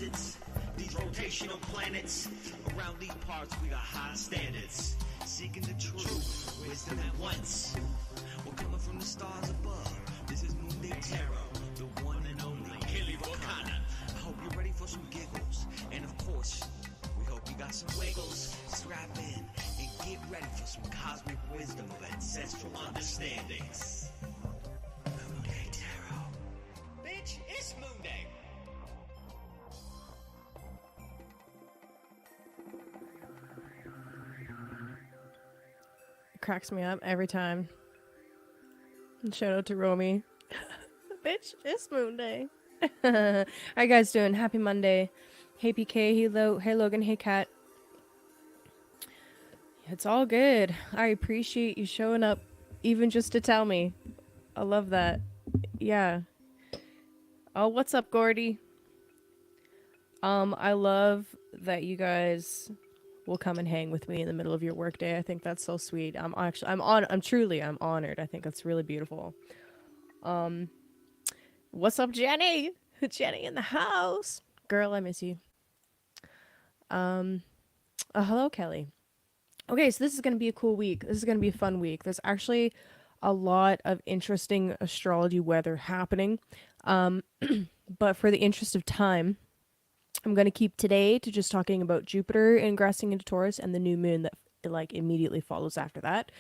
transits, these rotational planets. Around these parts we got high standards. Seeking the truth, wisdom at once. We're coming from the stars above. This is Moonday Tarot, the one and only Hilly Volcana. I hope you're ready for some giggles. And of course, we hope you got some wiggles. Strap in and get ready for some cosmic wisdom of ancestral understandings. Moonday Tarot. Bitch, it's Moonday. It cracks me up every time. And shout out to Romy. Bitch, it's Moonday. How you guys doing? Happy Monday. Hey PK, hey Logan, hey Kat. It's all good. I appreciate you showing up even just to tell me. I love that. Yeah. Oh, what's up, Gordy? I love that you guys will come and hang with me in the middle of your workday. I think that's so sweet. I'm honored. I think that's really beautiful. What's up, Jenny? Jenny in the house. Girl, I miss you. Hello, Kelly. Okay, so this is going to be a cool week. This is going to be a fun week. There's actually a lot of interesting astrology weather happening. But for the interest of time, I'm going to keep today to just talking about Jupiter ingressing into Taurus and the new moon that like immediately follows after that.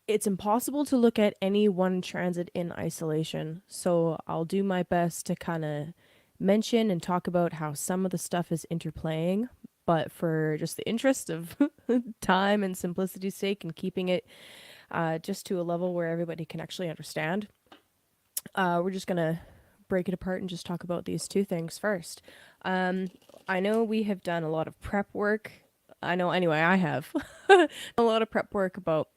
It's impossible to look at any one transit in isolation. So I'll do my best to kind of mention and talk about how some of the stuff is interplaying, but for just the interest of time and simplicity's sake and keeping it just to a level where everybody can actually understand, we're just going to break it apart and just talk about these two things first. I know we have done a lot of prep work. I know, anyway, I have a lot of prep work about,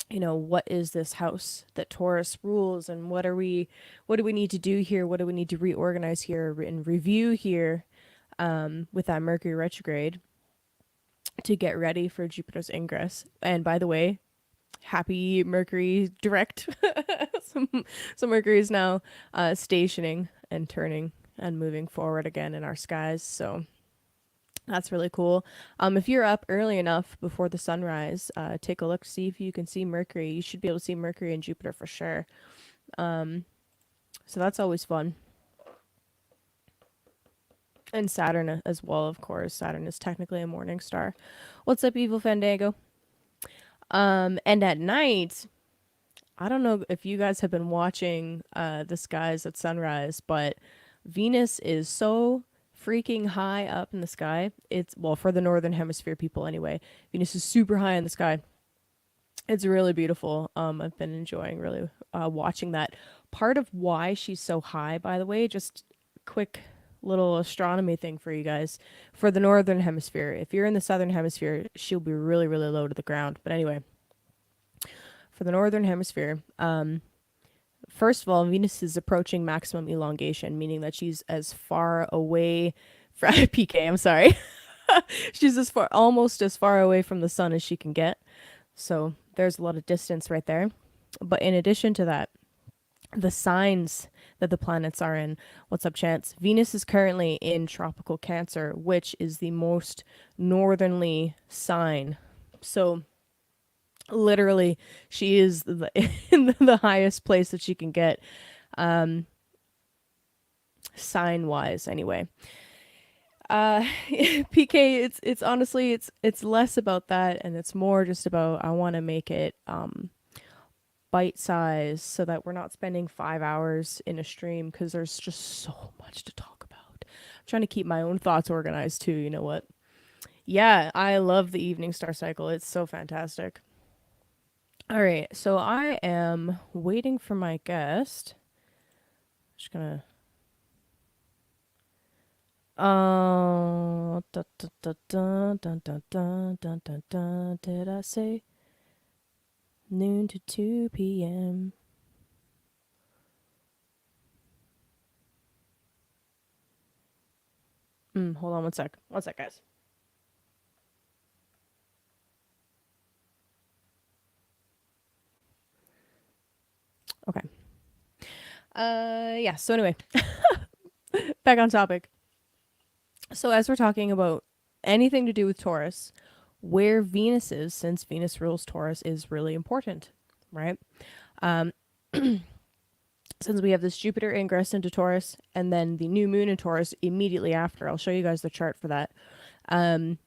you know, what is this house that Taurus rules and what do we need to do here? What do we need to reorganize here and review here with that Mercury retrograde to get ready for Jupiter's ingress? And by the way, happy Mercury direct. So Mercury is now stationing and turning and moving forward again in our skies. So that's really cool. If you're up early enough before the sunrise, take a look, see if you can see Mercury. You should be able to see Mercury and Jupiter for sure. So that's always fun. And Saturn as well, of course. Saturn is technically a morning star. What's up, Evil Fandango? And at night, I don't know if you guys have been watching the skies at sunrise, but Venus is so freaking high up in the sky. It's, well, for the northern hemisphere people anyway, Venus is super high in the sky. It's really beautiful. I've been enjoying really watching that. Part of why she's so high, by the way, just quick little astronomy thing for you guys. For the northern hemisphere, if you're in the southern hemisphere, she'll be really, really low to the ground. But anyway, for the northern hemisphere, first of all, Venus is approaching maximum elongation, meaning that she's as far away from PK, I'm sorry. She's almost as far away from the sun as she can get. So there's a lot of distance right there. But in addition to that, the signs that the planets are in. What's up, Chance? Venus is currently in tropical Cancer, which is the most northerly sign. So literally, she is in the highest place that she can get, sign-wise anyway. PK, it's honestly, it's less about that, and it's more just about, I want to make it bite size so that we're not spending 5 hours in a stream, because there's just so much to talk about. I'm trying to keep my own thoughts organized too, you know what? Yeah, I love the evening star cycle. It's so fantastic. All right, so I am waiting for my guest. Just gonna did I say noon to 2 p.m.? Hold on one sec, guys. Okay. Yeah. So anyway, back on topic. So as we're talking about anything to do with Taurus, where Venus is, since Venus rules Taurus, is really important, right? Um, since we have this Jupiter ingress into Taurus and then the new moon in Taurus immediately after, I'll show you guys the chart for that. Um,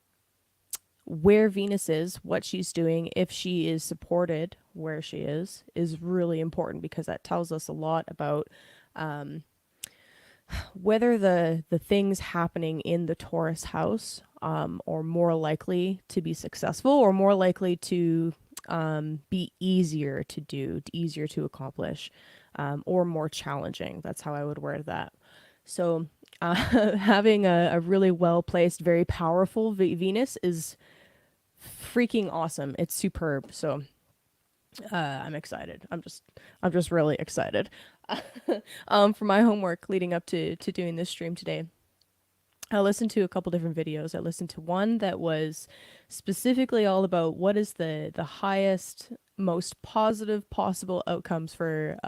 where Venus is, what she's doing, if she is supported where she is really important because that tells us a lot about whether the things happening in the Taurus house are more likely to be successful or more likely to be easier to do, easier to accomplish, or more challenging. That's how I would word that. So, having a really well placed, very powerful Venus is freaking awesome. It's superb. So, I'm excited. I'm just really excited. For my homework leading up to doing this stream today, I listened to a couple different videos. I listened to one that was specifically all about what is the highest, most positive possible outcomes for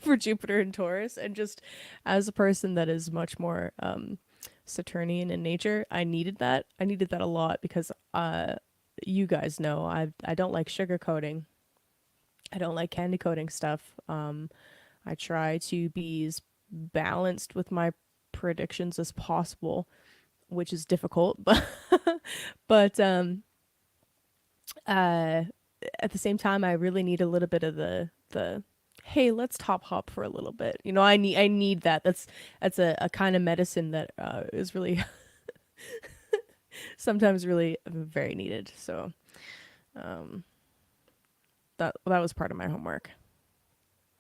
for Jupiter and Taurus, and just as a person that is much more Saturnian in nature, I needed that. I needed that a lot because you guys know I don't like sugarcoating. I don't like candy coating stuff. I try to be as balanced with my predictions as possible, which is difficult, but uh at the same time I really need a little bit of the hey, let's top hop for a little bit. You know, I need that. That's a kind of medicine that is really sometimes really very needed. So that was part of my homework.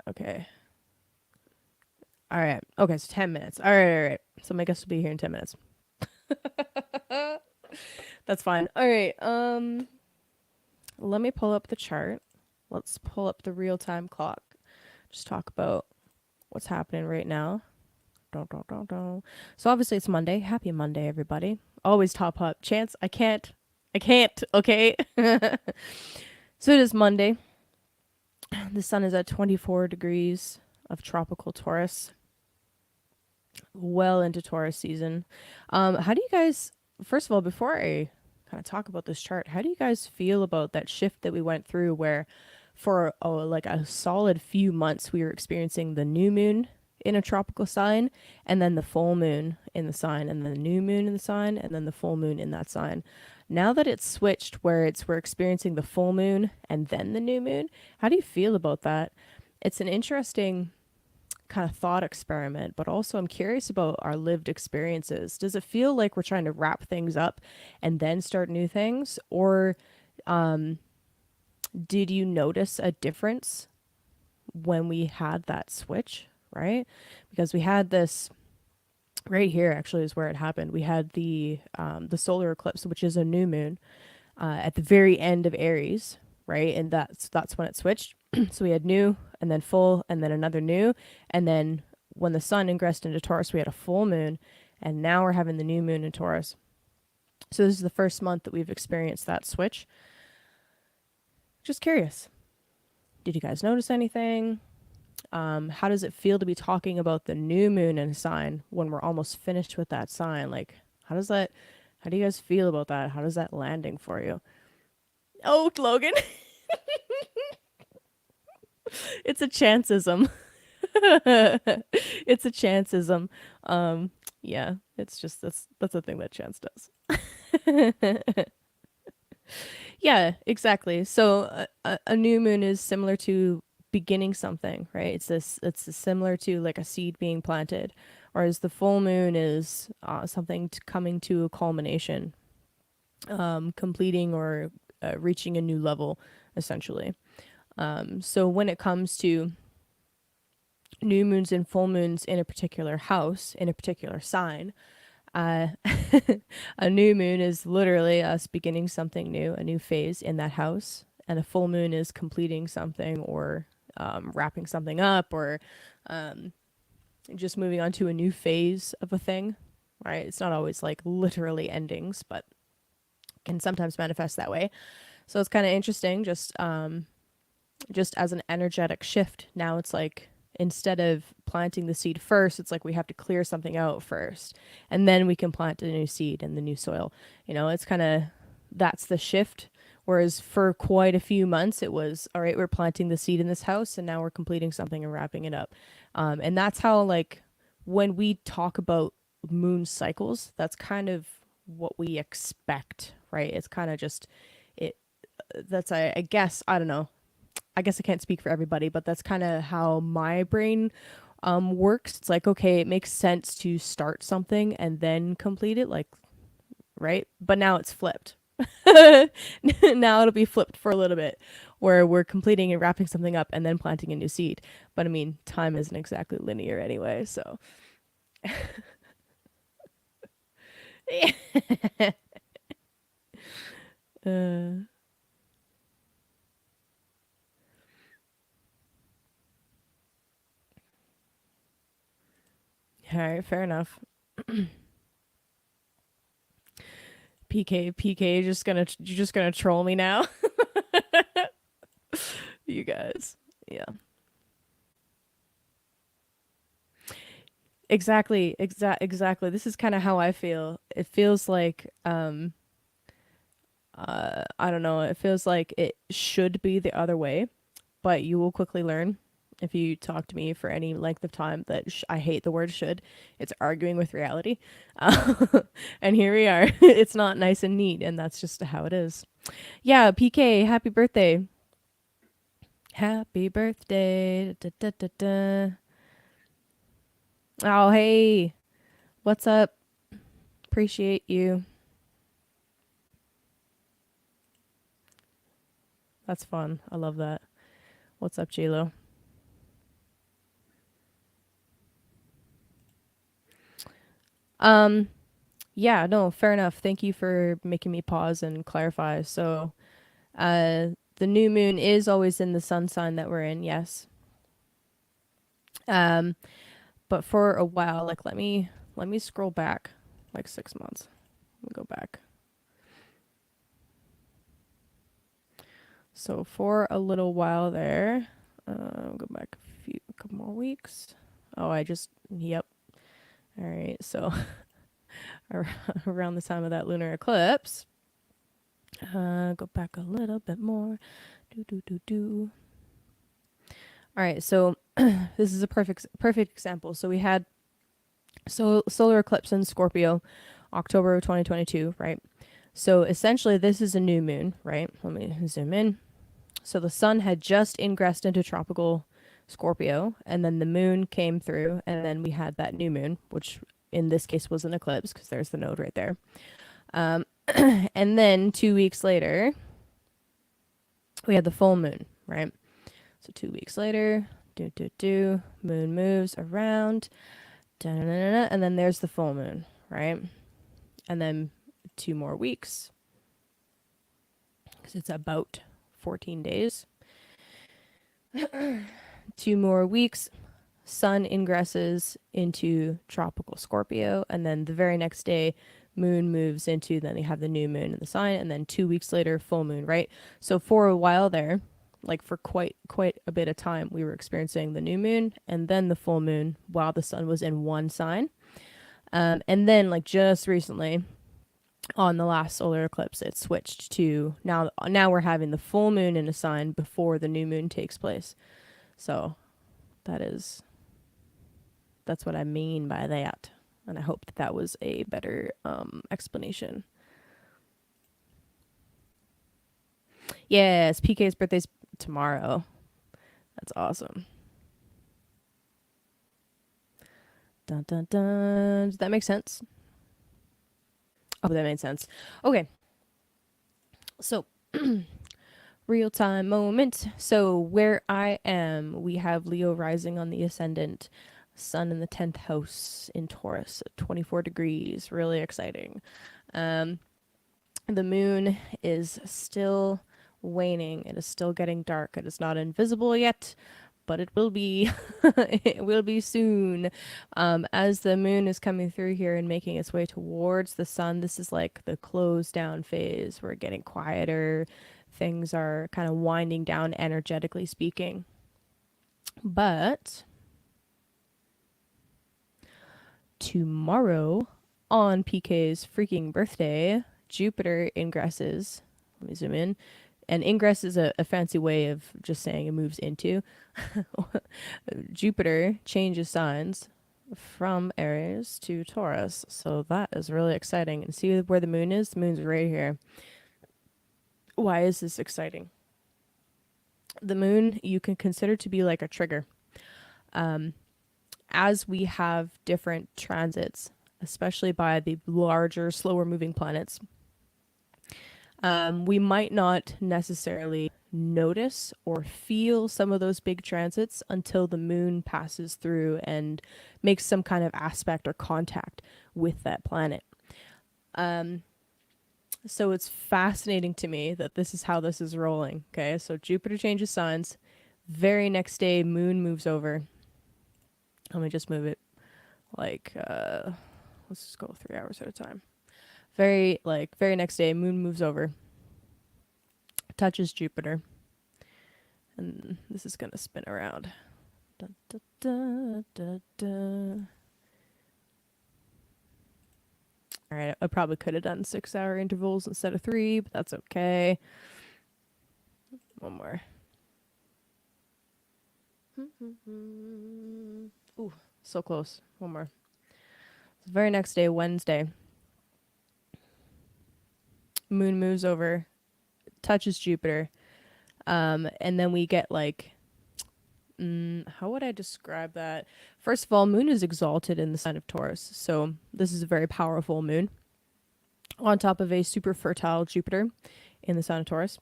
Okay. All right. Okay, so 10 minutes. All right. So my guest will be here in 10 minutes. That's fine. All right. Let me pull up the chart. Let's pull up the real-time clock. Just talk about what's happening right now. Don't, don't, don't, don't. So obviously it's Monday. Happy Monday, everybody. Always top up. Chance, I can't. Okay? So it is Monday. The sun is at 24 degrees of tropical Taurus. Well into Taurus season. How do you guys, first of all, before I kind of talk about this chart, how do you guys feel about that shift that we went through where for like a solid few months we were experiencing the new moon in a tropical sign and then the full moon in the sign and then the new moon in the sign and then the full moon in that sign? Now that it's switched where we're experiencing the full moon and then the new moon, how do you feel about that? It's an interesting kind of thought experiment, but also I'm curious about our lived experiences. Does it feel like we're trying to wrap things up and then start new things? Or did you notice a difference when we had that switch, right? Because we had this right here actually is where it happened. We had the solar eclipse, which is a new moon, at the very end of Aries, right? And that's when it switched. So we had new and then full and then another new. And then when the sun ingressed into Taurus, we had a full moon. And now we're having the new moon in Taurus. So this is the first month that we've experienced that switch. Just curious. Did you guys notice anything? How does it feel to be talking about the new moon in a sign when we're almost finished with that sign? Like, how do you guys feel about that? How does that landing for you? Oh, Logan. It's a chanceism. It's a chanceism. Yeah, it's just that's a thing that chance does. Yeah, exactly. So a new moon is similar to beginning something, right? It's similar to like a seed being planted, whereas the full moon is something coming to a culmination, completing or reaching a new level, essentially. So when it comes to new moons and full moons in a particular house, in a particular sign, uh, a new moon is literally us beginning something new, a new phase in that house. And a full moon is completing something or wrapping something up or just moving on to a new phase of a thing, right? It's not always like literally endings, but can sometimes manifest that way. So it's kind of interesting just as an energetic shift. Now it's like instead of planting the seed first, it's like we have to clear something out first, and then we can plant a new seed in the new soil. It's kind of, that's the shift. Whereas for quite a few months, it was, all right, we're planting the seed in this house, and now we're completing something and wrapping it up. And that's how, like, when we talk about moon cycles, that's kind of what we expect, right? It's kind of just it. That's I guess, I don't know. I guess I can't speak for everybody, but that's kind of how my brain works. It's like, okay, it makes sense to start something and then complete it, like, right? But now it's flipped. Now it'll be flipped for a little bit, where we're completing and wrapping something up and then planting a new seed. But I mean, time isn't exactly linear anyway, so. uh, all right, fair enough. PK, you're just gonna troll me now, you guys. Yeah, exactly. This is kind of how I feel. It feels like, I don't know. It feels like it should be the other way, but you will quickly learn if you talk to me for any length of time that I hate the word should. It's arguing with reality. And here we are. It's not nice and neat, and that's just how it is. Yeah, PK, happy birthday. Happy birthday. Da, da, da, da. Oh, hey. What's up? Appreciate you. That's fun. I love that. What's up, J-Lo? Um, yeah, no, fair enough. Thank you for making me pause and clarify. So, uh, the new moon is always in the sun sign that we're in, yes. Um, but for a while, like, let me scroll back like 6 months. Let me go back. So for a little while there, go back a couple more weeks. Oh, yep. All right, so around the time of that lunar eclipse, go back a little bit more. Do. All right, so this is a perfect example. So we had solar eclipse in Scorpio, October of 2022, right? So essentially, this is a new moon, right? Let me zoom in. So the sun had just ingressed into tropical Scorpio, and then the moon came through, and then we had that new moon, which in this case was an eclipse because there's the node right there. And then 2 weeks later, we had the full moon, right? So 2 weeks later, moon moves around, and then there's the full moon, right? And then 2 more weeks, because it's about 14 days. 2 more weeks, sun ingresses into tropical Scorpio, and then the very next day, moon moves into, then you have the new moon in the sign, and then 2 weeks later, full moon, right? So for a while there, like for quite a bit of time, we were experiencing the new moon and then the full moon while the sun was in one sign. And then like just recently, on the last solar eclipse, it switched to now we're having the full moon in a sign before the new moon takes place. So that's what I mean by that, and I hope that was a better explanation. Yes, PK's birthday's tomorrow. That's awesome. Dun dun dun. Does that make sense? Oh, that made sense. Okay. So, real time moment. So, where I am, we have Leo rising on the ascendant, Sun in the 10th house in Taurus, 24 degrees. Really exciting. The moon is still waning. It is still getting dark. It is not invisible yet, but it will be. It will be soon. As the moon is coming through here and making its way towards the sun, this is like the close down phase. We're getting quieter. Things are kind of winding down, energetically speaking. But tomorrow on PK's freaking birthday, Jupiter ingresses. Let me zoom in. And ingress is a fancy way of just saying it moves into. Jupiter changes signs from Aries to Taurus. So that is really exciting. And see where the moon is? The moon's right here. Why is this exciting? The moon you can consider to be like a trigger. As we have different transits, especially by the larger, slower moving planets, we might not necessarily notice or feel some of those big transits until the moon passes through and makes some kind of aspect or contact with that planet. So it's fascinating to me that this is how this is rolling. Okay, so Jupiter changes signs. Very next day, moon moves over. Let me just move it like, let's just go 3 hours at a time. Very next day, moon moves over, touches Jupiter, and this is gonna spin around. Dun, dun, dun, dun, dun. All right, I probably could have done 6-hour intervals instead of 3, but that's okay. One more. Ooh, so close. One more. The very next day, Wednesday, moon moves over, touches Jupiter, and then we get like, how would I describe that? First of all, moon is exalted in the sign of Taurus, so this is a very powerful moon on top of a super fertile Jupiter in the sign of Taurus,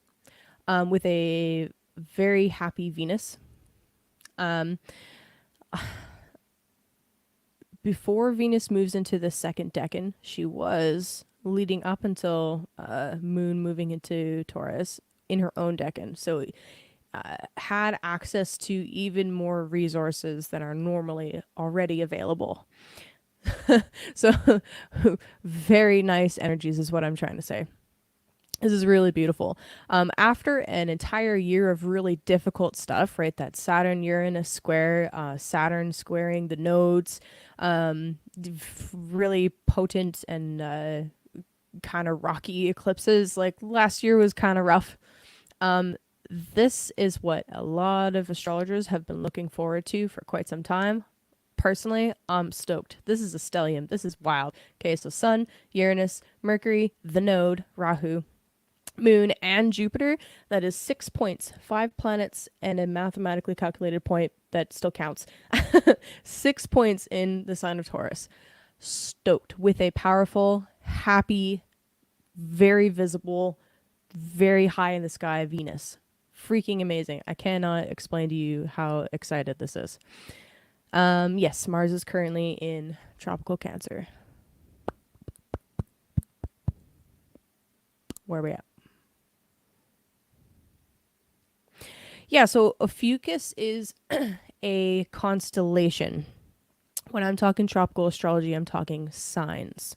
with a very happy Venus. Before Venus moves into the second decan, she was leading up until moon moving into Taurus in her own decan. So had access to even more resources than are normally already available. So very nice energies is what I'm trying to say. This is really beautiful. After an entire year of really difficult stuff, right? That Saturn-Uranus square, Saturn squaring the nodes, really potent and kind of rocky eclipses. Like last year was kind of rough. This is what a lot of astrologers have been looking forward to for quite some time. Personally, I'm stoked. This is a stellium. This is wild. Okay, so Sun, Uranus, Mercury, the node, Rahu, Moon, and Jupiter. That is 6 points, 5 planets, and a mathematically calculated point that still counts. 6 points in the sign of Taurus. Stoked with a powerful, happy, very visible, very high in the sky Venus. Freaking amazing. I cannot explain to you how excited this is. Yes, Mars is currently in tropical Cancer. Where are we at? Yeah, so Ophiuchus is a constellation. When I'm talking tropical astrology, I'm talking signs.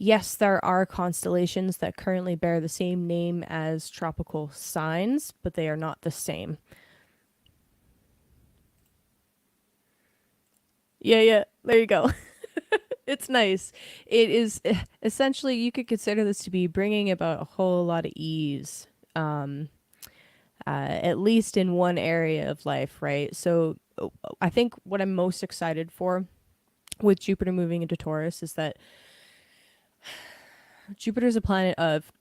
Yes, there are constellations that currently bear the same name as tropical signs, but they are not the same. Yeah, there you go. It's nice. It is essentially, you could consider this to be bringing about a whole lot of ease, at least in one area of life, right? So I think what I'm most excited for with Jupiter moving into Taurus is that Jupiter is a planet of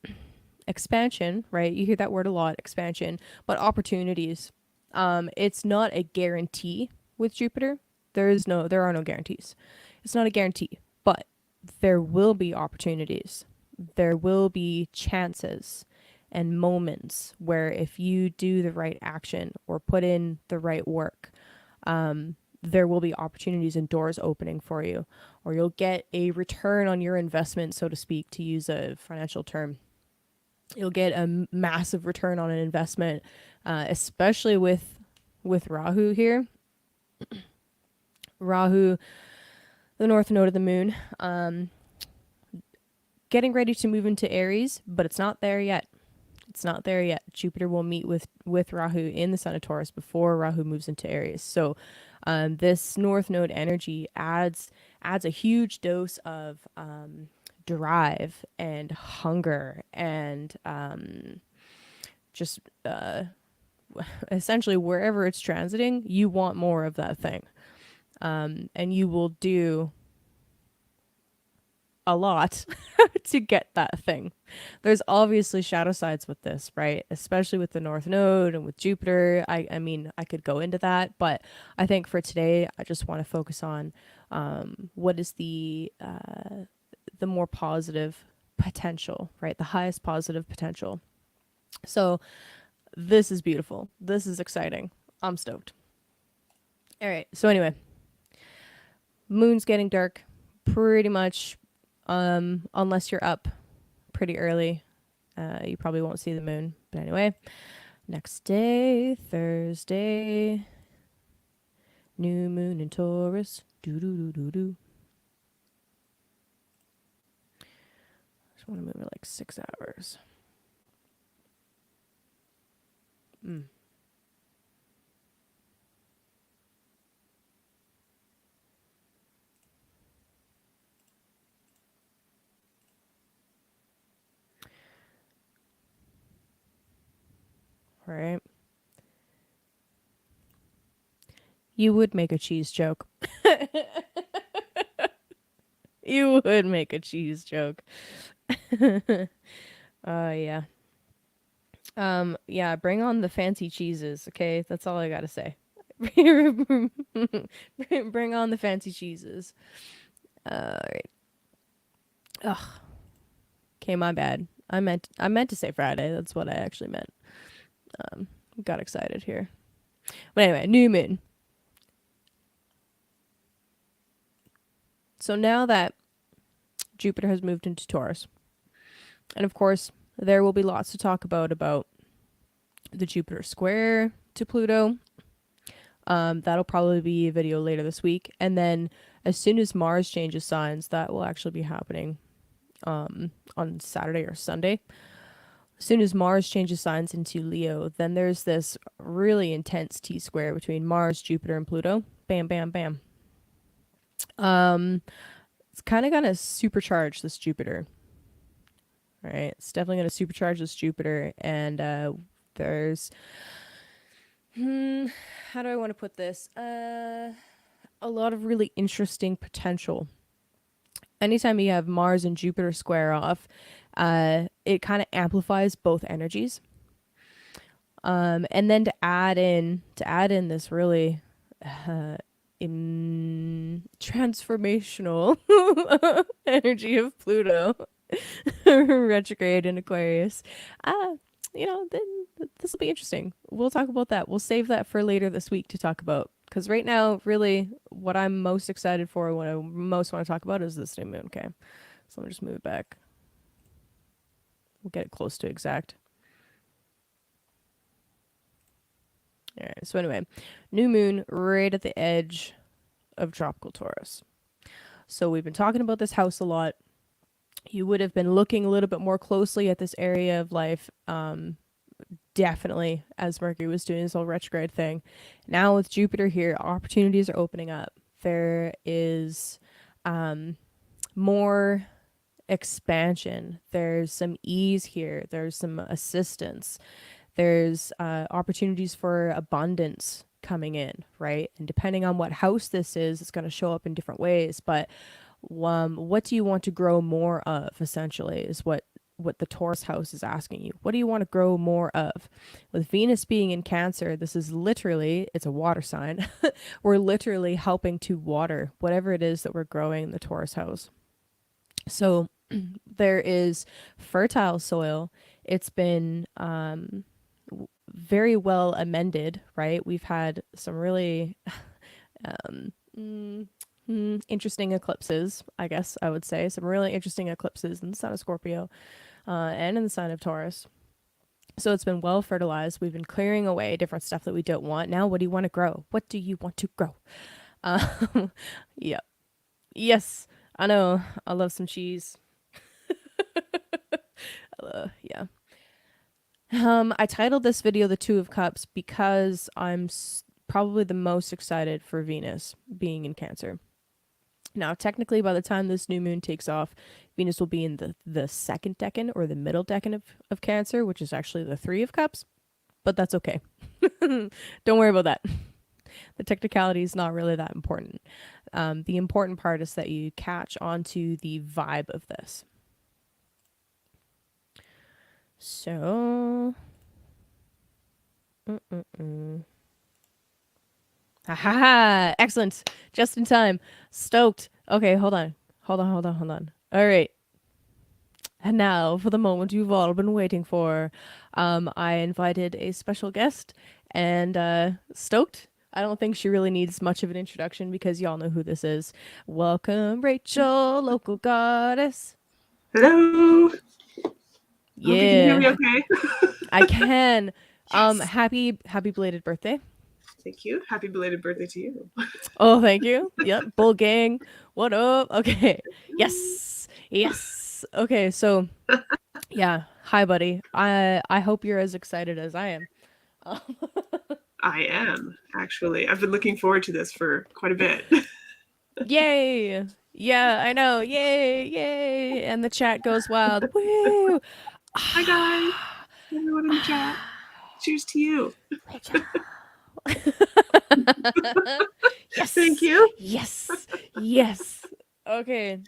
expansion, right? You hear that word a lot, expansion, but opportunities. It's not a guarantee with Jupiter. There are no guarantees. It's not a guarantee, but there will be opportunities. There will be chances and moments where if you do the right action or put in the right work, there will be opportunities and doors opening for you, or you'll get a return on your investment, so to speak, to use a financial term. You'll get a massive return on an investment, especially with Rahu here. Rahu, the north node of the moon, getting ready to move into Aries, but it's not there yet. It's not there yet. Jupiter will meet with Rahu in the sign of Taurus before Rahu moves into Aries. So this north node energy adds adds a huge dose of drive and hunger and just essentially wherever it's transiting, you want more of that thing. And you will do a lot to get that thing. There's obviously shadow sides with this, right? Especially with the North Node and with Jupiter. I mean, I could go into that, but I think for today, I just want to focus on what is the more positive potential, right? The highest positive potential. So this is beautiful. This is exciting. I'm stoked. All right. So anyway, moon's getting dark pretty much unless you're up pretty early. You probably won't see the moon. But anyway, next day, Thursday, new moon in Taurus. Do do do do do. Just want to move it like 6 hours. All right. You would make a cheese joke. You would make a cheese joke. Yeah. Yeah, bring on the fancy cheeses, okay? That's all I gotta say. Bring on the fancy cheeses. Alright. Ugh. Okay, my bad. I meant to say Friday. That's what I actually meant. Got excited here. But anyway, new moon. So now that Jupiter has moved into Taurus, and of course, there will be lots to talk about the Jupiter square to Pluto. That'll probably be a video later this week. And then as soon as Mars changes signs, that will actually be happening on Saturday or Sunday. As soon as Mars changes signs into Leo, then there's this really intense T-square between Mars, Jupiter, and Pluto. Bam, bam, bam. It's kind of going to supercharge this Jupiter. All right, it's definitely going to supercharge this Jupiter. And there's... how do I want to put this? A lot of really interesting potential. Anytime you have Mars and Jupiter square off, it kind of amplifies both energies. And then to add in this really transformational energy of Pluto retrograde in Aquarius, then this will be interesting. We'll talk about that. We'll save that for later this week to talk about. Because right now, really, what I'm most excited for, what I most want to talk about is this new moon, okay? So let me just move it back. We'll get it close to exact. All right, so anyway, new moon right at the edge of tropical Taurus. So we've been talking about this house a lot. You would have been looking a little bit more closely at this area of life, definitely, as Mercury was doing this whole retrograde thing. Now with Jupiter here, opportunities are opening up. There is more expansion. There's some ease here. There's some assistance. There's opportunities for abundance coming in, right? And depending on what house this is, it's going to show up in different ways. But what do you want to grow more of, essentially, is what the Taurus house is asking you. What do you want to grow more of? With Venus being in Cancer, this is literally, it's a water sign. We're literally helping to water whatever it is that we're growing in the Taurus house. So there is fertile soil. It's been very well amended, right? We've had some really interesting eclipses, I guess I would say. Some really interesting eclipses in the sign of Scorpio and in the sign of Taurus. So it's been well fertilized. We've been clearing away different stuff that we don't want. Now, what do you want to grow? What do you want to grow? Yeah. Yes, I know. I love some cheese. Yeah. I titled this video The Two of Cups because I'm probably the most excited for Venus being in Cancer. Now, technically, by the time this new moon takes off, Venus will be in the second decan or the middle decan of Cancer, which is actually the Three of Cups, but that's okay. Don't worry about that. The technicality is not really that important. The important part is that you catch onto the vibe of this. So, ha! Excellent. Just in time. Stoked. Okay, hold on. Hold on. All right. And now for the moment you've all been waiting for. I invited a special guest and stoked. I don't think she really needs much of an introduction because y'all know who this is. Welcome, Rachel, local goddess. Hello. Yeah. Hope you can hear me okay. I can. Yes. Happy belated birthday. Thank you. Happy belated birthday to you. Oh, thank you. Yep, bull gang. What up? Okay. Yes. Okay, so yeah. Hi, buddy. I hope you're as excited as I am. I am, actually. I've been looking forward to this for quite a bit. Yay! Yeah, I know. Yay! And the chat goes wild. Woo! Hi, guys. Everyone in the chat. Cheers to you. Rachel. Yes. Thank you. Yes. Okay.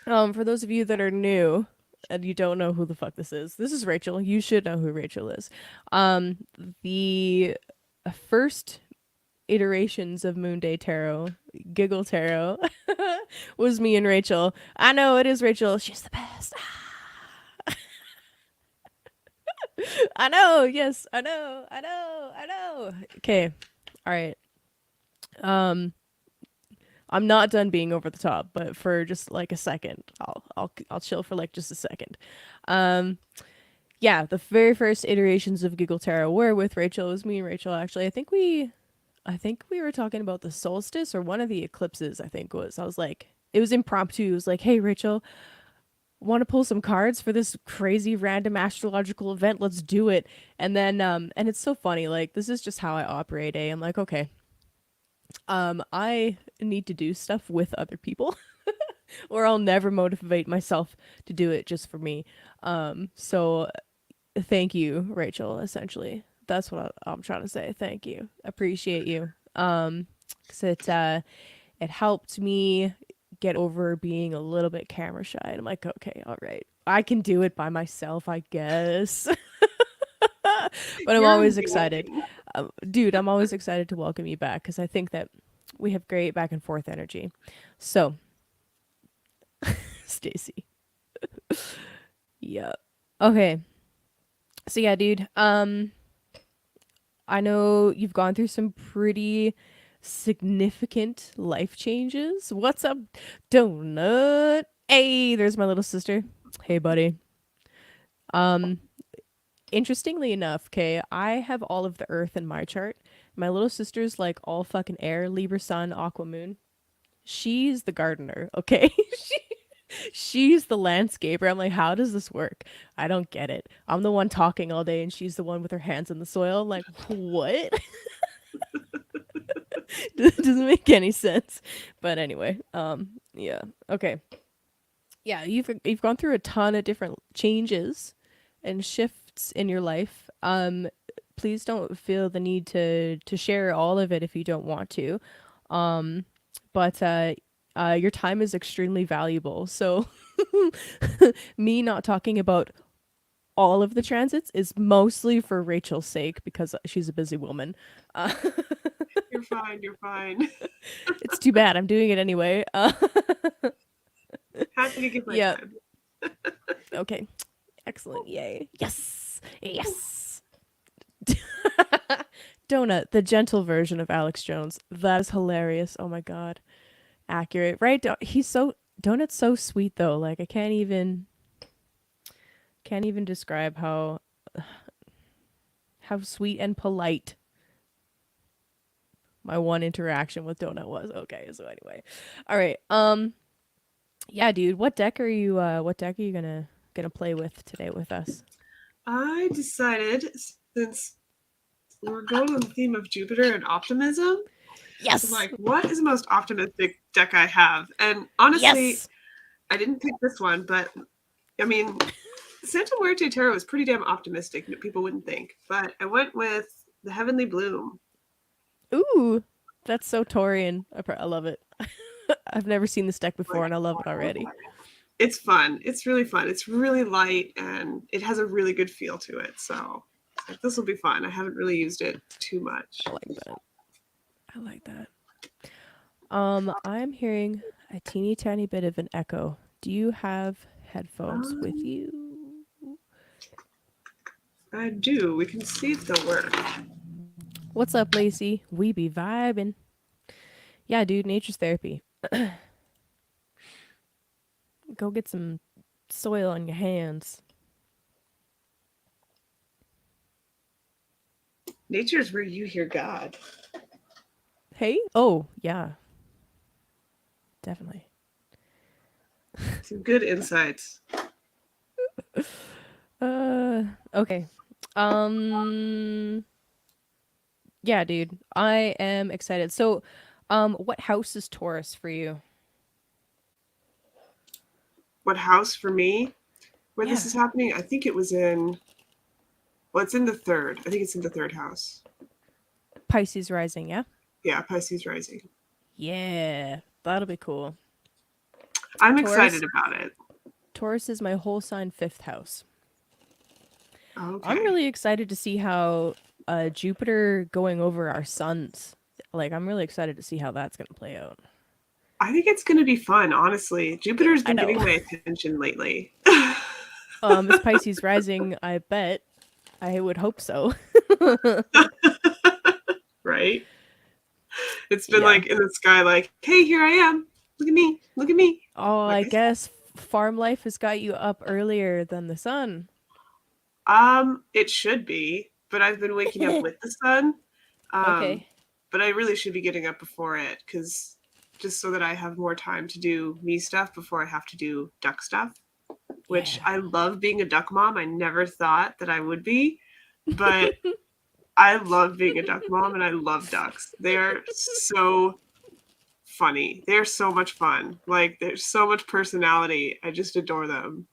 For those of you that are new and you don't know who the fuck this is Rachel. You should know who Rachel is. The first iterations of Moonday Tarot, Giggle Tarot, was me and Rachel. I know it is Rachel. She's the best. I know. Yes, I know. Okay. All right. I'm not done being over the top, but for just like a second, I'll chill for like just a second. Yeah, the very first iterations of Giggle Tarot were with Rachel. It was me and Rachel actually. I think we were talking about the solstice or one of the eclipses. I was like, it was impromptu. It was like, hey Rachel, want to pull some cards for this crazy random astrological event? Let's do it. And then and it's so funny. Like this is just how I operate. I'm like, okay. I need to do stuff with other people or I'll never motivate myself to do it just for me. So thank you, Rachel, essentially. That's what I'm trying to say. Thank you. Appreciate you. 'Cause it helped me get over being a little bit camera shy. And I'm like, okay, all right. I can do it by myself, I guess. But I'm always excited. Dude, I'm always excited to welcome you back because I think that we have great back and forth energy. So, Stacy. Yeah. Okay. So yeah, dude. I know you've gone through some pretty significant life changes. What's up, Donut? Hey, there's my little sister. Hey, buddy. Interestingly enough, okay, I have all of the earth in my chart. My little sister's like all fucking air, Libra sun, Aqua moon. She's the gardener, okay? She's the landscaper. I'm like, how does this work? I don't get it. I'm the one talking all day and she's the one with her hands in the soil. I'm like, what? Doesn't make any sense. But anyway, yeah. Okay. Yeah, you've gone through a ton of different changes and shifts in your life. Please don't feel the need to share all of it if you don't want to. But your time is extremely valuable. So me not talking about all of the transits is mostly for Rachel's sake because she's a busy woman. You're fine. It's too bad. I'm doing it anyway. Happy to give my time. Okay. Excellent. Yay. Yes. Donut, the gentle version of Alex Jones. That is hilarious. Oh my god. Accurate. Right? Donut's so sweet though. Like I can't even describe how sweet and polite my one interaction with Donut was. Okay, so anyway. All right. Yeah, dude, what deck are you gonna play with today with us? I decided, since we're going on the theme of Jupiter and optimism, I'm Yes. like, what is the most optimistic deck I have? And honestly, Yes. I didn't pick this one, but I mean, Santa Muerte Tarot is pretty damn optimistic. People wouldn't think, but I went with the Heavenly Bloom. Ooh, that's so Taurian. I love it. I've never seen this deck before, Like, and I love it already. it's fun. It's really fun. It's really light, and it has a really good feel to it. So this will be fun. I haven't really used it too much. I like that. I like that. I'm hearing a teeny tiny bit of an echo. Do you have headphones with Um, you? I do. We can see if they'll work. What's up, Lacey? We be vibing. Yeah, dude, nature's therapy. Go get some soil on your hands. Nature's where you hear God. Hey? Oh, yeah. Definitely. Some good insights. Okay. Um yeah, dude. I am excited. So, what house is Taurus for you? What house for me? Where Yeah. this is happening? I think it was in. Well, it's in the third. I think it's in the third house. Pisces rising, yeah? Yeah, Pisces rising. Yeah. That'll be cool. I'm Taurus excited about it. Taurus is my whole sign 5th house. I'm Okay. really excited to see how Jupiter going over our suns. Like, I'm really excited to see how that's going to play out. I think it's going to be fun, honestly. Jupiter's I been know. getting my attention lately. It's Pisces rising, I bet. I would hope so. Right? It's been Yeah. like in the sky, like, hey, here I am. Look at me. Look at me. Oh, Like I I said. guess farm life has got you up earlier than the sun. It should be, but I've been waking up with the sun. Um, Okay. but I really should be getting up before it because just so that I have more time to do me stuff before I have to do duck stuff, which Yeah. I love being a duck mom. I never thought that I would be, but I love being a duck mom and I love ducks. They are so funny. They are so much fun. Like there's so much personality. I just adore them.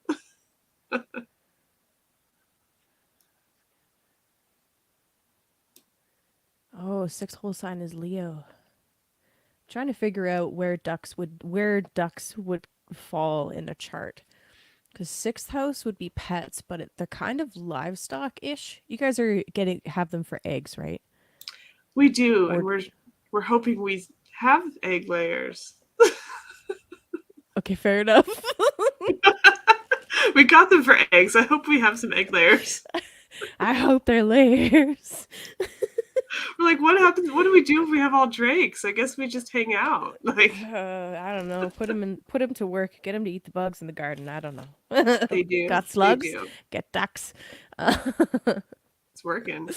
Oh, sixth whole sign is Leo. Trying to figure out where ducks would fall in a chart. Because sixth house would be pets, but they're kind of livestock-ish. You guys are getting have them for eggs, right? We do, and Or we're hoping we have egg layers. okay, fair enough. We got them for eggs. I hope we have some egg layers. I hope they're layers. We're like, what happens? What do we do if we have all drakes? I guess we just hang out. Like I don't know. Put them to work. Get them to eat the bugs in the garden. I don't know. they do. Got They slugs? do. Get ducks. It's working.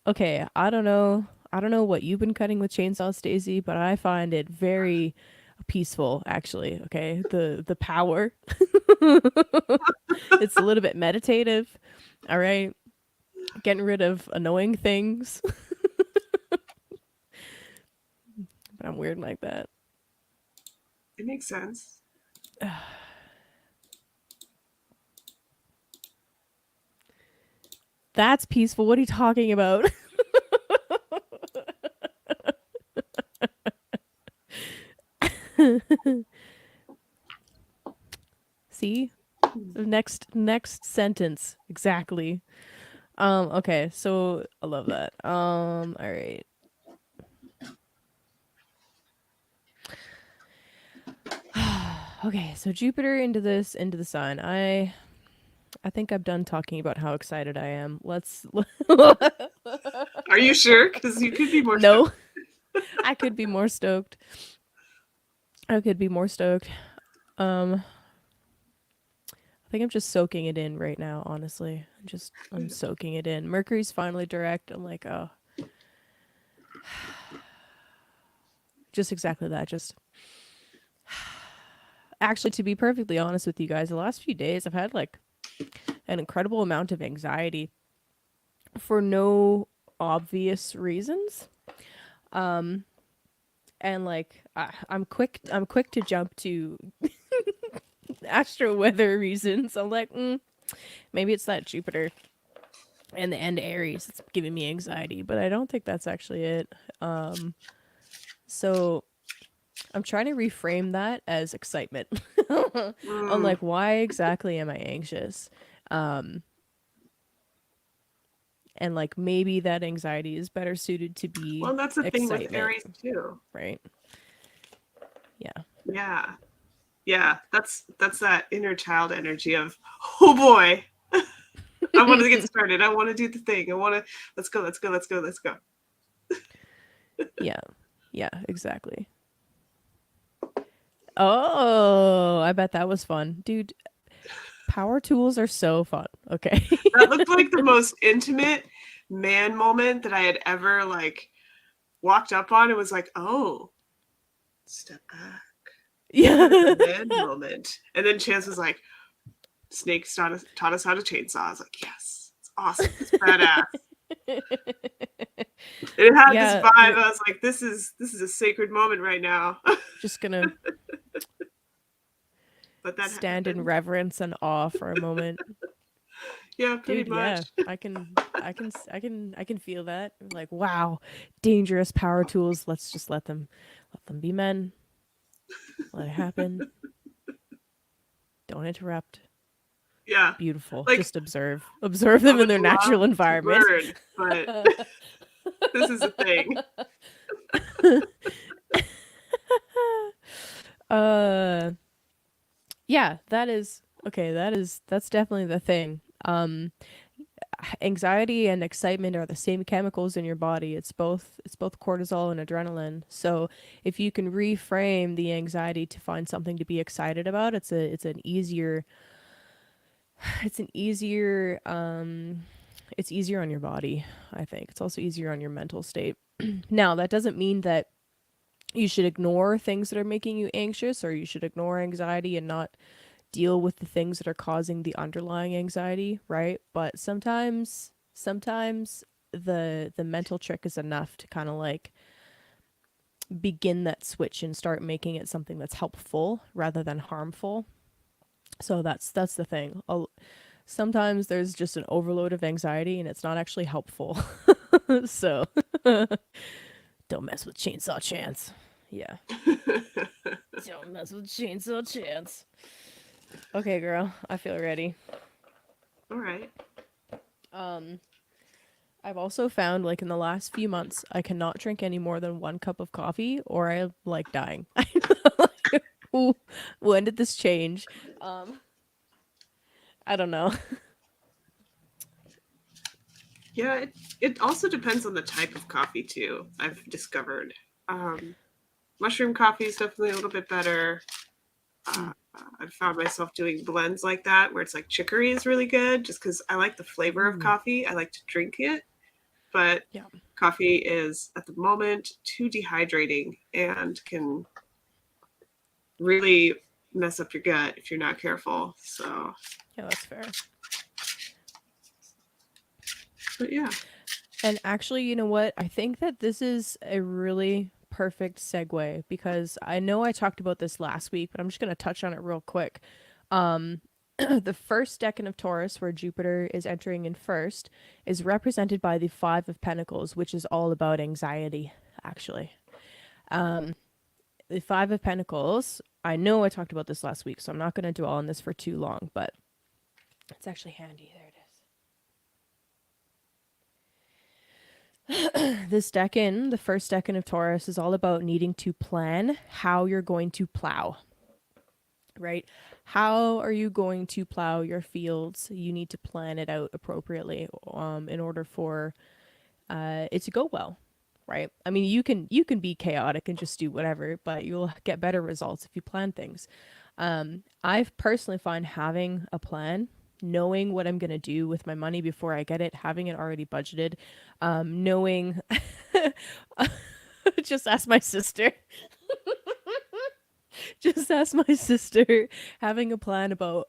Okay, I don't know. I don't know what you've been cutting with chainsaw, Stacey, but I find it very peaceful. Actually, okay, the power. It's a little bit meditative. All right, getting rid of annoying things. But I'm weird like that. It makes sense. That's peaceful. What are you talking about? See? Next sentence. Exactly. Okay, so I love that. All right. Okay, so Jupiter into the sun. I think I'm done talking about how excited I am. Let's Are you sure? Because you could be more. No. I could be more stoked. I could be more stoked. I think I'm just soaking it in right now, honestly. I'm soaking it in. Mercury's finally direct. I'm like, oh. Just exactly that. Just actually, to be perfectly honest with you guys, the last few days I've had like an incredible amount of anxiety for no obvious reasons. And like I'm quick to jump to astro weather reasons. I'm like, maybe it's that Jupiter and the end Aries. It's giving me anxiety, but I don't think that's actually it. So I'm trying to reframe that as excitement. I'm Mm. like, why exactly am I anxious? And like maybe that anxiety is better suited to be Well, that's the thing with excitement, Aries too. right? Yeah. Yeah. Yeah. That's that inner child energy of, oh boy, I want to get started. I want to do the thing. I want to, let's go, let's go, let's go, let's go. Yeah. Yeah, exactly. Oh, I bet that was fun. Dude, power tools are so fun. Okay. That looked like the most intimate man moment that I had ever like walked up on. It was like, oh, step back. Yeah. Man moment. And then Chance was like, Snake taught us how to chainsaw. I was like, yes, it's awesome. It's badass. It had this Yeah, vibe. I was like, this is a sacred moment right now. just gonna But that stand in happened. reverence and awe for a moment. Yeah, pretty Dude, much. yeah. I can feel that. Like, wow, dangerous power tools. Let's just let them be men. Let it happen. Don't interrupt. Yeah. Beautiful. Like, Just observe. Observe I them in would their natural love to environment. learn, but this is a thing. uh yeah, that is okay, that's definitely the thing. Anxiety and excitement are the same chemicals in your body. It's both cortisol and adrenaline. So if you can reframe the anxiety to find something to be excited about, it's an easier it's easier on your body, I think. It's also easier on your mental state. Now, that doesn't mean that you should ignore things that are making you anxious, or you should ignore anxiety and not deal with the things that are causing the underlying anxiety, right? But sometimes the mental trick is enough to kind of like begin that switch and start making it something that's helpful rather than harmful. So that's the thing. Sometimes there's just an overload of anxiety and it's not actually helpful. So don't mess with Chainsaw Chance. Yeah. Don't mess with Chainsaw Chance. Okay, girl, I feel ready. All right. I've also found, like, in the last few months, I cannot drink any more than 1 cup of coffee, or I like dying. Ooh, when did this change? I don't know. Yeah, it also depends on the type of coffee too. I've discovered mushroom coffee is definitely a little bit better. I've found myself doing blends like that where it's like chicory is really good, just because I like the flavor of Ooh. coffee. I like to drink it, but Yeah. coffee is at the moment too dehydrating and can really mess up your gut if you're not careful. So, Yeah, that's fair. but yeah. And actually, you know what? I think that this is a really perfect segue because I know I talked about this last week, but I'm just going to touch on it real quick. The first decan of Taurus, where Jupiter is entering in first, is represented by the Five of Pentacles, which is all about anxiety, actually. The Five of Pentacles, I know I talked about this last week, so I'm not going to dwell on this for too long, but it's actually handy. There it is. This decan, the first decan of Taurus, is all about needing to plan how you're going to plow, right? How are you going to plow your fields? You need to plan it out appropriately in order for it to go well, right? I mean, you can be chaotic and just do whatever, but you'll get better results if you plan things. I've personally find having a plan, knowing what I'm gonna do with my money before I get it, having it already budgeted, knowing. Just ask my sister. Just ask my sister. Having a plan about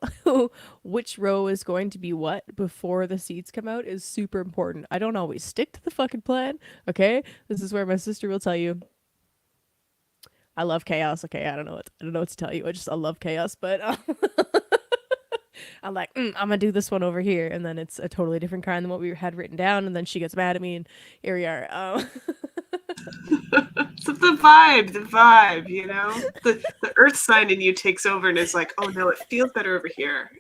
which row is going to be what before the seeds come out is super important. I don't always stick to the fucking plan, okay? This is where my sister will tell you, I love chaos. Okay, I don't know what to tell you. I love chaos, but I'm like, I'm gonna do this one over here, and then it's a totally different kind than what we had written down, and then she gets mad at me, and here we are. So the vibe, the earth sign in you takes over and is like, oh no, it feels better over here.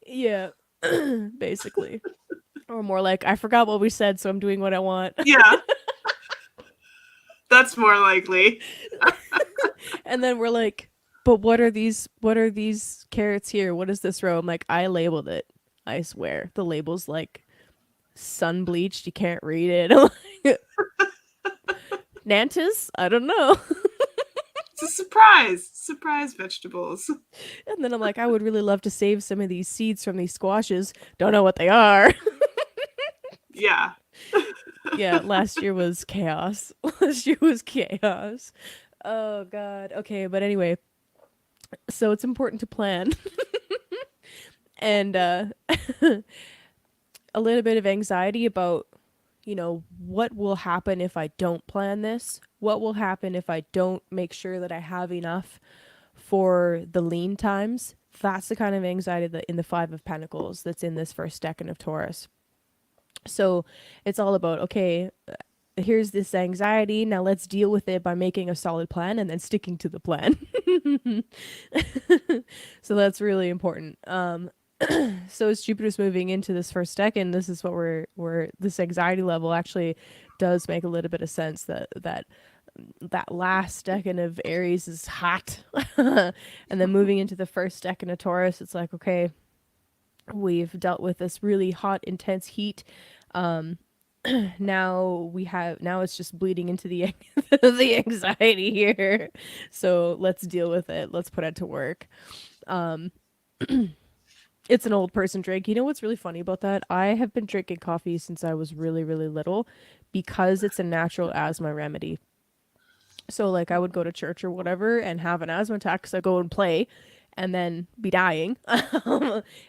Yeah, basically, or more like, I forgot what we said, so I'm doing what I want. Yeah, that's more likely. And then we're like, but what are these? What are these carrots here? What is this row? I'm like, I labeled it. I swear, the label's like sun bleached. You can't read it. I'm like, Nantis? I don't know. It's a surprise vegetables. And then I'm like, I would really love to save some of these seeds from these squashes. Don't know what they are. Yeah. Yeah, last year was chaos. Last year was chaos. Oh god. Okay, but anyway, so it's important to plan. And a little bit of anxiety about, what will happen if I don't plan this? What will happen if I don't make sure that I have enough for the lean times? That's the kind of anxiety that in the Five of Pentacles that's in this first decan of Taurus. So it's all about, okay, here's this anxiety. Now let's deal with it by making a solid plan and then sticking to the plan. So that's really important. So as Jupiter's moving into this first decan, this is what we're this anxiety level actually does make a little bit of sense that last decan of Aries is hot. And then moving into the first decan of Taurus, it's like, okay, we've dealt with this really hot, intense heat. Now it's just bleeding into the the anxiety here. So let's deal with it. Let's put it to work. It's an old person drink. You know what's really funny about that? I have been drinking coffee since I was really, really little because it's a natural asthma remedy. So like I would go to church or whatever and have an asthma attack because I go and play and then be dying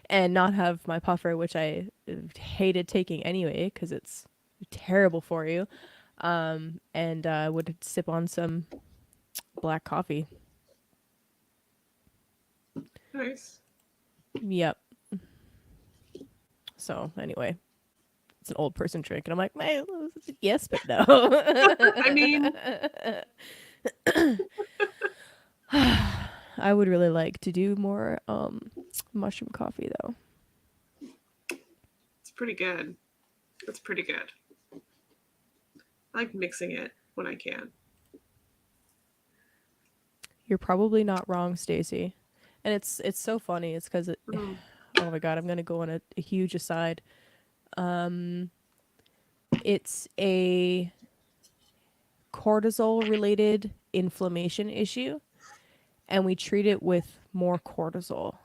and not have my puffer, which I hated taking anyway because it's terrible for you. And I would sip on some black coffee. Nice. Yep. So anyway, it's an old person drink, and I'm like, yes, but no. I mean, I would really like to do more mushroom coffee though. it's pretty good. It's pretty good. I like mixing it when I can. You're probably not wrong, Stacey. And it's so funny. It's because it. Oh my god, I'm gonna go on a huge aside. It's a cortisol related inflammation issue, and we treat it with more cortisol,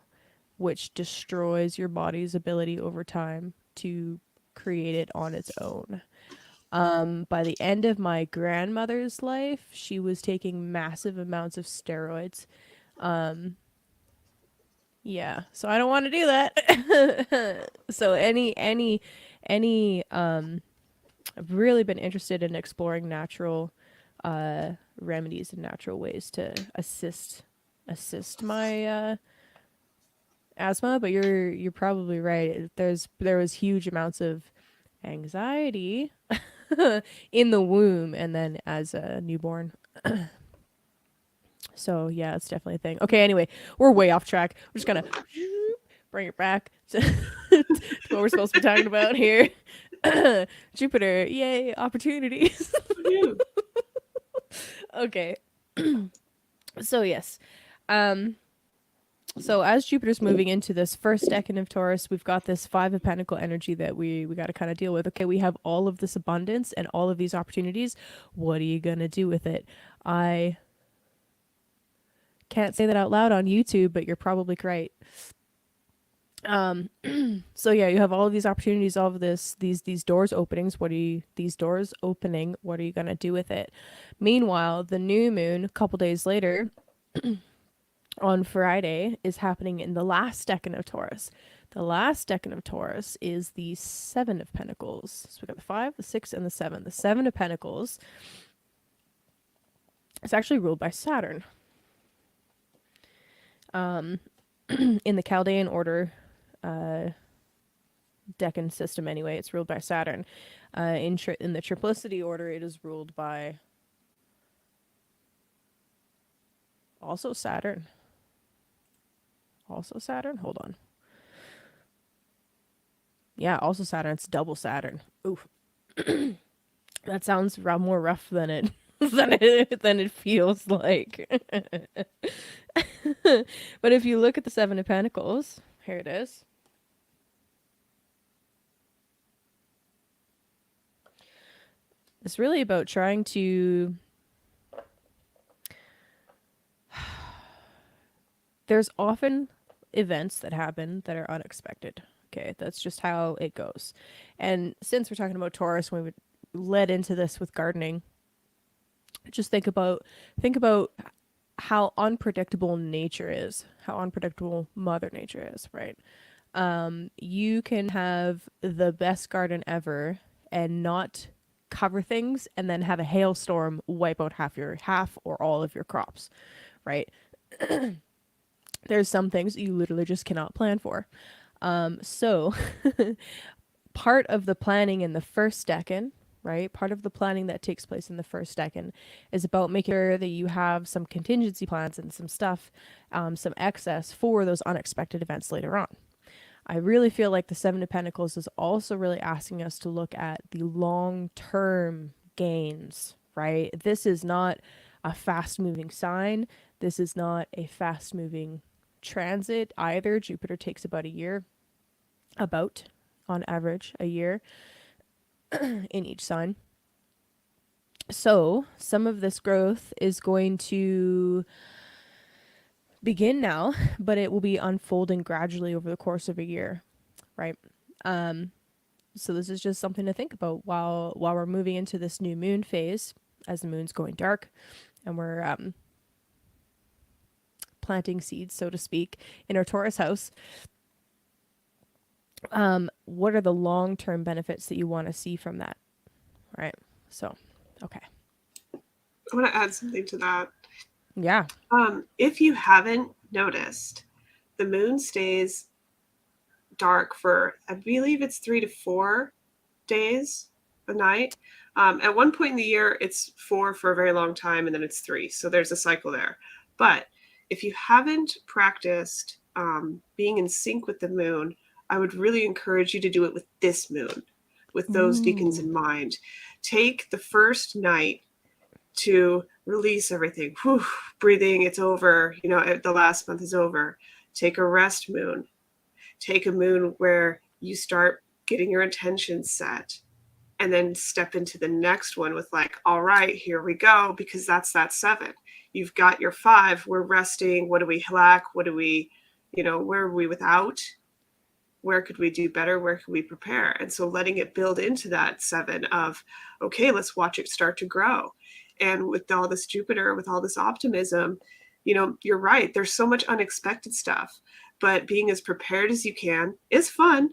which destroys your body's ability over time to create it on its own. By the end of my grandmother's life, she was taking massive amounts of steroids. Yeah, so I don't want to do that. So I've really been interested in exploring natural remedies and natural ways to assist my asthma, but you're probably right. There was huge amounts of anxiety in the womb and then as a newborn. So yeah, it's definitely a thing. Okay, anyway, we're way off track. We're just gonna bring it back to what we're supposed to be talking about here. Jupiter, yay, opportunities. Okay. So yes. So as Jupiter's moving into this first decan of Taurus, we've got this Five of Pentacle energy that we got to kind of deal with. Okay, we have all of this abundance and all of these opportunities. What are you gonna do with it? I can't say that out loud on YouTube, but you're probably right. So yeah, you have all of these opportunities, all of these doors openings. These doors opening? What are you gonna do with it? Meanwhile, the new moon, a couple days later, on Friday, is happening in the last decan of Taurus. The last decan of Taurus is the Seven of Pentacles. So we got the 5, the 6, and the 7. The 7 of Pentacles It's actually ruled by Saturn. In the Chaldean order, Decan system anyway, it's ruled by Saturn. In the triplicity order, it is ruled by also Saturn. Also Saturn? Hold on. Yeah, also Saturn. It's double Saturn. Oof. That sounds more rough than it than it feels like. But if you look at the Seven of Pentacles, here it is. It's really about trying to. There's often events that happen that are unexpected. Okay, that's just how it goes. And since we're talking about Taurus, we would led into this with gardening. Just think about how unpredictable nature is, how unpredictable Mother Nature is, right? You can have the best garden ever and not cover things, and then have a hailstorm wipe out half or all of your crops, right? There's some things you literally just cannot plan for. So part of the planning in the first decan, right? Part of the planning that takes place in the first decan is about making sure that you have some contingency plans and some stuff, some excess for those unexpected events later on. I really feel like the Seven of Pentacles is also really asking us to look at the long-term gains, right? This is not a fast-moving sign. This is not a fast-moving transit either. Jupiter takes about a year, on average, a year in each sign. So some of this growth is going to begin now, but it will be unfolding gradually over the course of a year, right? So this is just something to think about while we're moving into this new moon phase, as the moon's going dark, and we're planting seeds, so to speak, in our Taurus house. What are the long-term benefits that you want to see from that, right? So, okay. I want to add something to that. Yeah. If you haven't noticed, the moon stays dark for, I believe it's 3 to 4 days a night. At one point in the year, it's 4 for a very long time, and then it's 3. So there's a cycle there. But if you haven't practiced being in sync with the moon, I would really encourage you to do it with this moon, with those decans in mind. Take the first night to release everything. Whew, breathing, it's over. The last month is over. Take a rest moon. Take a moon where you start getting your intention set, and then step into the next one with like, all right, here we go, because that's that 7. You've got your 5. We're resting. What do we lack? What do we, where are we without? Where could we do better? Where could we prepare? And so letting it build into that 7 of, okay, let's watch it start to grow. And with all this Jupiter, with all this optimism, you're right. There's so much unexpected stuff, but being as prepared as you can is fun.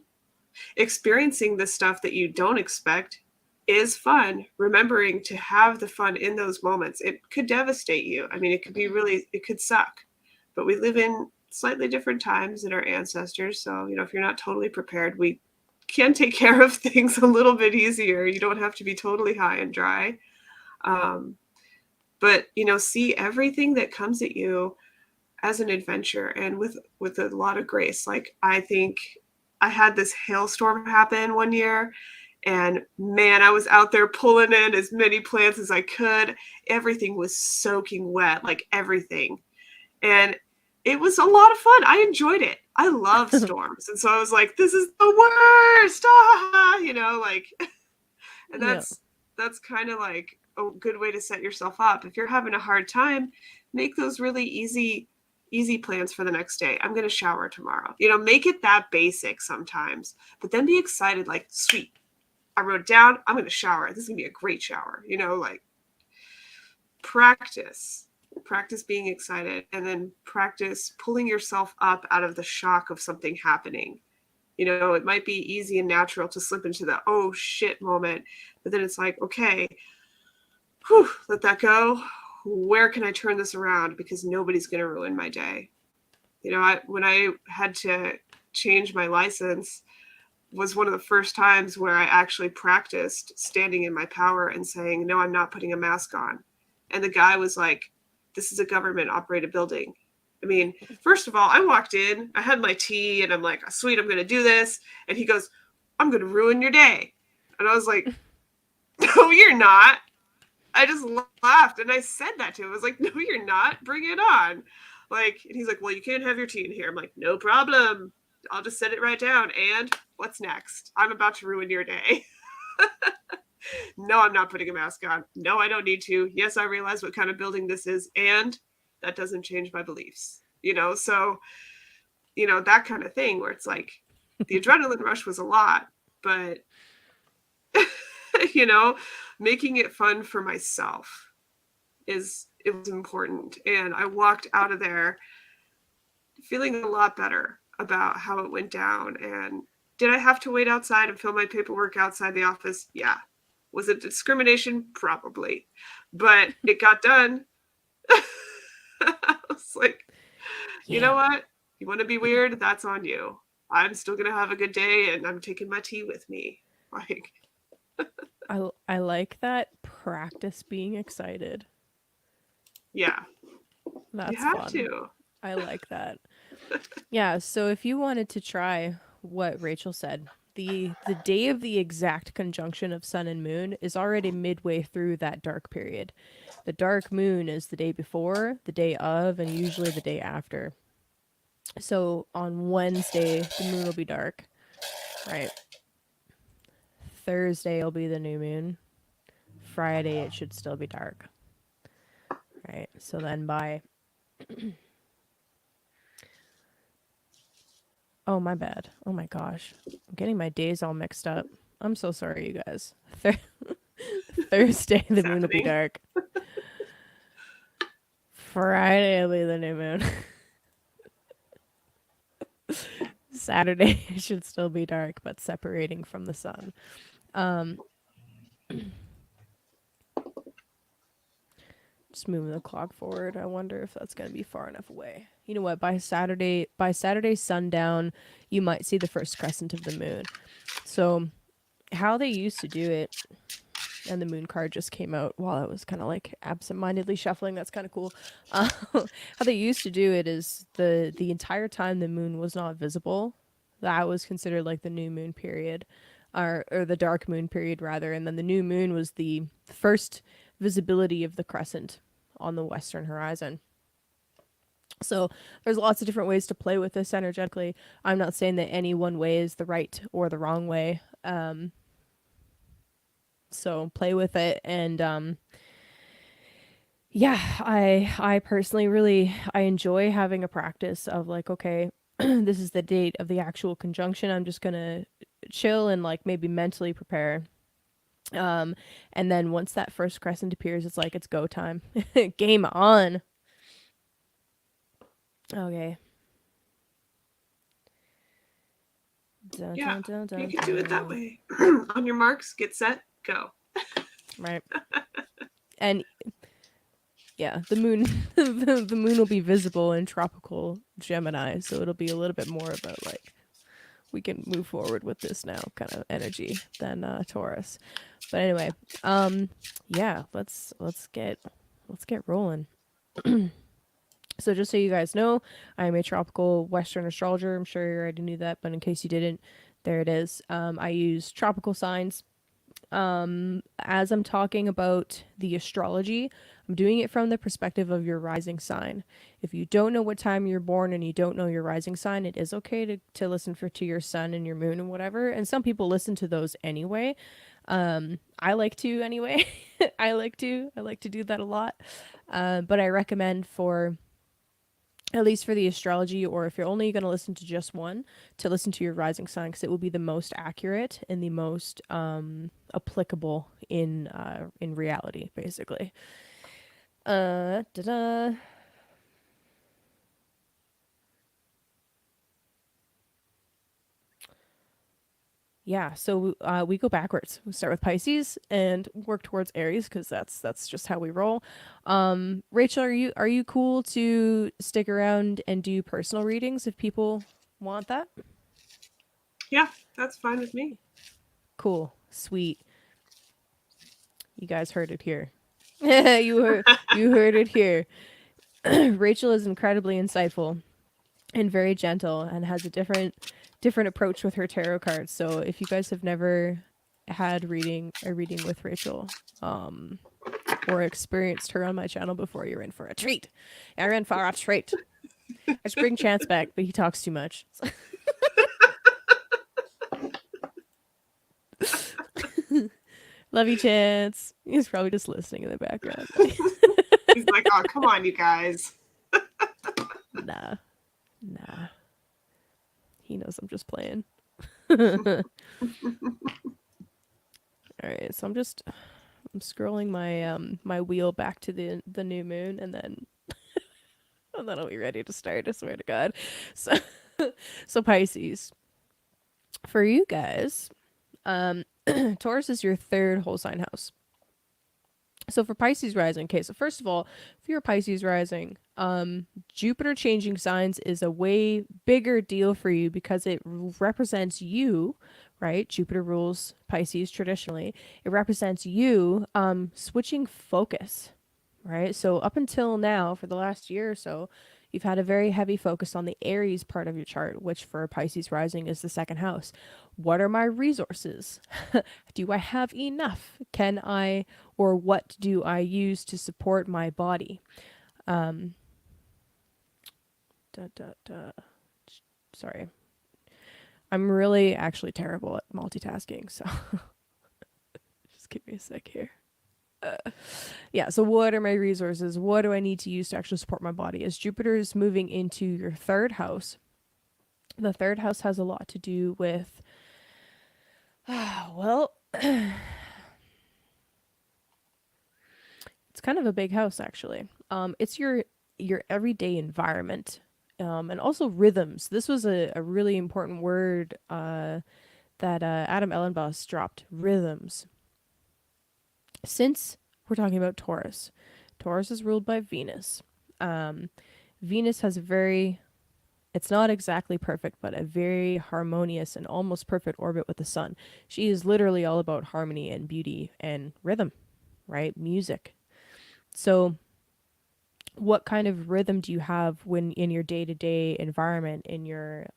Experiencing the stuff that you don't expect is fun. Remembering to have the fun in those moments. It could devastate you. I mean, it could suck, but we live in slightly different times than our ancestors. So, if you're not totally prepared, we can take care of things a little bit easier. You don't have to be totally high and dry. But, see everything that comes at you as an adventure, and with a lot of grace. Like, I think I had this hailstorm happen one year, and man, I was out there pulling in as many plants as I could. Everything was soaking wet, like everything. And it was a lot of fun. I enjoyed it. I love storms. And so I was like, this is the worst. And that's kind of like a good way to set yourself up. If you're having a hard time, make those really easy plans for the next day. I'm going to shower tomorrow. Make it that basic sometimes, but then be excited, like, sweet, I wrote it down. I'm going to shower. This is going to be a great shower. Practice being excited, and then practice pulling yourself up out of the shock of something happening. It might be easy and natural to slip into the, oh shit moment, but then it's like, okay, whew, let that go. where can I turn this around? Because nobody's going to ruin my day. You know, when I had to change my license was one of the first times where I actually practiced standing in my power and saying, no, I'm not putting a mask on. And the guy was like, this is a government operated building. I mean, first of all, I walked in, I had my tea, and I'm like, sweet, I'm going to do this. And he goes, I'm going to ruin your day. And I was like, no, you're not. I just laughed and I said that to him. I was like, no, you're not. Bring it on. Like, and he's like, well, you can't have your tea in here. I'm like, no problem. I'll just set it right down. And what's next? I'm about to ruin your day. No, I'm not putting a mask on. No, I don't need to. Yes, I realize what kind of building this is. And that doesn't change my beliefs. You know, so, you know, that kind of thing where it's like the adrenaline rush was a lot, but, you know, making it fun for myself it was important. And I walked out of there feeling a lot better about how it went down. And did I have to wait outside and fill my paperwork outside the office? Yeah. Was it discrimination? Probably. But it got done. I was like, you know what? You want to be weird? That's on you. I'm still going to have a good day and I'm taking my tea with me. Like, I like that practice being excited. yeah. That's you have fun. to. I like that. Yeah, so if you wanted to try what Rachel said, the day of the exact conjunction of sun and moon is already midway through that dark period. The dark moon is the day before, the day of, and usually the day after. So on Wednesday, the moon will be dark, right? Thursday will be the new moon. Friday, it should still be dark, right? So then by oh, my bad. Oh my gosh. I'm getting my days all mixed up. I'm so sorry, you guys. Thursday, the moon will be dark. Friday will be the new moon. Saturday it should still be dark, but separating from the sun. Just moving the clock forward. I wonder if that's going to be far enough away. You know what? By Saturday sundown, you might see the first crescent of the moon. So, how they used to do it, and the moon card just came out while I was kind of like absentmindedly shuffling. That's kind of cool. How they used to do it is the entire time the moon was not visible, that was considered like the new moon period, or the dark moon period rather, and then the new moon was the first visibility of the crescent on the western horizon. So there's lots of different ways to play with this energetically. I'm not saying that any one way is the right or the wrong way. So play with it, and yeah, I personally really I enjoy having a practice of like, okay, this is the date of the actual conjunction. I'm just gonna chill and like maybe mentally prepare. And then once that first crescent appears, it's like it's go time. Game on. Okay. Dun, Yeah, dun, dun, dun, you can do it that dun. way. On your marks, get set, go. Right. And yeah, the moon the moon will be visible in tropical Gemini, so it'll be a little bit more about like we can move forward with this now kind of energy than Taurus. But anyway, yeah, let's get rolling. So just so you guys know, I'm a tropical Western astrologer. I'm sure you already knew that, but in case you didn't, there it is. I use tropical signs. As I'm talking about the astrology, I'm doing it from the perspective of your rising sign. If you don't know what time you're born and you don't know your rising sign, it is okay to listen to your sun and your moon and whatever. And some people listen to those anyway. I like to anyway. I like to do that a lot. But I recommend for at least for the astrology, or if you're only going to listen to just one, to listen to your rising sign, because it will be the most accurate and the most applicable in reality, basically. Da-da. Yeah, so we go backwards. We start with Pisces and work towards Aries because that's just how we roll. Rachel, are you cool to stick around and do personal readings if people want that? Yeah, that's fine with me. Cool, sweet. You guys heard it here. You heard it here. Rachel is incredibly insightful and very gentle and has a different approach with her tarot cards. So if you guys have never had a reading with Rachel, or experienced her on my channel before, you're in for a treat. You're in for a treat. I should bring Chance back, but he talks too much. Love you, Chance. He's probably just listening in the background. He's like, oh, come on, you guys. Nah. He knows I'm just playing. All right, so I'm scrolling my wheel back to the new moon, and then I'll be ready to start. I swear to God. So so Pisces, for you guys, Taurus is your third whole sign house. So for Pisces rising, okay, so first of all, if you're a Pisces rising, Jupiter changing signs is a way bigger deal for you because it represents you, right? Jupiter rules Pisces traditionally. It represents you switching focus, right? So up until now, for the last year or so, you've had a very heavy focus on the Aries part of your chart, which for Pisces rising is the second house. What are my resources? Do I have enough? Can I, or what do I use to support my body? Sorry. I'm really actually terrible at multitasking, so just give me a sec here. Yeah, so what are my resources? What do I need to use to actually support my body? As Jupiter is moving into your third house, the third house has a lot to do with, well, it's kind of a big house actually. It's your everyday environment, and also rhythms. This was a really important word that Adam Ellenboss dropped. Rhythms. Since we're talking about Taurus, Taurus is ruled by Venus. Venus has a very, it's not exactly perfect, but a very harmonious and almost perfect orbit with the sun. She is literally all about harmony and beauty and rhythm, right? Music. So, what kind of rhythm do you have when in your day-to-day environment, in your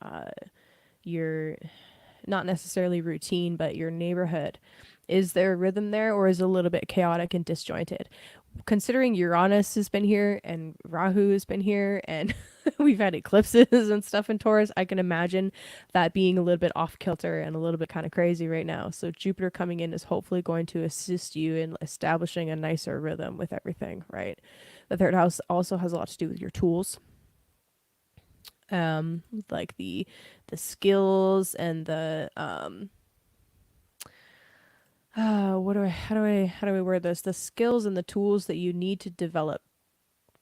not necessarily routine, but your neighborhood? Is there a rhythm there, or is it a little bit chaotic and disjointed? Considering Uranus has been here and Rahu has been here and we've had eclipses and stuff in Taurus, I can imagine that being a little bit off kilter and a little bit kind of crazy right now. So Jupiter coming in is hopefully going to assist you in establishing a nicer rhythm with everything, right? The third house also has a lot to do with your tools. Like the skills and the how do I word this? The skills and the tools that you need to develop,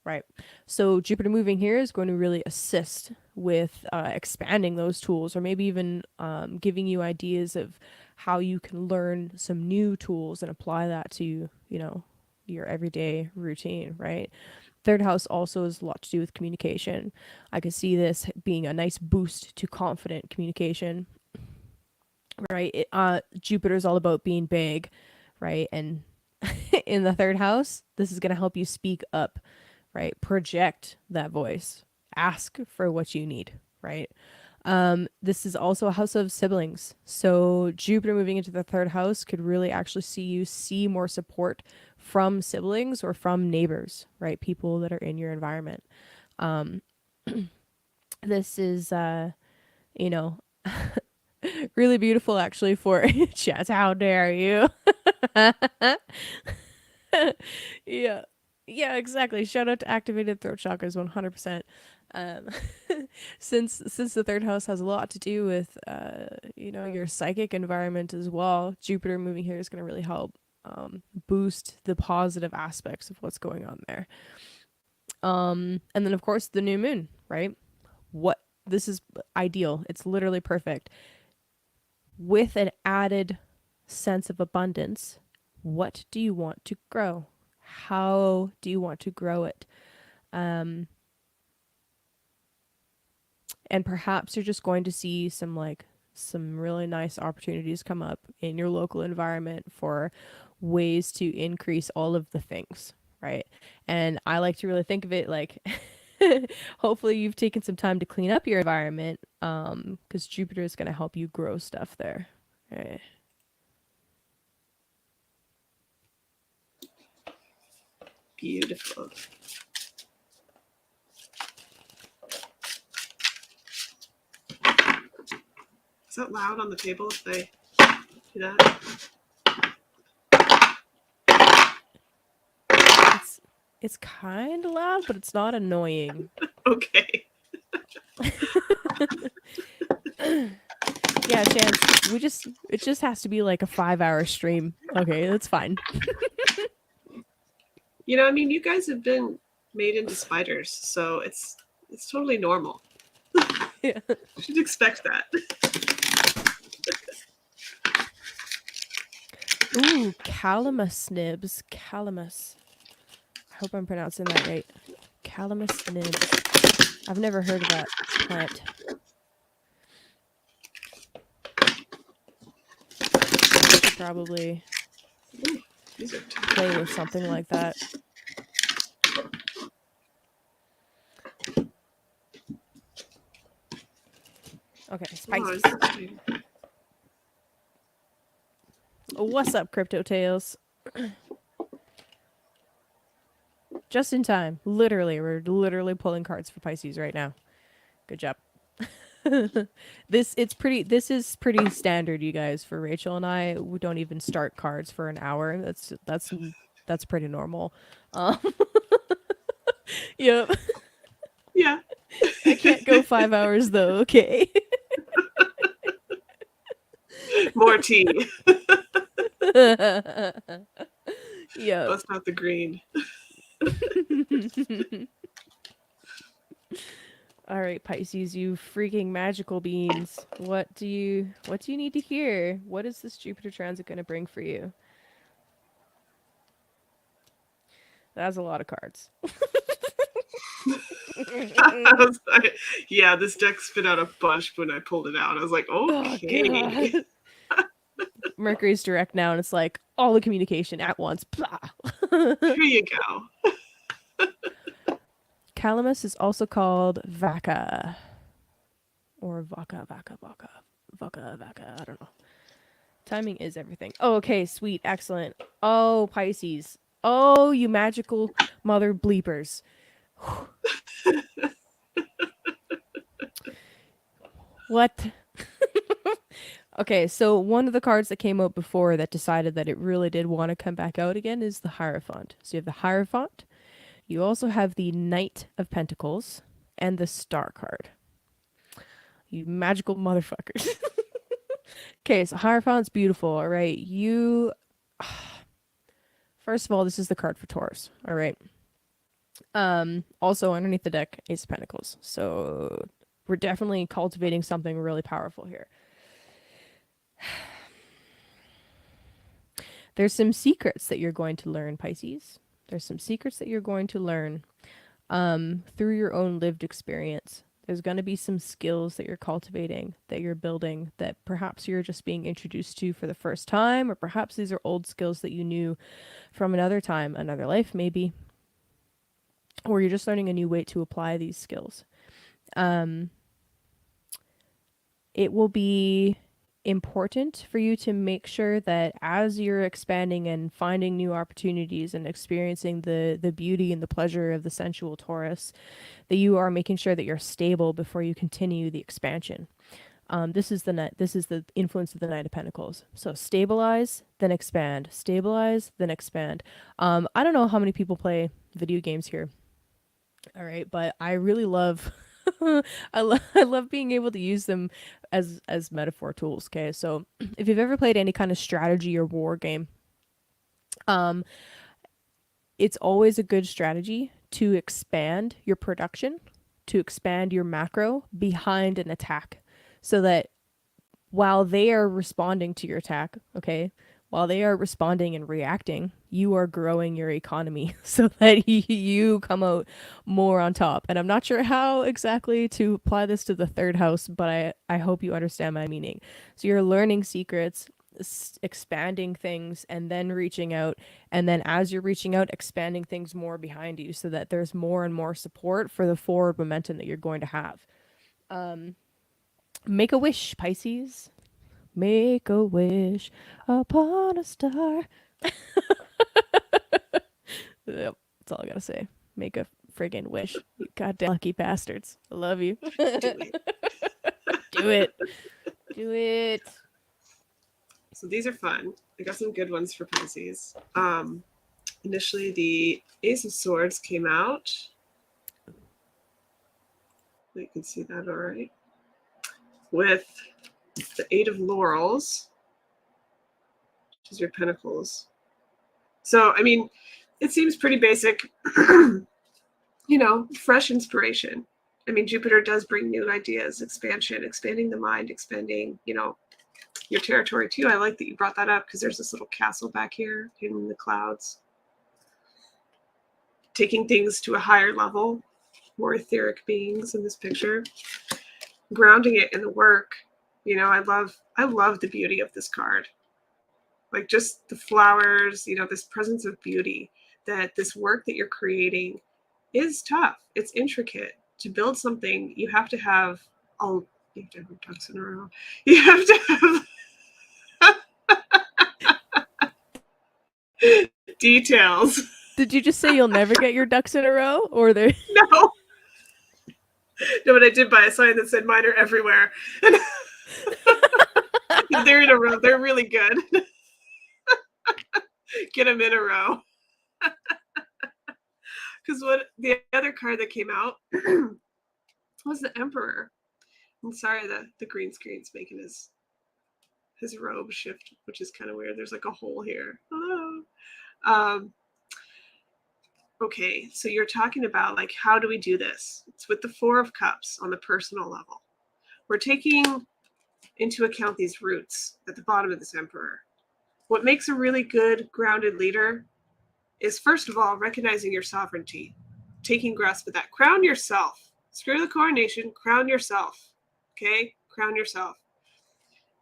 right? So Jupiter moving here is going to really assist with expanding those tools, or maybe even giving you ideas of how you can learn some new tools and apply that to, your everyday routine, right? Third house also has a lot to do with communication. I could see this being a nice boost to confident communication, right? Jupiter's all about being big, right? And in the third house, this is going to help you speak up, right? Project that voice, ask for what you need, right? This is also a house of siblings. So Jupiter moving into the third house could really actually see you see more support from siblings or from neighbors, right? People that are in your environment. This is, you know, really beautiful actually for chat. How dare you? Yeah. Yeah, exactly. Shout out to activated throat chakras 100%. Um since the third house has a lot to do with your psychic environment as well, Jupiter moving here is going to really help boost the positive aspects of what's going on there. And then of course the new moon, right? What This is ideal. It's literally perfect. with an added sense of abundance, what do you want to grow? How do you want to grow it? And perhaps you're just going to see some really nice opportunities come up in your local environment for ways to increase all of the things, right? And I like to really think of it like hopefully you've taken some time to clean up your environment, because Jupiter is going to help you grow stuff there. Right. Beautiful. Is that loud on the table if they do that? It's kind of loud, but it's not annoying. Okay. Yeah, Chance, it just has to be like a 5-hour stream. Okay, that's fine. You know, I mean, you guys have been made into spiders, so it's totally normal. Yeah. You should expect that. Ooh, calamus nibs. Calamus. I hope I'm pronouncing that right. Calamus nibs. I've never heard of that plant. I should probably play with something like that. Okay, spices. What's up, Crypto Tales? Just in time. We're literally pulling cards for Pisces right now. Good job. This is pretty standard, you guys. For Rachel and I, we don't even start cards for an hour. That's pretty normal. Yep. Yeah. I can't go 5 hours though. Okay. More tea. Yeah. Bust out the green. All right, Pisces, you freaking magical beans. What do you need to hear? What is this Jupiter transit going to bring for you? That's a lot of cards. Yeah, this deck spit out a bunch when I pulled it out. I was like, okay. Oh, Mercury's direct now, and it's like all the communication at once. Here you go. Calamus is also called Vaka. Or Vaka. I don't know. Timing is everything. Oh, okay, sweet, excellent. Oh, Pisces. Oh, you magical mother bleepers. What? Okay, so one of the cards that came out before that decided that it really did want to come back out again is the Hierophant. So you have the Hierophant. You also have the Knight of Pentacles and the Star card. You magical motherfuckers. Okay, so Hierophant's beautiful, all right? First of all, this is the card for Taurus, all right? Also underneath the deck, Ace of Pentacles. So we're definitely cultivating something really powerful here. There's some secrets that you're going to learn, Pisces. There's some secrets that you're going to learn through your own lived experience. There's going to be some skills that you're cultivating, that you're building, that perhaps you're just being introduced to for the first time, or perhaps these are old skills that you knew from another time, another life maybe, or you're just learning a new way to apply these skills. It will be important for you to make sure that as you're expanding and finding new opportunities and experiencing the beauty and the pleasure of the sensual Taurus, that you are making sure that you're stable before you continue the expansion. This is the influence of the Knight of Pentacles. So stabilize, then expand. Stabilize, then expand. I don't know how many people play video games here. All right, but I really love I love being able to use them as metaphor tools. Okay, so if you've ever played any kind of strategy or war game, it's always a good strategy to expand your production, to expand your macro behind an attack, so that while they are responding to your attack, okay, while they are responding and reacting, you are growing your economy so that you come out more on top. And I'm not sure how exactly to apply this to the third house, but I hope you understand my meaning. So you're learning secrets, expanding things, and then reaching out. And then as you're reaching out, expanding things more behind you so that there's more and more support for the forward momentum that you're going to have. Make a wish, Pisces. Make a wish upon a star. Yep, that's all I gotta say. Make a friggin' wish. You goddamn lucky bastards. I love you. Do it. Do it. Do it. So these are fun. I got some good ones for Pisces. Initially, the Ace of Swords came out. You can see that all right. With the Eight of Laurels, which is your Pentacles. So, I mean, it seems pretty basic. You know, fresh inspiration. I mean, Jupiter does bring new ideas, expansion, expanding the mind, expanding, you know, your territory too. I like that you brought that up because there's this little castle back here in the clouds. Taking things to a higher level, more etheric beings in this picture. Grounding it in the work. You know, I love the beauty of this card. Like just the flowers, you know, this presence of beauty, that this work that you're creating is tough. It's intricate. To build something, you have to have all, you have to have ducks in a row. You have to have details. Did you just say you'll never get your ducks in a row? Or they're No. No, but I did buy a sign that said mine are everywhere. They're in a row. They're really good. Get them in a row. Because what the other card that came out was the Emperor. I'm sorry, the green screen's making his robe shift, which is kind of weird. There's like a hole here. Oh. Okay, so you're talking about like, how do we do this? It's with the Four of Cups on the personal level. We're taking into account these roots at the bottom of this Emperor. What makes a really good grounded leader is, first of all, recognizing your sovereignty, taking grasp of that. Crown yourself. Screw the coronation, crown yourself. Okay? Crown yourself.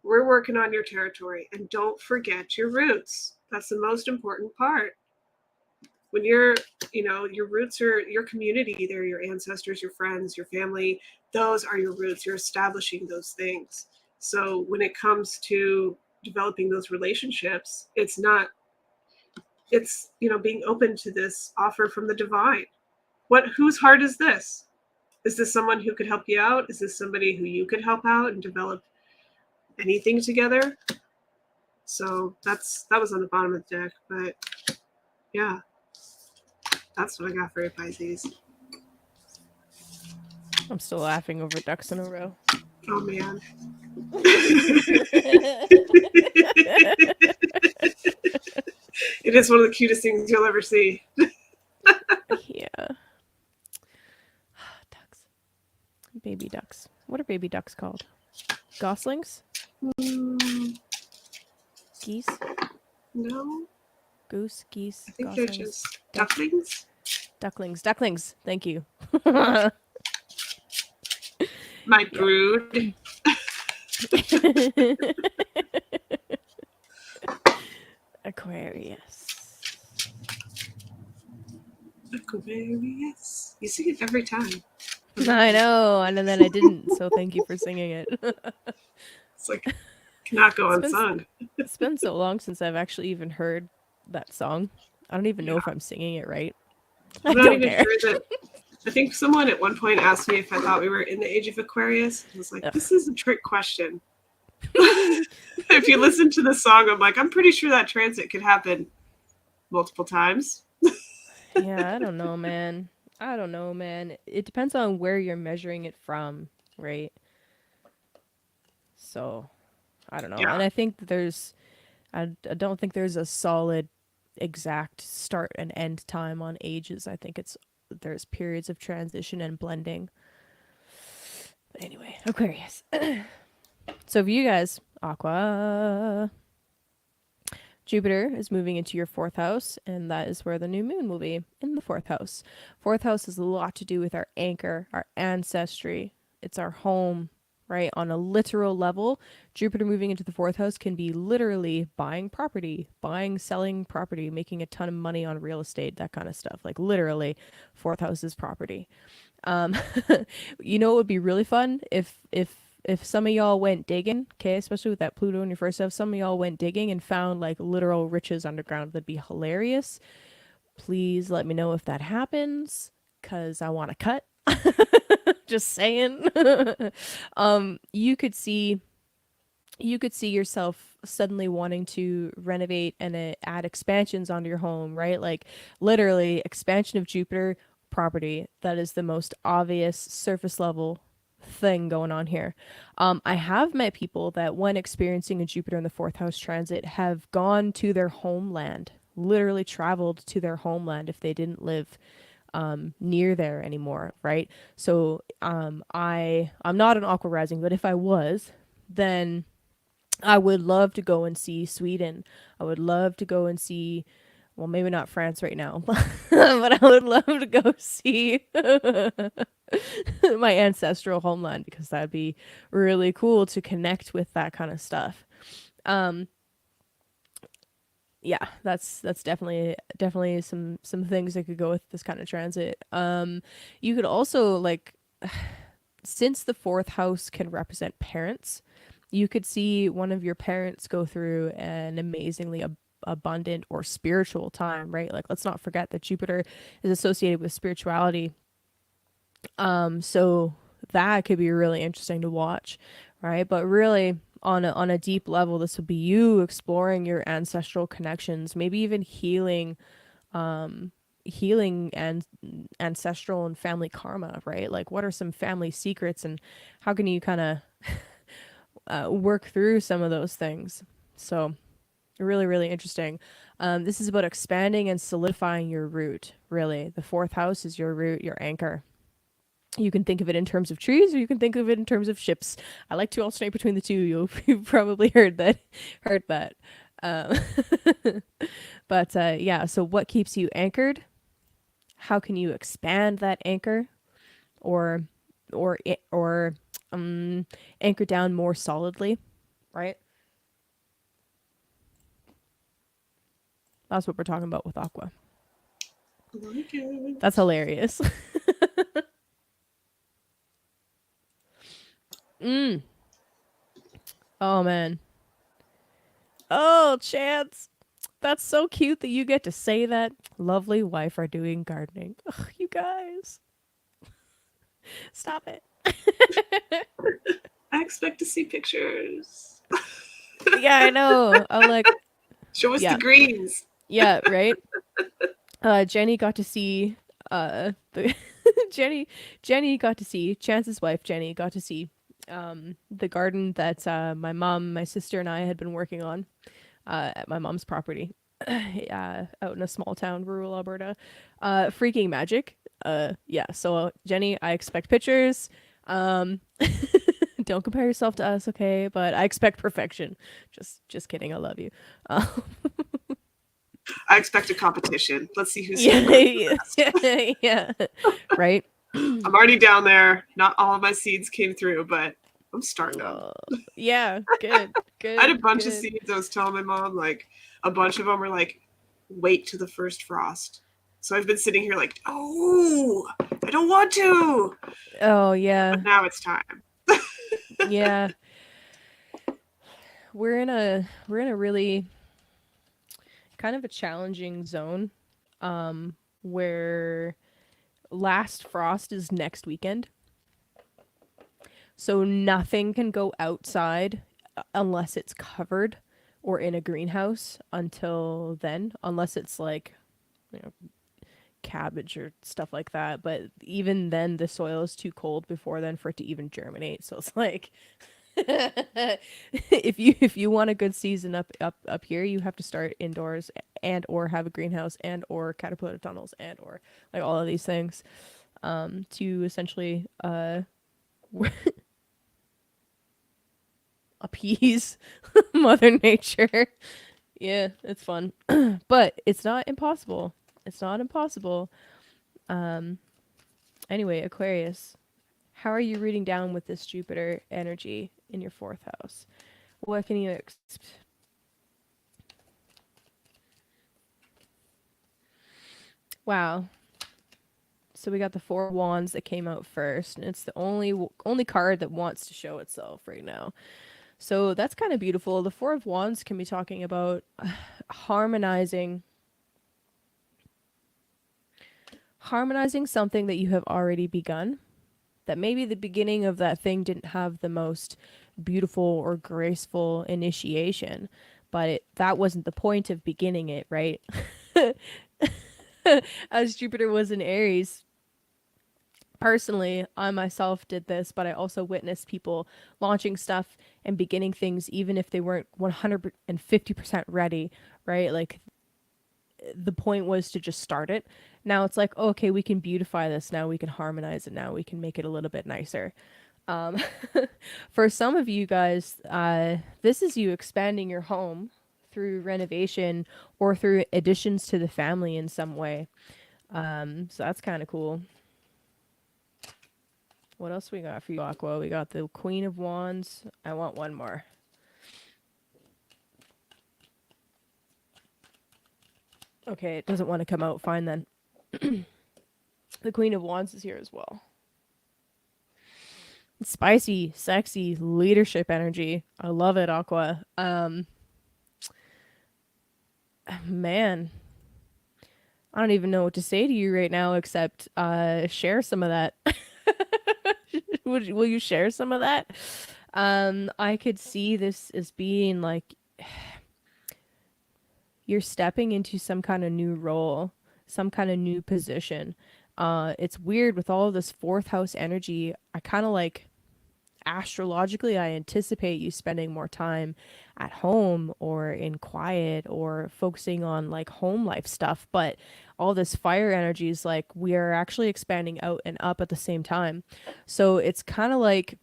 We're working on your territory, and don't forget your roots. That's the most important part. When you're, you know, your roots are your community, they're your ancestors, your friends, your family. Those are your roots. You're establishing those things. So when it comes to developing those relationships, it's, you know, being open to this offer from the divine. Whose heart is this? Is this someone who could help you out? Is this somebody who you could help out and develop anything together? So that was on the bottom of the deck, but yeah, that's what I got for you, Pisces. I'm still laughing over ducks in a row. Oh man. It is one of the cutest things you'll ever see. Yeah. Ducks. Baby ducks. What are baby ducks called? Goslings? Geese? No, Goose? Geese? I think goslings? they're just ducklings. Ducklings. Ducklings. Thank you. My brood. Aquarius. Aquarius. You sing it every time. I know, and then I didn't, so thank you for singing it. It's like, cannot go unsung. It's been so long since I've actually even heard that song. I don't even know if I'm singing it right. I'm not even sure that. I think someone at one point asked me if I thought we were in the age of Aquarius. I was like, this is a trick question. If you listen to the song, I'm like, I'm pretty sure that transit could happen multiple times. Yeah, I don't know, man. It depends on where you're measuring it from, right? So, I don't know. Yeah. And I think I don't think there's a solid exact start and end time on ages. I think there's periods of transition and blending. But anyway, Aquarius. So for you guys, Aqua, Jupiter is moving into your fourth house, and that is where the new moon will be, in the fourth house. Fourth house has a lot to do with our anchor, our ancestry. It's our home, right? On a literal level, Jupiter moving into the fourth house can be literally buying property, buying, selling property, making a ton of money on real estate, that kind of stuff. Like literally, fourth house is property. Um, you know, it would be really fun if some of y'all went digging, okay, especially with that Pluto in your first house, some of y'all went digging and found like literal riches underground. That'd be hilarious. Please let me know if that happens, cause I want to cut. Just saying. You could see yourself suddenly wanting to renovate and add expansions onto your home, right? Like literally expansion of Jupiter property. That is the most obvious surface level thing going on here. I have met people that when experiencing a Jupiter in the fourth house transit have gone to their homeland, literally traveled to their homeland if they didn't live near there anymore, right? So I'm not an aqua rising, but if I was, then I would love to go and see Sweden. I would love to go and see, well, maybe not France right now, but I would love to go see my ancestral homeland because that'd be really cool to connect with that kind of stuff. Um, yeah, that's definitely some things that could go with this kind of transit. You could also like, since the fourth house can represent parents, you could see one of your parents go through an amazingly abundant or spiritual time, right? Like, let's not forget that Jupiter is associated with spirituality. So that could be really interesting to watch, right? But really, on a deep level, this would be you exploring your ancestral connections, maybe even healing and ancestral and family karma, right? Like, what are some family secrets, and how can you kind of work through some of those things? So really, really interesting. This is about expanding and solidifying your root. Really, the fourth house is your root, your anchor. You can think of it in terms of trees, or you can think of it in terms of ships. I like to alternate between the two. You've probably heard that. Heard that. Um, but yeah. So, what keeps you anchored? How can you expand that anchor, or or anchor down more solidly? Right. That's what we're talking about with aqua. Like it. That's hilarious. Mm. Oh man. Oh, Chance. That's so cute that you get to say that. Lovely wife are doing gardening. Ugh, you guys. Stop it. I expect to see pictures. Yeah, I know. I'm like, Show us the yeah. greens. Yeah, right? Jenny got to see the Jenny got to see Chance's wife Jenny got to see the garden that my mom, my sister and I had been working on at my mom's property. Out in a small town, rural Alberta. Freaking magic. Yeah, so Jenny, I expect pictures. Um don't compare yourself to us, okay? But I expect perfection. Just kidding. I love you. I expect a competition. Let's see who's Yeah, yeah, right. I'm already down there. Not all of my seeds came through, but I'm starting them. Yeah, good, I had a good, bunch of good. seeds. I was telling my mom, like, a bunch of them were like, wait to the first frost. So I've been sitting here like, oh, I don't want to. Oh yeah, But now it's time. yeah. We're in a really kind of a challenging zone, where last frost is next weekend. So nothing can go outside unless it's covered or in a greenhouse until then, unless it's like, you know, cabbage or stuff like that. But even then, the soil is too cold before then for it to even germinate. So it's like, if you want a good season up here, you have to start indoors and or have a greenhouse and or caterpillar tunnels and or like all of these things to essentially appease Mother Nature. Yeah, it's fun. But it's not impossible. It's not impossible. Um anyway, Aquarius, how are you reading down with this Jupiter energy in your fourth house? What can you Wow. So we got the Four of Wands that came out first, and it's the only card that wants to show itself right now. So that's kind of beautiful. The Four of Wands can be talking about harmonizing something that you have already begun. That maybe the beginning of that thing didn't have the most beautiful or graceful initiation, but that wasn't the point of beginning it, right? As Jupiter was in Aries, personally, I myself did this, but I also witnessed people launching stuff and beginning things even if they weren't 150% ready, right? Like the point was to just start it. Now it's like, okay, we can beautify this now, we can harmonize it now, we can make it a little bit nicer. Um, for some of you guys, this is you expanding your home through renovation or through additions to the family in some way. So that's kind of cool. What else we got for you, Aqua? We got the Queen of Wands. I want one more. Okay, it doesn't want to come out. Fine then. The Queen of Wands is here as well. Spicy, sexy leadership energy. I love it, Aqua. Man, I don't even know what to say to you right now except share some of that. Will you share some of that? I could see this as being like you're stepping into some kind of new role, some kind of new position. It's weird with all of this fourth house energy. I kind of like astrologically, I anticipate you spending more time at home or in quiet or focusing on like home life stuff. But all this fire energy is like we are actually expanding out and up at the same time. So it's kind of like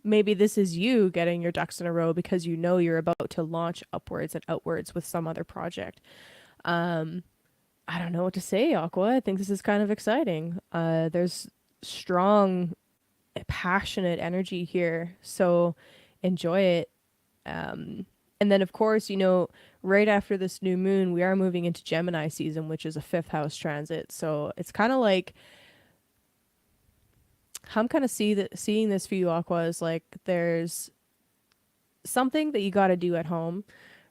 maybe this is you getting your ducks in a row because you know you're about to launch upwards and outwards with some other project. I don't know what to say, Aqua. I think this is kind of exciting. There's strong, passionate energy here, so enjoy it. And then, of course, right after this new moon, we are moving into Gemini season, which is a fifth house transit. So it's kind of like I'm kind of seeing this for you, Aqua, is like there's something that you got to do at home,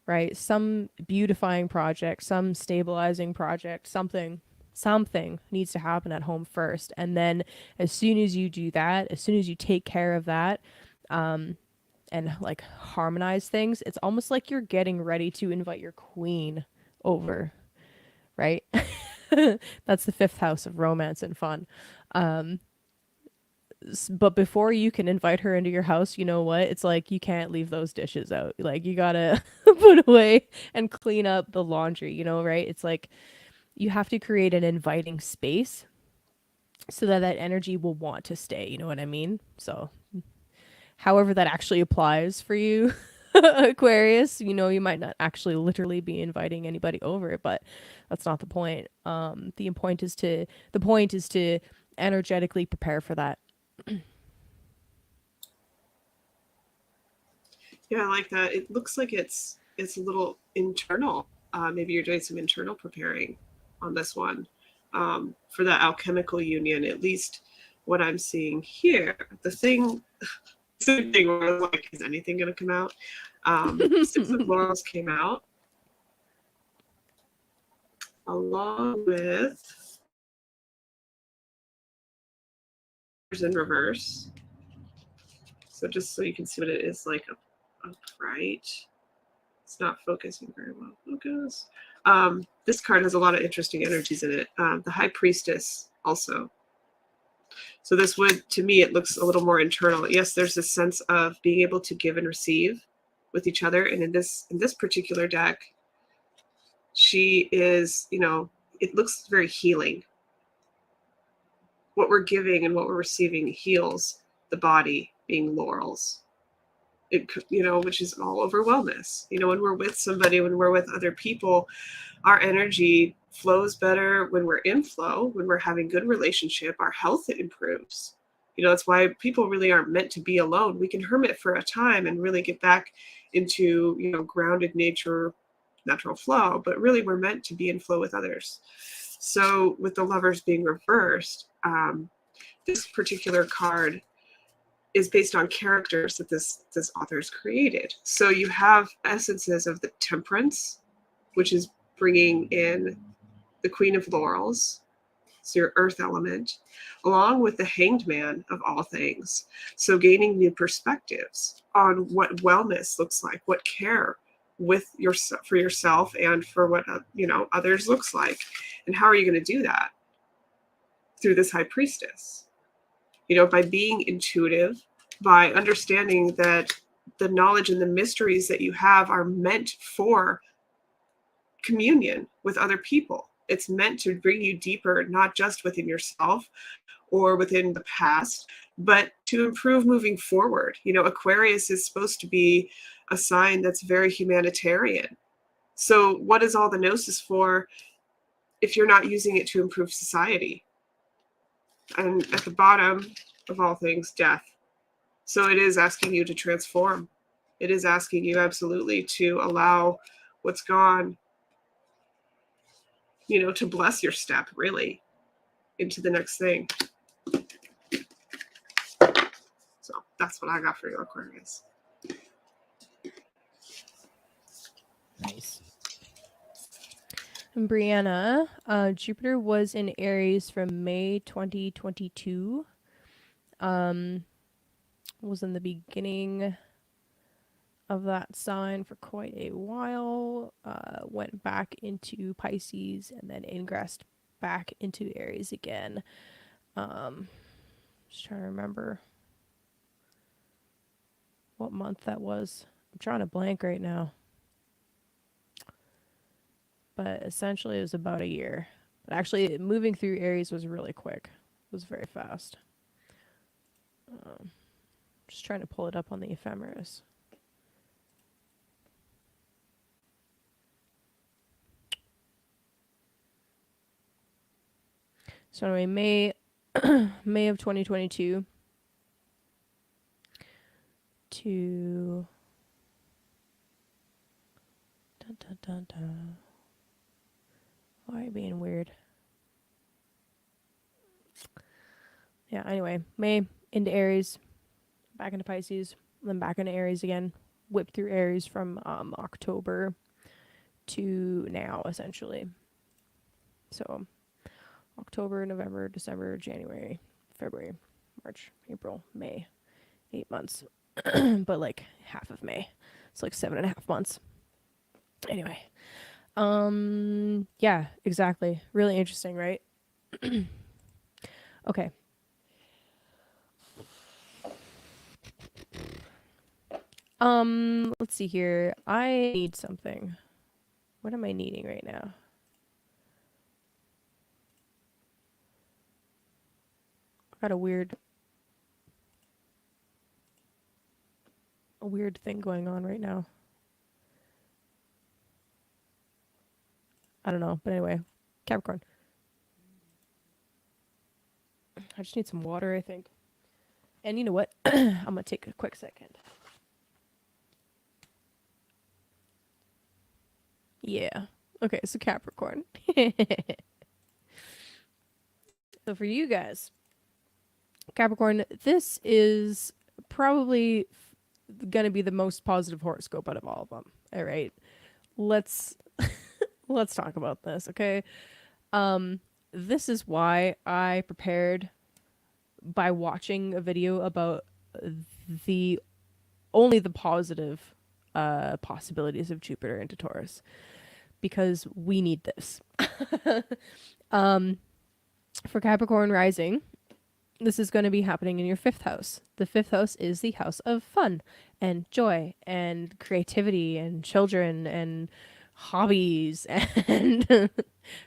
right? Some beautifying project, some stabilizing project, something needs to happen at home first. And then as soon as you do that, as soon as you take care of that, and like harmonize things, it's almost like you're getting ready to invite your queen over, right? That's the fifth house of romance and fun. But before you can invite her into your house, you know what? It's like you can't leave those dishes out. Like you gotta put away and clean up the laundry, right? It's like you have to create an inviting space so that energy will want to stay. You know what I mean? So, however that actually applies for you, Aquarius, you might not actually literally be inviting anybody over, but that's not the point. The point is to energetically prepare for that. Yeah, I like that. It looks like it's a little internal. Maybe you're doing some internal preparing on this one for the alchemical union. At least what I'm seeing here. The same thing where I was like, is anything going to come out? Six of Laurels came out along with in reverse. So just so you can see what it is like upright. It's not focusing very well. Focus. This card has a lot of interesting energies in it. The High Priestess also. So this would, to me, it looks a little more internal. Yes, there's a sense of being able to give and receive with each other. And in this particular deck, she is, it looks very healing. What we're giving and what we're receiving heals the body being laurels. Which is all over wellness. When we're with somebody, when we're with other people, our energy flows better when we're in flow, when we're having good relationship, our health improves. That's why people really aren't meant to be alone. We can hermit for a time and really get back into, grounded nature, natural flow, but really we're meant to be in flow with others. So with the Lovers being reversed, this particular card is based on characters that this author's created. So you have essences of the Temperance, which is bringing in the Queen of Laurels, so your earth element, along with the Hanged Man of all things. So gaining new perspectives on what wellness looks like, what care for yourself and for what others looks like, and how are you going to do that? Through this High Priestess, by being intuitive, by understanding that the knowledge and the mysteries that you have are meant for communion with other people. It's meant to bring you deeper, not just within yourself or within the past, but to improve moving forward. Aquarius is supposed to be a sign that's very humanitarian. So what is all the gnosis for if you're not using it to improve society? And at the bottom of all things, death. So it is asking you to transform. It is asking you absolutely to allow what's gone, to bless your step really into the next thing. So that's what I got for your Aquarius. Nice. And Brianna, Jupiter was in Aries from May 2022. Was in the beginning of that sign for quite a while. Went back into Pisces and then ingressed back into Aries again. Just trying to remember what month that was. I'm trying to blank right now. But essentially it was about a year. But actually moving through Aries was really quick. It was very fast. Just trying to pull it up on the ephemeris. So anyway, May of 2022 to dun, dun, dun, dun. Why are you being weird? Yeah, anyway, May into Aries, back into Pisces, then back into Aries again. Whipped through Aries from October to now, essentially. So October, November, December, January, February, March, April, May. 8 months. But like half of May. It's like 7.5 months. Anyway. Yeah, exactly. Really interesting, right? Okay. Let's see here. I need something. What am I needing right now? I got a weird thing going on right now. I don't know, but anyway, Capricorn. I just need some water, I think. And you know what? I'm gonna take a quick second. Yeah. Okay, so Capricorn. So for you guys, Capricorn, this is probably gonna be the most positive horoscope out of all of them. All right, let's talk about this, okay? This is why I prepared by watching a video about the positive possibilities of Jupiter into Taurus, because we need this. For Capricorn rising, this is going to be happening in your 5th house. The 5th house is the house of fun and joy and creativity and children and hobbies and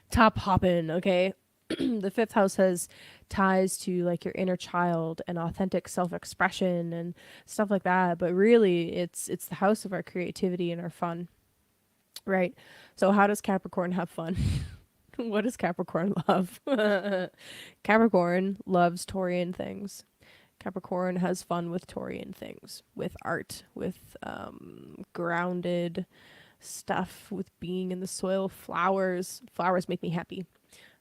top hopping, okay? The fifth house has ties to like your inner child and authentic self-expression and stuff like that, but really it's the house of our creativity and our fun, right? So how does Capricorn have fun? What does Capricorn love? Capricorn loves Taurian things. Capricorn has fun with Taurian things, with art, with grounded stuff, with being in the soil. Flowers make me happy.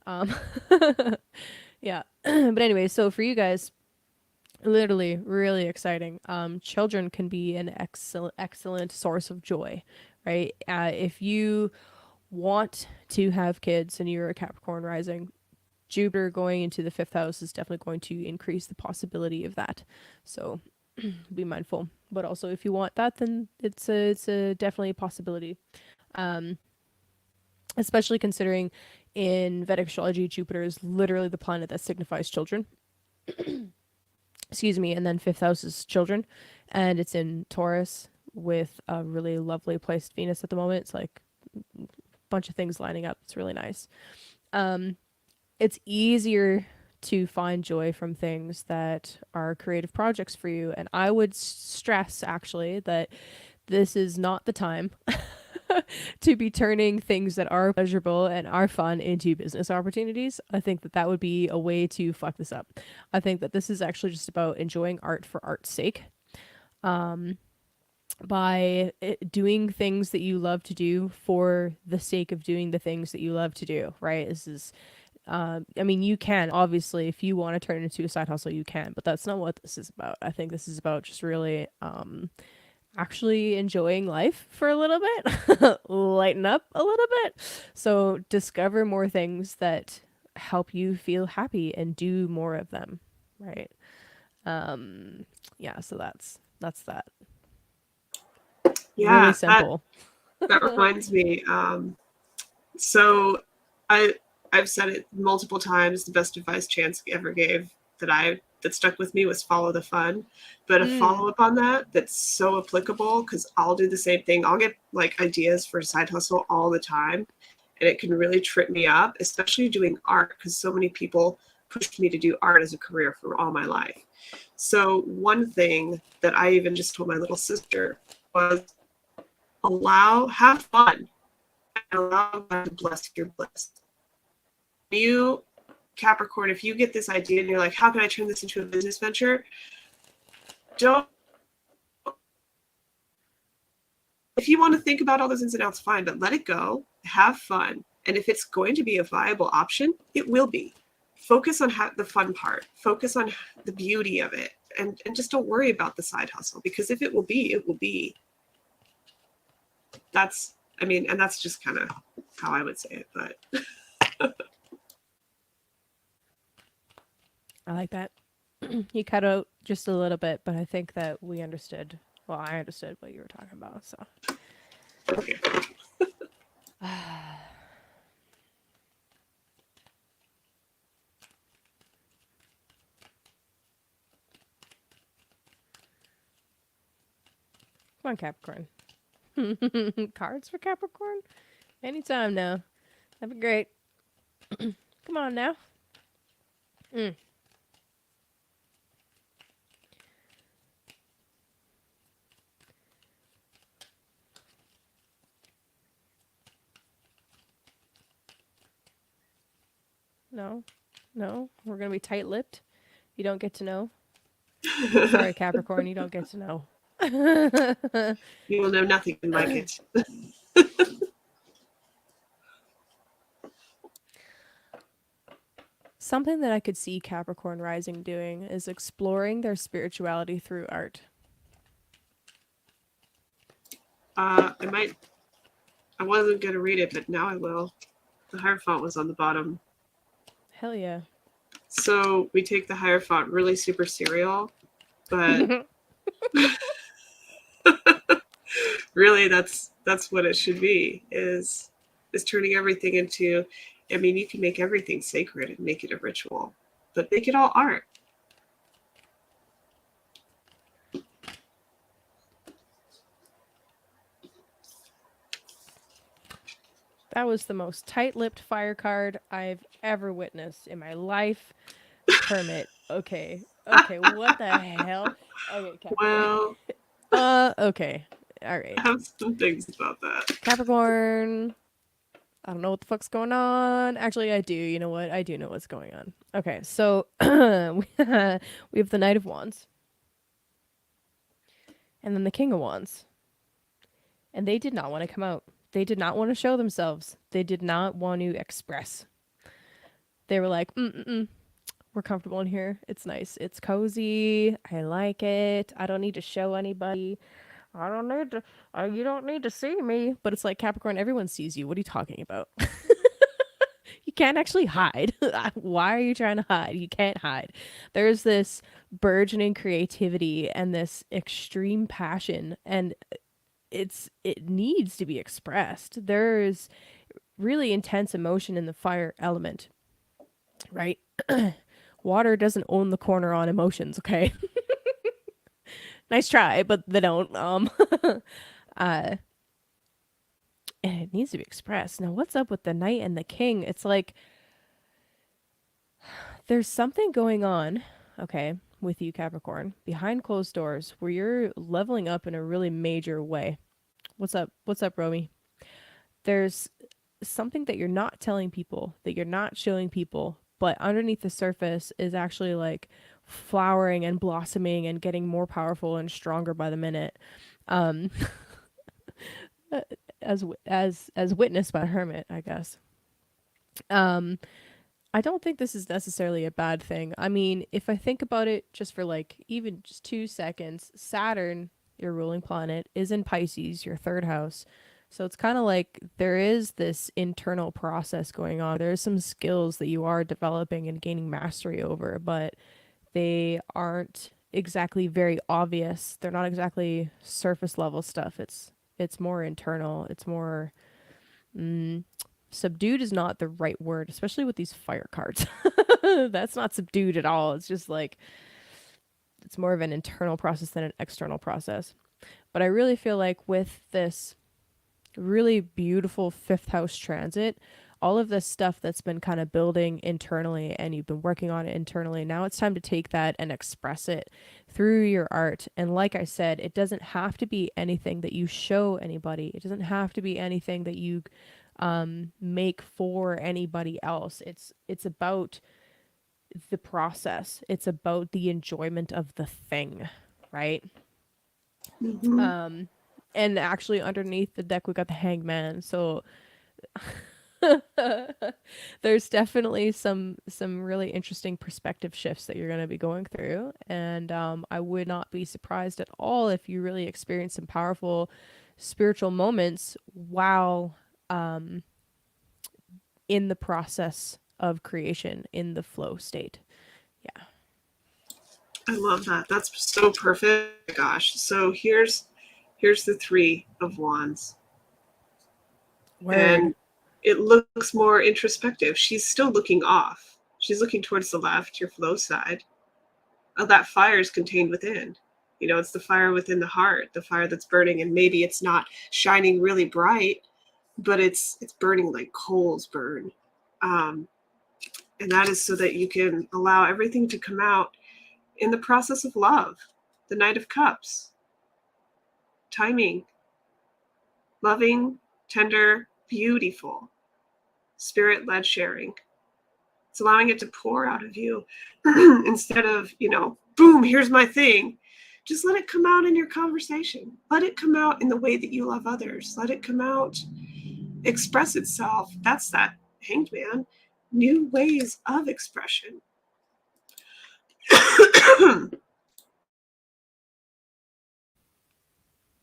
um yeah. But anyway, so for you guys, literally really exciting. Children can be an excellent source of joy, right? If you want to have kids and you're a Capricorn rising, Jupiter going into the fifth house is definitely going to increase the possibility of that. So be mindful. But also, if you want that, then it's a definitely a possibility. Um, Especially considering in Vedic astrology, Jupiter is literally the planet that signifies children. Excuse me, and then fifth house is children, and it's in Taurus with a really lovely placed Venus at the moment. It's like a bunch of things lining up. It's really nice. It's easier to find joy from things that are creative projects for you, and I would stress actually that this is not the time to be turning things that are pleasurable and are fun into business opportunities. I think that that would be a way to fuck this up. I think that this is actually just about enjoying art for art's sake. By doing things that you love to do for the sake of doing the things that you love to do, right? This is, I mean, you can, obviously, if you want to turn it into a side hustle, you can, but that's not what this is about. I think this is about just really, actually enjoying life for a little bit, lighten up a little bit. So discover more things that help you feel happy and do more of them, right? Yeah, so that's that. Really Yeah, simple. that reminds me. So I I've said it multiple times. The best advice Chance ever gave that stuck with me was follow the fun. But a follow up on that that's so applicable, because I'll do the same thing. I'll get like ideas for side hustle all the time, and it can really trip me up, especially doing art, because so many people pushed me to do art as a career for all my life. So one thing that I even just told my little sister was have fun, and allow God to bless your bliss. You, Capricorn, if you get this idea and you're like, how can I turn this into a business venture? Don't. If you want to think about all those ins and outs, fine, but let it go, have fun. And if it's going to be a viable option, it will be. Focus on the fun part, focus on the beauty of it, and just don't worry about the side hustle, because if it will be, it will be. That's, I mean, and that's just kind of how I would say it, but. I like that. You cut out just a little bit, but I think that we understood. Well, I understood what you were talking about. So. Okay. Come on, Capricorn. Cards for Capricorn? Anytime now. That'd be great. Come on now. No. No. We're going to be tight-lipped. You don't get to know. Sorry, Capricorn. You don't get to know. You will know nothing like it. Something that I could see Capricorn rising doing is exploring their spirituality through art. I wasn't going to read it, but now I will. The Hierophant was on the bottom. Hell yeah. So we take the Hierophant really super serial, but really that's what it should be, is turning everything into, I mean, you can make everything sacred and make it a ritual, but make it all art. That was the most tight-lipped fire card I've ever witnessed in my life. Hermit. Okay. Okay, what the hell? Okay, Capricorn. Well, Okay. All right. I have some things about that. Capricorn. I don't know what the fuck's going on. Actually, I do. You know what? I do know what's going on. Okay, so we have the Knight of Wands. And then the King of Wands. And they did not want to come out. They did not want to show themselves. They did not want to express. They were like, we're comfortable in here. It's nice. It's cozy. I like it. I don't need to show anybody. I don't need to. You don't need to see me. But it's like, Capricorn, everyone sees you. What are you talking about? You can't actually hide. Why are you trying to hide? You can't hide. There's this burgeoning creativity and this extreme passion, and it needs to be expressed. There's really intense emotion in the fire element, right? Water doesn't own the corner on emotions, okay? Nice try, but they don't. And it needs to be expressed. Now, what's up with the Knight and the King? It's like there's something going on, okay, with you, Capricorn, behind closed doors, where you're leveling up in a really major way. What's up? What's up, Romy? There's something that you're not telling people, that you're not showing people, but underneath the surface is actually like flowering and blossoming and getting more powerful and stronger by the minute. Um, as witnessed by Hermit, I guess. I don't think this is necessarily a bad thing. I mean, if I think about it just for like even just 2 seconds, Saturn, your ruling planet, is in Pisces, your third house. So it's kind of like there is this internal process going on. There's some skills that you are developing and gaining mastery over, but they aren't exactly very obvious. They're not exactly surface level stuff. It's more internal. It's more subdued is not the right word, especially with these fire cards. That's not subdued at all. It's just like it's more of an internal process than an external process. But I really feel like with this really beautiful fifth house transit, all of this stuff that's been kind of building internally and you've been working on it internally, now it's time to take that and express it through your art. And like I said, it doesn't have to be anything that you show anybody. It doesn't have to be anything that you make for anybody else. It's about the process. It's about the enjoyment of the thing, right? Mm-hmm. And actually underneath the deck we got the Hangman. So there's definitely some really interesting perspective shifts that you're going to be going through, and I would not be surprised at all if you really experience some powerful spiritual moments while in the process of creation, in the flow state. Yeah. I love that. That's so perfect. Gosh. So here's the Three of Wands. Word. And it looks more introspective. She's still looking off. She's looking towards the left, your flow side. Oh, that fire is contained within. You know, it's the fire within the heart, the fire that's burning, and maybe it's not shining really bright, but it's burning like coals burn. And that is so that you can allow everything to come out in the process of love. The Knight of Cups. Timing. Loving, tender, beautiful. Spirit-led sharing. It's allowing it to pour out of you instead of, boom, here's my thing. Just let it come out in your conversation. Let it come out in the way that you love others. Let it come out, express itself. That's that Hanged Man. New ways of expression.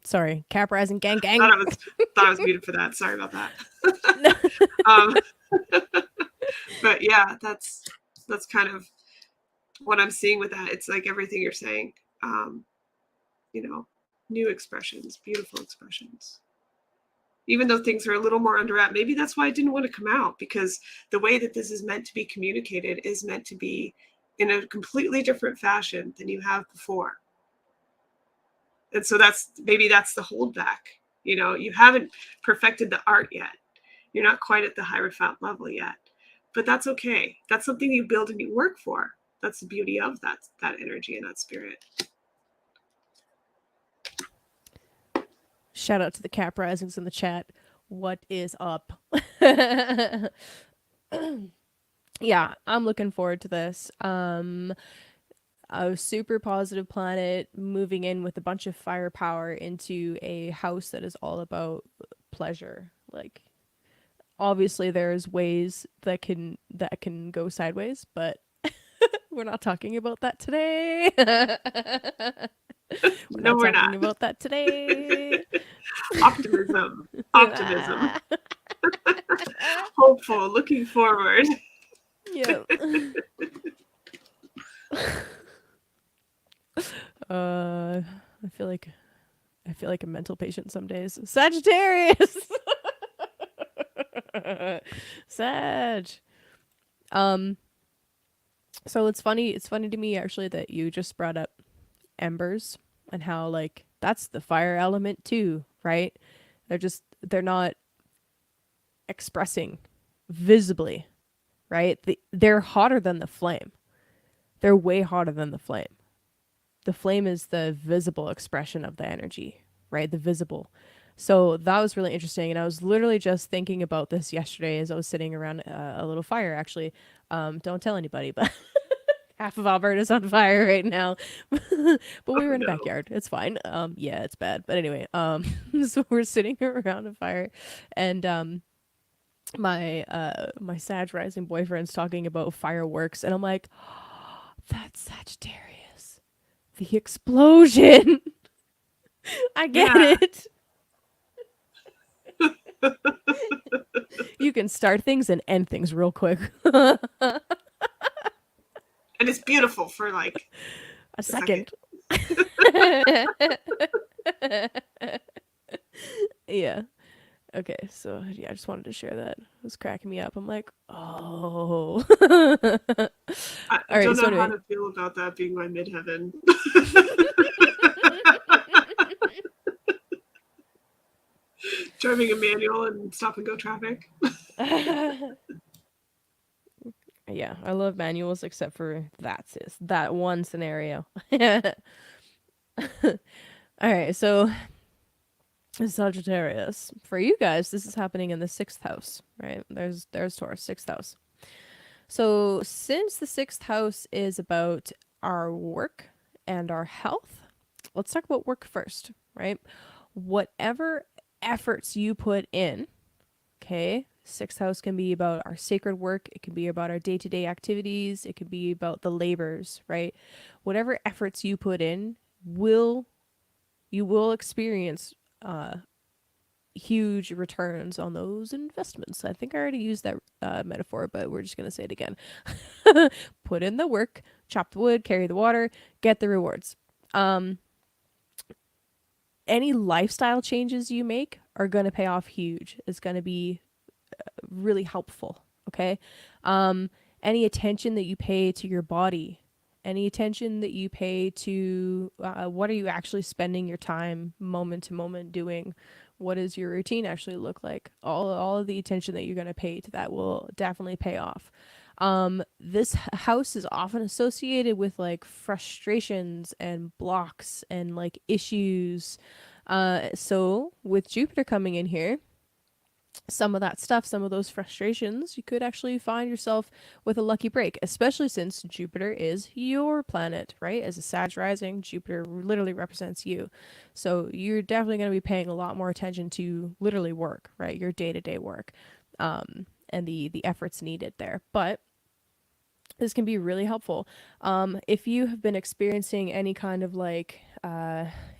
Sorry, Cap Rising gang gang. Thought I was muted for that. Sorry about that. But yeah, that's kind of what I'm seeing with that. It's like everything you're saying. New expressions, beautiful expressions. Even though things are a little more under wrap, maybe that's why I didn't want to come out, because the way that this is meant to be communicated is meant to be in a completely different fashion than you have before. And so that's the holdback. You haven't perfected the art yet. You're not quite at the Hierophant level yet, but that's okay. That's something you build and you work for. That's the beauty of that energy and that spirit. Shout out to the Cap Risings in the chat. What is up? Yeah, I'm looking forward to this. A super positive planet moving in with a bunch of firepower into a house that is all about pleasure. Like, obviously there's ways that can go sideways, but we're not talking about that today. We're No, not we're talking not. about that today. Optimism. Optimism. Hopeful, looking forward. Yeah. I feel like a mental patient some days. Sagittarius. Sag. So it's funny to me actually that you just brought up embers and how like that's the fire element too, right? They're not expressing visibly, right? They're hotter than the flame. They're way hotter than the flame. The flame is the visible expression of the energy, right? The visible. So that was really interesting. And I was literally just thinking about this yesterday as I was sitting around a little fire, actually. Don't tell anybody, but half of Alberta's on fire right now. But we were in a No. backyard. It's fine. Yeah, it's bad. But anyway, so we're sitting around a fire and, my Sag rising boyfriend's talking about fireworks and I'm like, oh, that's Sagittarius. The explosion. I get Yeah. it. You can start things and end things real quick. And it's beautiful for like A second. Yeah. Okay, so yeah, I just wanted to share that. It was cracking me up. I'm like, oh. I All right, don't so know how anyway. to feel about that being my midheaven. Driving a manual and stop and go traffic. Yeah, I love manuals except for that, sis. That one scenario. All right, so Sagittarius. For you guys, this is happening in the 6th house, right? There's Taurus, 6th house. So since the 6th house is about our work and our health, let's talk about work first, right? Whatever efforts you put in, okay? 6th house can be about our sacred work. It can be about our day-to-day activities. It can be about the labors, right? Whatever efforts you put in you will experience huge returns on those investments. I think I already used that metaphor, but we're just going to say it again. Put in the work, chop the wood, carry the water, get the rewards. Any lifestyle changes you make are going to pay off huge. It's going to be really helpful, okay? Any attention that you pay to your body, any attention that you pay to what are you actually spending your time moment to moment doing, what does your routine actually look like, all of the attention that you're going to pay to that will definitely pay off. This house is often associated with like frustrations and blocks and like issues. So with Jupiter coming in here, some of that stuff, some of those frustrations, you could actually find yourself with a lucky break, especially since Jupiter is your planet, right? As a Sag rising, Jupiter literally represents you. So you're definitely going to be paying a lot more attention to literally work, right? Your day-to-day work, and the efforts needed there. But this can be really helpful. If you have been experiencing any kind of like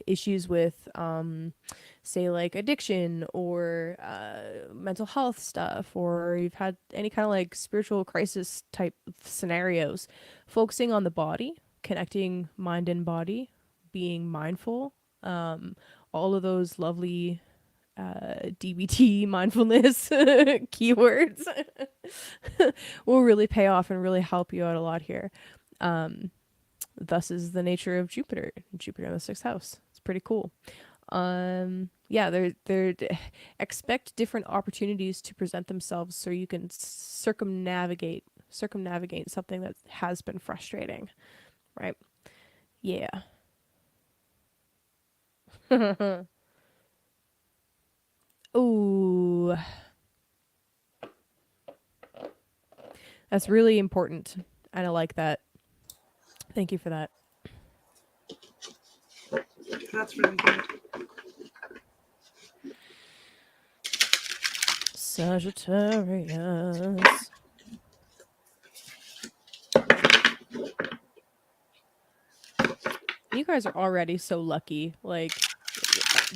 issues with say like addiction or mental health stuff, or you've had any kind of like spiritual crisis type scenarios, focusing on the body, connecting mind and body, being mindful, all of those lovely DBT mindfulness keywords will really pay off and really help you out a lot here. Thus is the nature of Jupiter in the 6th house. It's pretty cool. Yeah, they're expect different opportunities to present themselves so you can circumnavigate something that has been frustrating, right? Yeah. Ooh, that's really important, and I like that. Thank you for that. That's really good. Sagittarius. You guys are already so lucky. Like,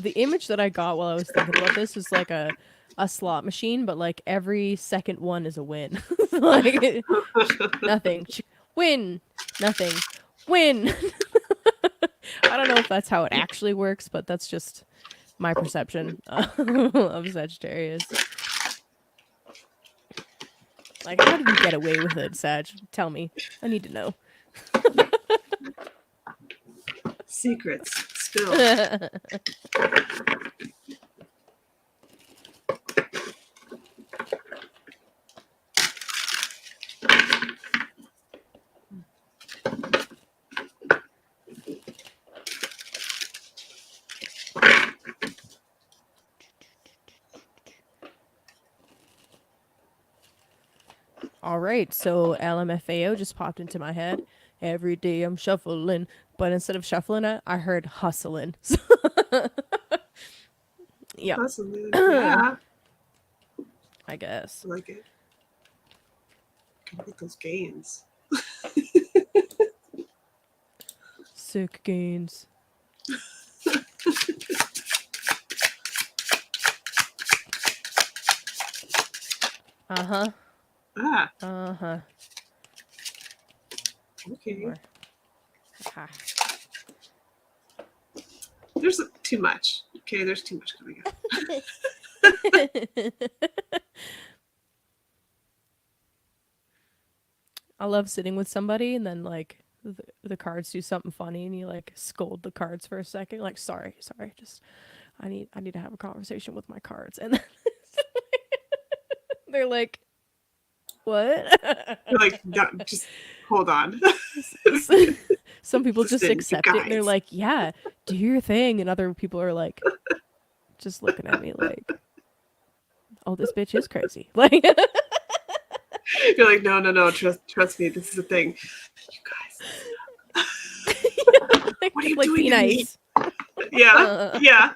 the image that I got while I was thinking about this is like a slot machine, but like every second one is a win. Like nothing. Win. Nothing. Win. I don't know if that's how it actually works, but that's just my perception of Sagittarius. Like, how do you get away with it, Sag? Tell me. I need to know. Secrets spilled. All right, so LMFAO just popped into my head. Every day I'm shuffling, but instead of shuffling it, I heard hustling. Yeah, Possibly. Yeah. I guess. I like it. Can get those gains. Sick gains. Uh-huh. Ah, Uh-huh. okay. More. Ha. There's too much. Okay, there's too much coming up. I love sitting with somebody and then like the cards do something funny and you like scold the cards for a second, like sorry, just I need to have a conversation with my cards, and then they're like, what? You're like, no, just hold on. Some people just Listen, you accept it and they're guys. like, yeah, do your thing, and other people are like just looking at me like, oh, this bitch is crazy. Like, You're like, no, trust me, this is the thing. You guys, what are you like doing be to me? nice. Yeah.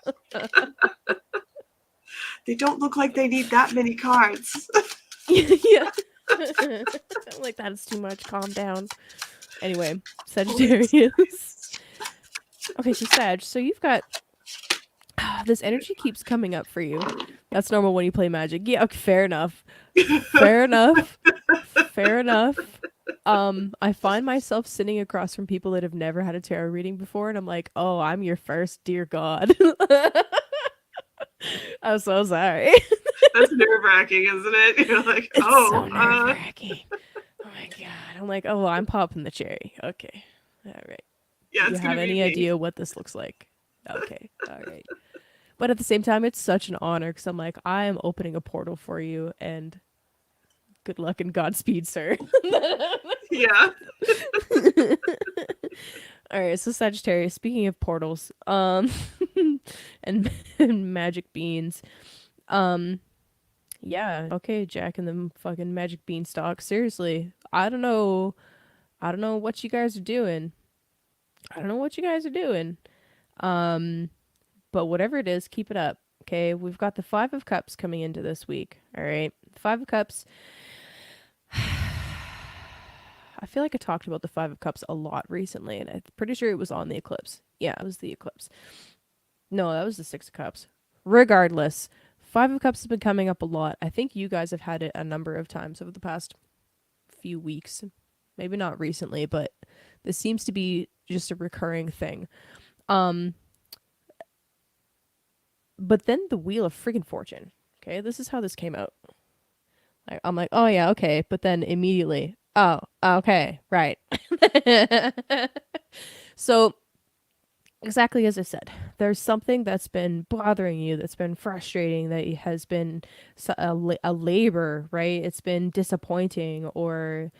They don't look like they need that many cards. Yeah. I'm like, that's too much. Calm down. Anyway, Sagittarius. Okay, so Sag, so you've got this energy keeps coming up for you. That's normal when you play Magic. Yeah, okay, fair enough. Fair enough. Fair enough. I find myself sitting across from people that have never had a tarot reading before, and I'm like, oh, I'm your first, dear God. I'm so sorry. That's nerve-wracking, isn't it? You're like, It's oh, so nerve-wracking. Oh my God. I'm like, oh, well, I'm popping the cherry. Okay. All right. yeah, Do you it's have gonna be any me. idea what this looks like? Okay. All right. But at the same time, it's such an honor because I'm like, I am opening a portal for you, and good luck and Godspeed, sir. Yeah. All right, so Sagittarius, speaking of portals, and magic beans, yeah, okay, Jack and them fucking magic beanstalk. Seriously, I don't know what you guys are doing. I don't know what you guys are doing. But whatever it is, keep it up. Okay, we've got the Five of Cups coming into this week. All right, the Five of Cups. I feel like I talked about the Five of Cups a lot recently, and I'm pretty sure it was on the eclipse. Yeah, it was the eclipse. No, that was the Six of Cups. Regardless, Five of Cups has been coming up a lot. I think you guys have had it a number of times over the past few weeks. Maybe not recently, but this seems to be just a recurring thing. But then the Wheel of Friggin' Fortune. Okay, this is how this came out. I'm like, oh yeah, okay. But then immediately, oh, okay, right. So exactly as I said, there's something that's been bothering you, that's been frustrating, that has been a labor, right? It's been disappointing, or,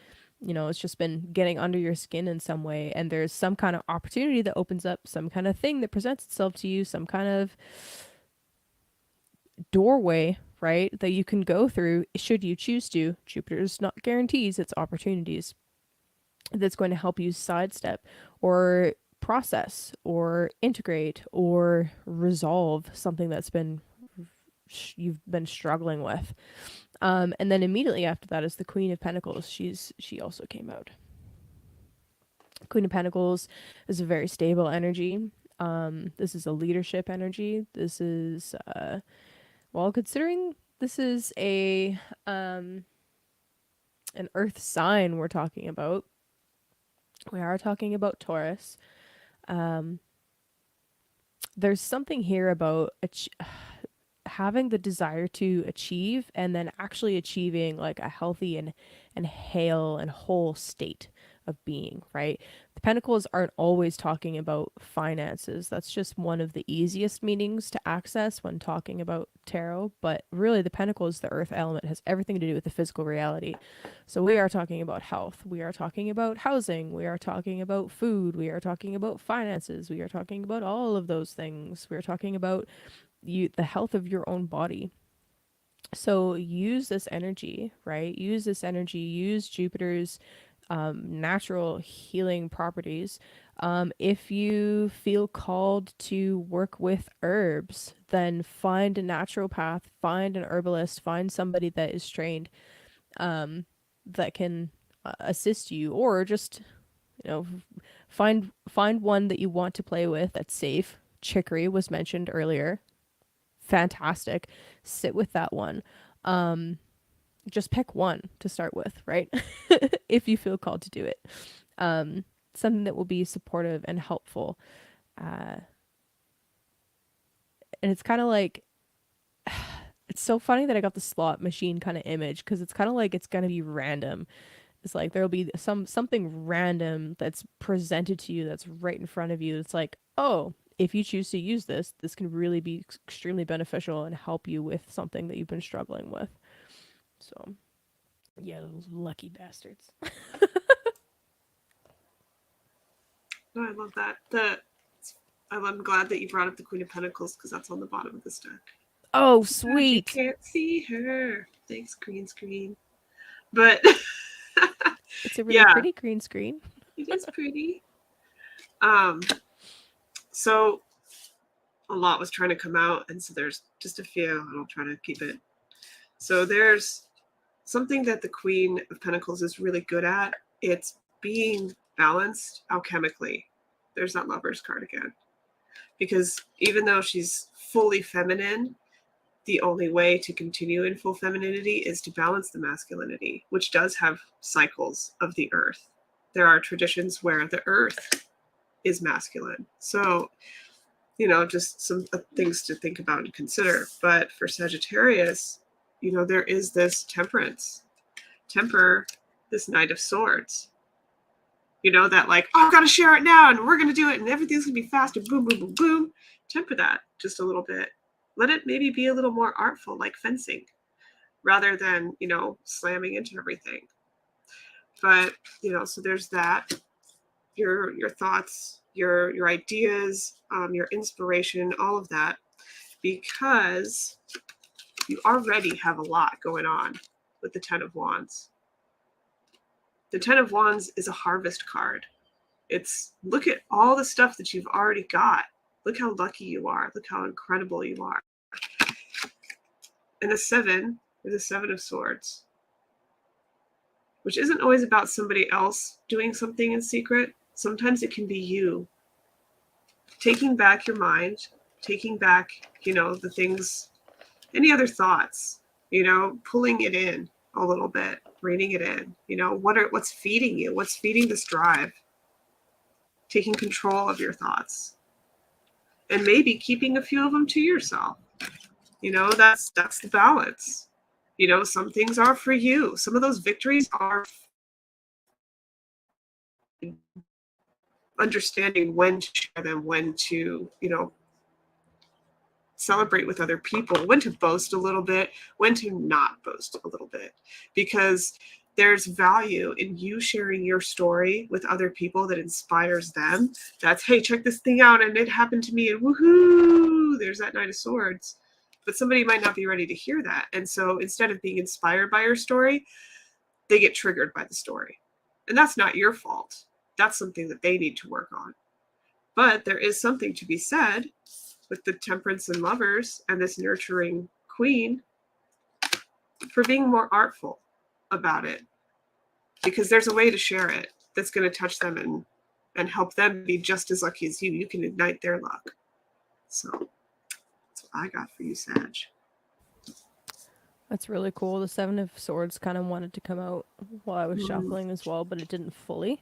it's just been getting under your skin in some way. And there's some kind of opportunity that opens up, some kind of thing that presents itself to you, some kind of doorway, right? That you can go through should you choose to. Jupiter's not guarantees, it's opportunities that's going to help you sidestep or process or integrate or resolve something that's been you've been struggling with. And then immediately after that is the Queen of Pentacles. She also came out. Queen of Pentacles is a very stable energy. This is a leadership energy. This is well, considering this is a an earth sign we're talking about. We are talking about Taurus. Um, there's something here about having the desire to achieve and then actually achieving like a healthy and hale and whole state of being, right? The pentacles aren't always talking about finances. That's just one of the easiest meanings to access when talking about tarot, but really the pentacles, the earth element, has everything to do with the physical reality. So we are talking about health, we are talking about housing, we are talking about food, we are talking about finances, we are talking about all of those things. We're talking about the health of your own body. So use this energy, right? Use this energy, use Jupiter's natural healing properties. If you feel called to work with herbs, then find a naturopath, find an herbalist, find somebody that is trained, that can assist you, or just, you know, find one that you want to play with that's safe. Chicory was mentioned earlier. Fantastic. Sit with that one. Just pick one to start with, right? If you feel called to do it. Something that will be supportive and helpful. And it's kind of like, it's so funny that I got the slot machine kind of image, because it's kind of like it's going to be random. It's like there'll be something random that's presented to you, that's right in front of you. It's like, oh, if you choose to use this, this can really be extremely beneficial and help you with something that you've been struggling with. So, yeah, those lucky bastards. Oh, I love that. I'm glad that you brought up the Queen of Pentacles because that's on the bottom of this deck. Oh, Sometimes you sweet. can't see her. Thanks, green screen. But It's a really yeah, pretty green screen. it is pretty. So a lot was trying to come out, and so there's just a few, and I'll try to keep it. So there's something that the Queen of Pentacles is really good at. It's being balanced alchemically. There's that Lover's card again. Because even though she's fully feminine, the only way to continue in full femininity is to balance the masculinity, which does have cycles of the earth. There are traditions where the earth is masculine. So, just some things to think about and consider. But for Sagittarius, there is this temperance. Temper this Knight of Swords. That like, oh, I've got to share it now and we're going to do it and everything's going to be fast and boom, boom, boom, boom. Temper that just a little bit. Let it maybe be a little more artful, like fencing, rather than, slamming into everything. But, so there's that. Your thoughts, your ideas, your inspiration, all of that, because you already have a lot going on with the Ten of Wands. The Ten of Wands is a harvest card. It's look at all the stuff that you've already got. Look how lucky you are. Look how incredible you are. And the Seven is the Seven of Swords, which isn't always about somebody else doing something in secret. Sometimes it can be you taking back your mind, taking back, the things, any other thoughts, pulling it in a little bit, reining it in, what's feeding you, what's feeding this drive, taking control of your thoughts, and maybe keeping a few of them to yourself. That's the balance. Some things are for you. Some of those victories are understanding when to share them, when to, celebrate with other people, when to boast a little bit, when to not boast a little bit, because there's value in you sharing your story with other people that inspires them. That's, hey, check this thing out, and it happened to me, and woohoo, there's that Knight of Swords. But somebody might not be ready to hear that. And so instead of being inspired by your story, they get triggered by the story. And that's not your fault. That's something that they need to work on. But there is something to be said with the Temperance and Lovers and this nurturing Queen for being more artful about it, because there's a way to share it that's going to touch them and help them be just as lucky as you. You can ignite their luck. So that's what I got for you, Sag. That's really cool. The Seven of Swords kind of wanted to come out while I was shuffling as well, but it didn't fully.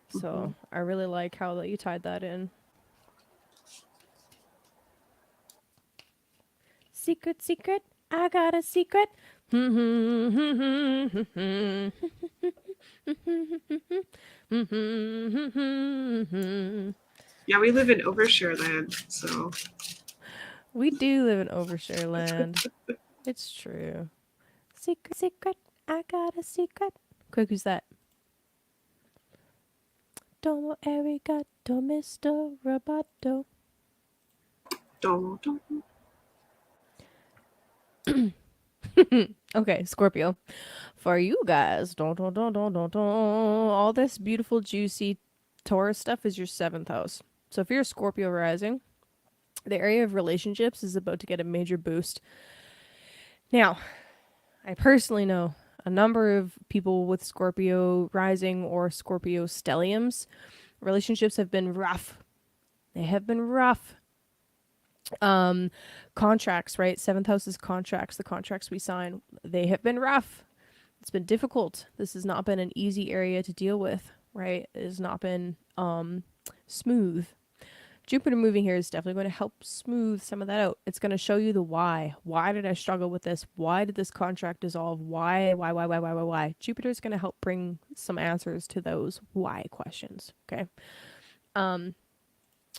So I really like how you tied that in. Secret, secret, I got a secret. Yeah, we live in overshare land, so. We do live in overshare land. It's true. Secret, secret, I got a secret. Quick, who's that? Domo arigato, Mr. Roboto. Don't. Okay, Scorpio. For you guys, all this beautiful, juicy Taurus stuff is your 7th house. So if you're a Scorpio rising, the area of relationships is about to get a major boost. Now, I personally know a number of people with Scorpio rising or Scorpio stelliums. Relationships have been rough. They have been rough. Contracts, right? 7th house is contracts. The contracts we sign, they have been rough. It's been difficult. This has not been an easy area to deal with, right? It has not been smooth. Jupiter moving here is definitely going to help smooth some of that out. It's going to show you the why. Why did I struggle with this? Why did this contract dissolve? Why? Jupiter is going to help bring some answers to those why questions. Okay.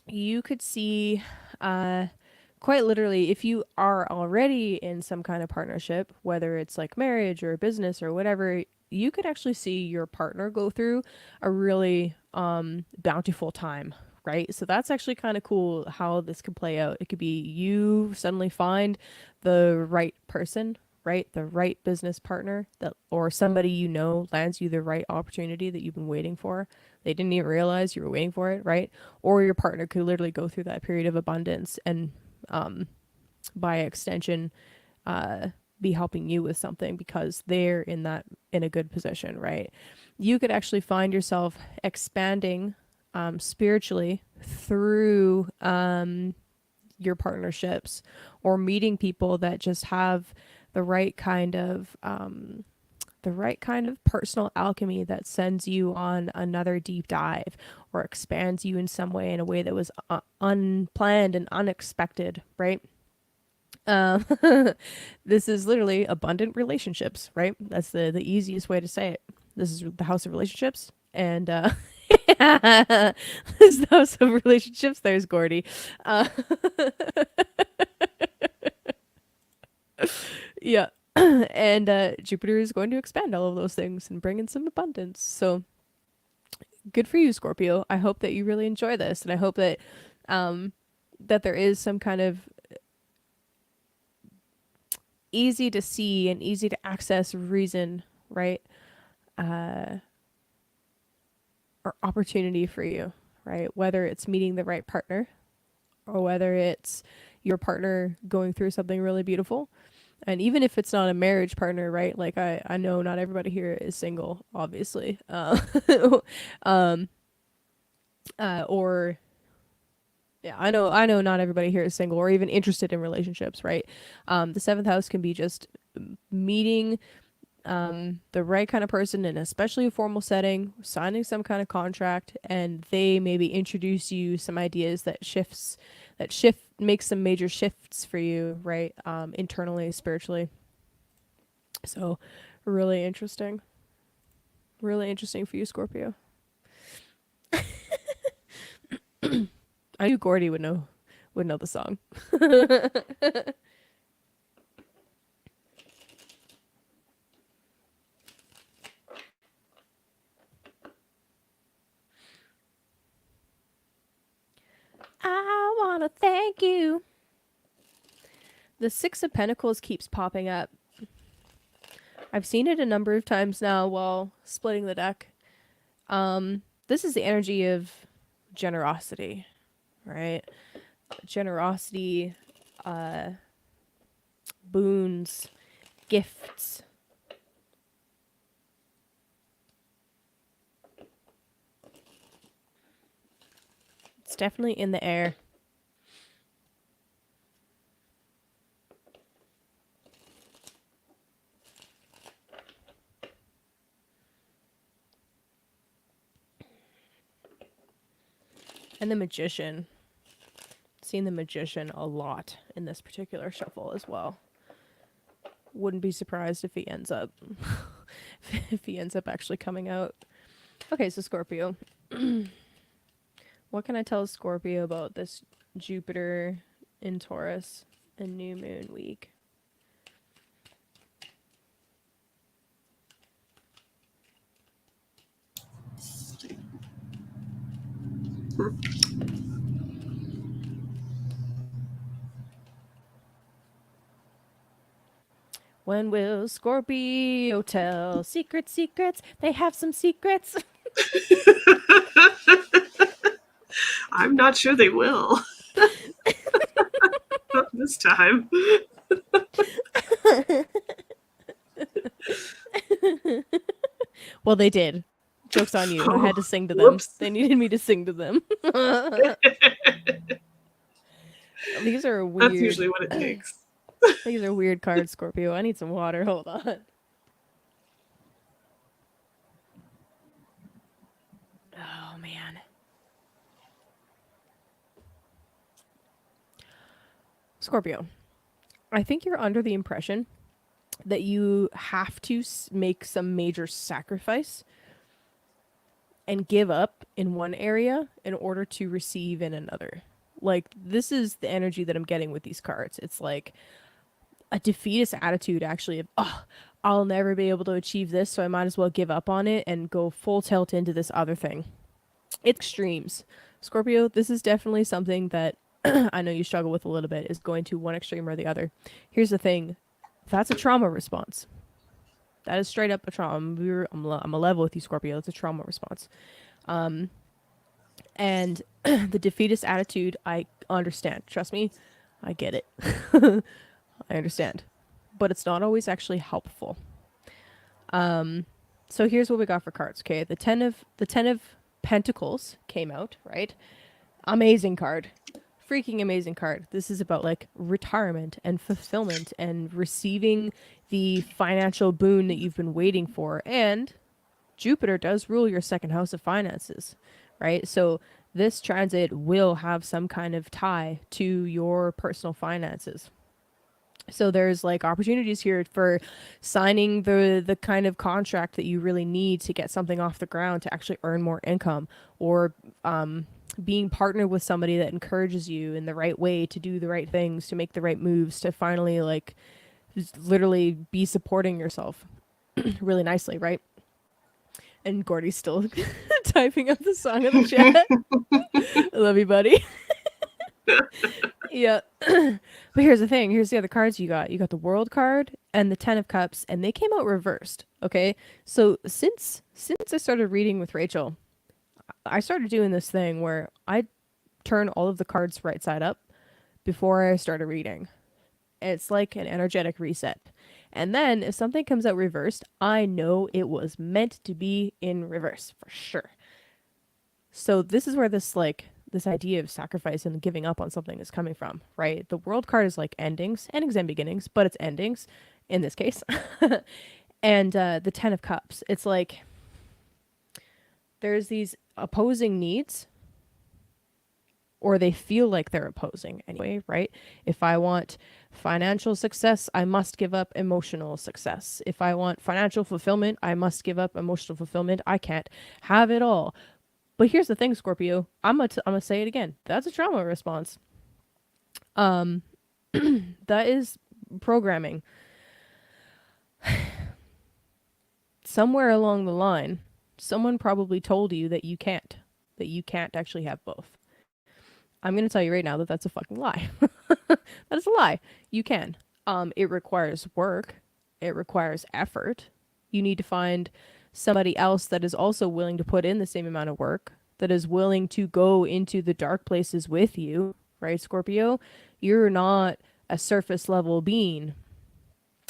You could see, quite literally, if you are already in some kind of partnership, whether it's like marriage or business or whatever, you could actually see your partner go through a really bountiful time, right? So that's actually kind of cool how this could play out. It could be you suddenly find the right person, right? The right business partner, that, or somebody you know lands you the right opportunity that you've been waiting for. They didn't even realize you were waiting for it, right? Or your partner could literally go through that period of abundance and by extension be helping you with something because they're in a good position, right? You could actually find yourself expanding spiritually through your partnerships, or meeting people that just have the right kind of personal alchemy that sends you on another deep dive or expands you in some way, in a way that was unplanned and unexpected, right? This is literally abundant relationships, right? That's the easiest way to say it. This is the house of relationships, and this is the house of relationships. There's Gordy. Yeah. And Jupiter is going to expand all of those things and bring in some abundance. So good for you, Scorpio. I hope that you really enjoy this, and I hope that that there is some kind of easy to see and easy to access reason, right? Or opportunity for you, right? Whether it's meeting the right partner, or whether it's your partner going through something really beautiful. And even if it's not a marriage partner, right? Like I know not everybody here is single, obviously. Or yeah, I know not everybody here is single or even interested in relationships, right? The 7th house can be just meeting the right kind of person in especially a formal setting, signing some kind of contract, and they maybe introduce you some ideas that make some major shifts for you, right? Internally, spiritually. So really interesting for you, Scorpio. I knew Gordy would know the song. I wanna thank you. The Six of Pentacles keeps popping up. I've seen it a number of times now while splitting the deck. This is the energy of generosity, right? Generosity, boons, gifts. It's definitely in the air. And the Magician. Seen the Magician a lot in this particular shuffle as well. Wouldn't be surprised if he ends up actually coming out. Okay, so Scorpio. What can I tell Scorpio about this Jupiter in Taurus and new moon week? When will Scorpio tell secrets? They have some secrets. I'm not sure they will. Not this time. Well, they did. Joke's on you. I had to sing to them. Whoops. They needed me to sing to them. These are weird. That's usually what it takes. These are weird cards, Scorpio. I need some water. Hold on. Oh, man. Scorpio, I think you're under the impression that you have to make some major sacrifice and give up in one area in order to receive in another. Like, this is the energy that I'm getting with these cards. It's like a defeatist attitude, actually, of, oh, I'll never be able to achieve this, so I might as well give up on it and go full tilt into this other thing. It's extremes. Scorpio, this is definitely something that I know you struggle with a little bit, is going to one extreme or the other. Here's the thing. That's a trauma response. That is straight up a trauma. I'm a level with you, Scorpio. It's a trauma response. And the defeatist attitude, I understand. Trust me, I get it. I understand. But it's not always actually helpful. So here's what we got for cards, okay? The ten of Pentacles came out, right? Amazing card. Freaking amazing card. This is about like retirement and fulfillment and receiving the financial boon that you've been waiting for. And Jupiter does rule your second house of finances, right? So this transit will have some kind of tie to your personal finances. So there's like opportunities here for signing the kind of contract that you really need to get something off the ground to actually earn more income, or being partnered with somebody that encourages you in the right way to do the right things, to make the right moves, to finally like just literally be supporting yourself really nicely, right? And Gordy's still typing up the song in the chat. I love you, buddy. Yeah. But here's the thing. Here's the other cards you got. You got the World card and the Ten of Cups, and they came out reversed. Okay. So since I started reading with Rachel, I started doing this thing where I turn all of the cards right side up before I started reading. It's like an energetic reset. And then if something comes out reversed, I know it was meant to be in reverse for sure. So this is where this idea of sacrifice and giving up on something is coming from, right? The World card is like endings and beginnings, but it's endings in this case. And the Ten of Cups, it's like there's these opposing needs, or they feel like they're opposing anyway, right? If I want financial success, I must give up emotional success. If I want financial fulfillment, I must give up emotional fulfillment. I can't have it all. But here's the thing, Scorpio. I'm gonna say it again. That's a trauma response. That is programming. Somewhere along the line, someone probably told you that you can't actually have both. I'm going to tell you right now that that's a fucking lie. That is a lie. You can. It requires work. It requires effort. You need to find somebody else that is also willing to put in the same amount of work, that is willing to go into the dark places with you, right, Scorpio? You're not a surface level being.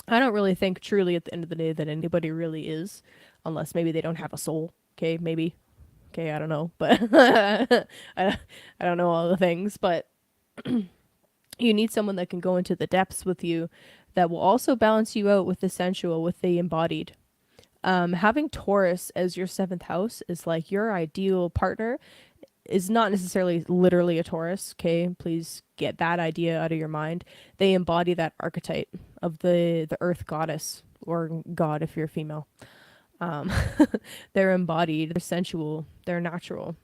I don't really think truly at the end of the day that anybody really is, unless maybe they don't have a soul. Okay, maybe. Okay, I don't know, but I don't know all the things, but you need someone that can go into the depths with you, that will also balance you out with the sensual, with the embodied. Having Taurus as your seventh house is like your ideal partner is not necessarily literally a Taurus. Okay, please get that idea out of your mind. They embody that archetype of the earth goddess, or god if you're female. They're embodied, they're sensual, they're natural.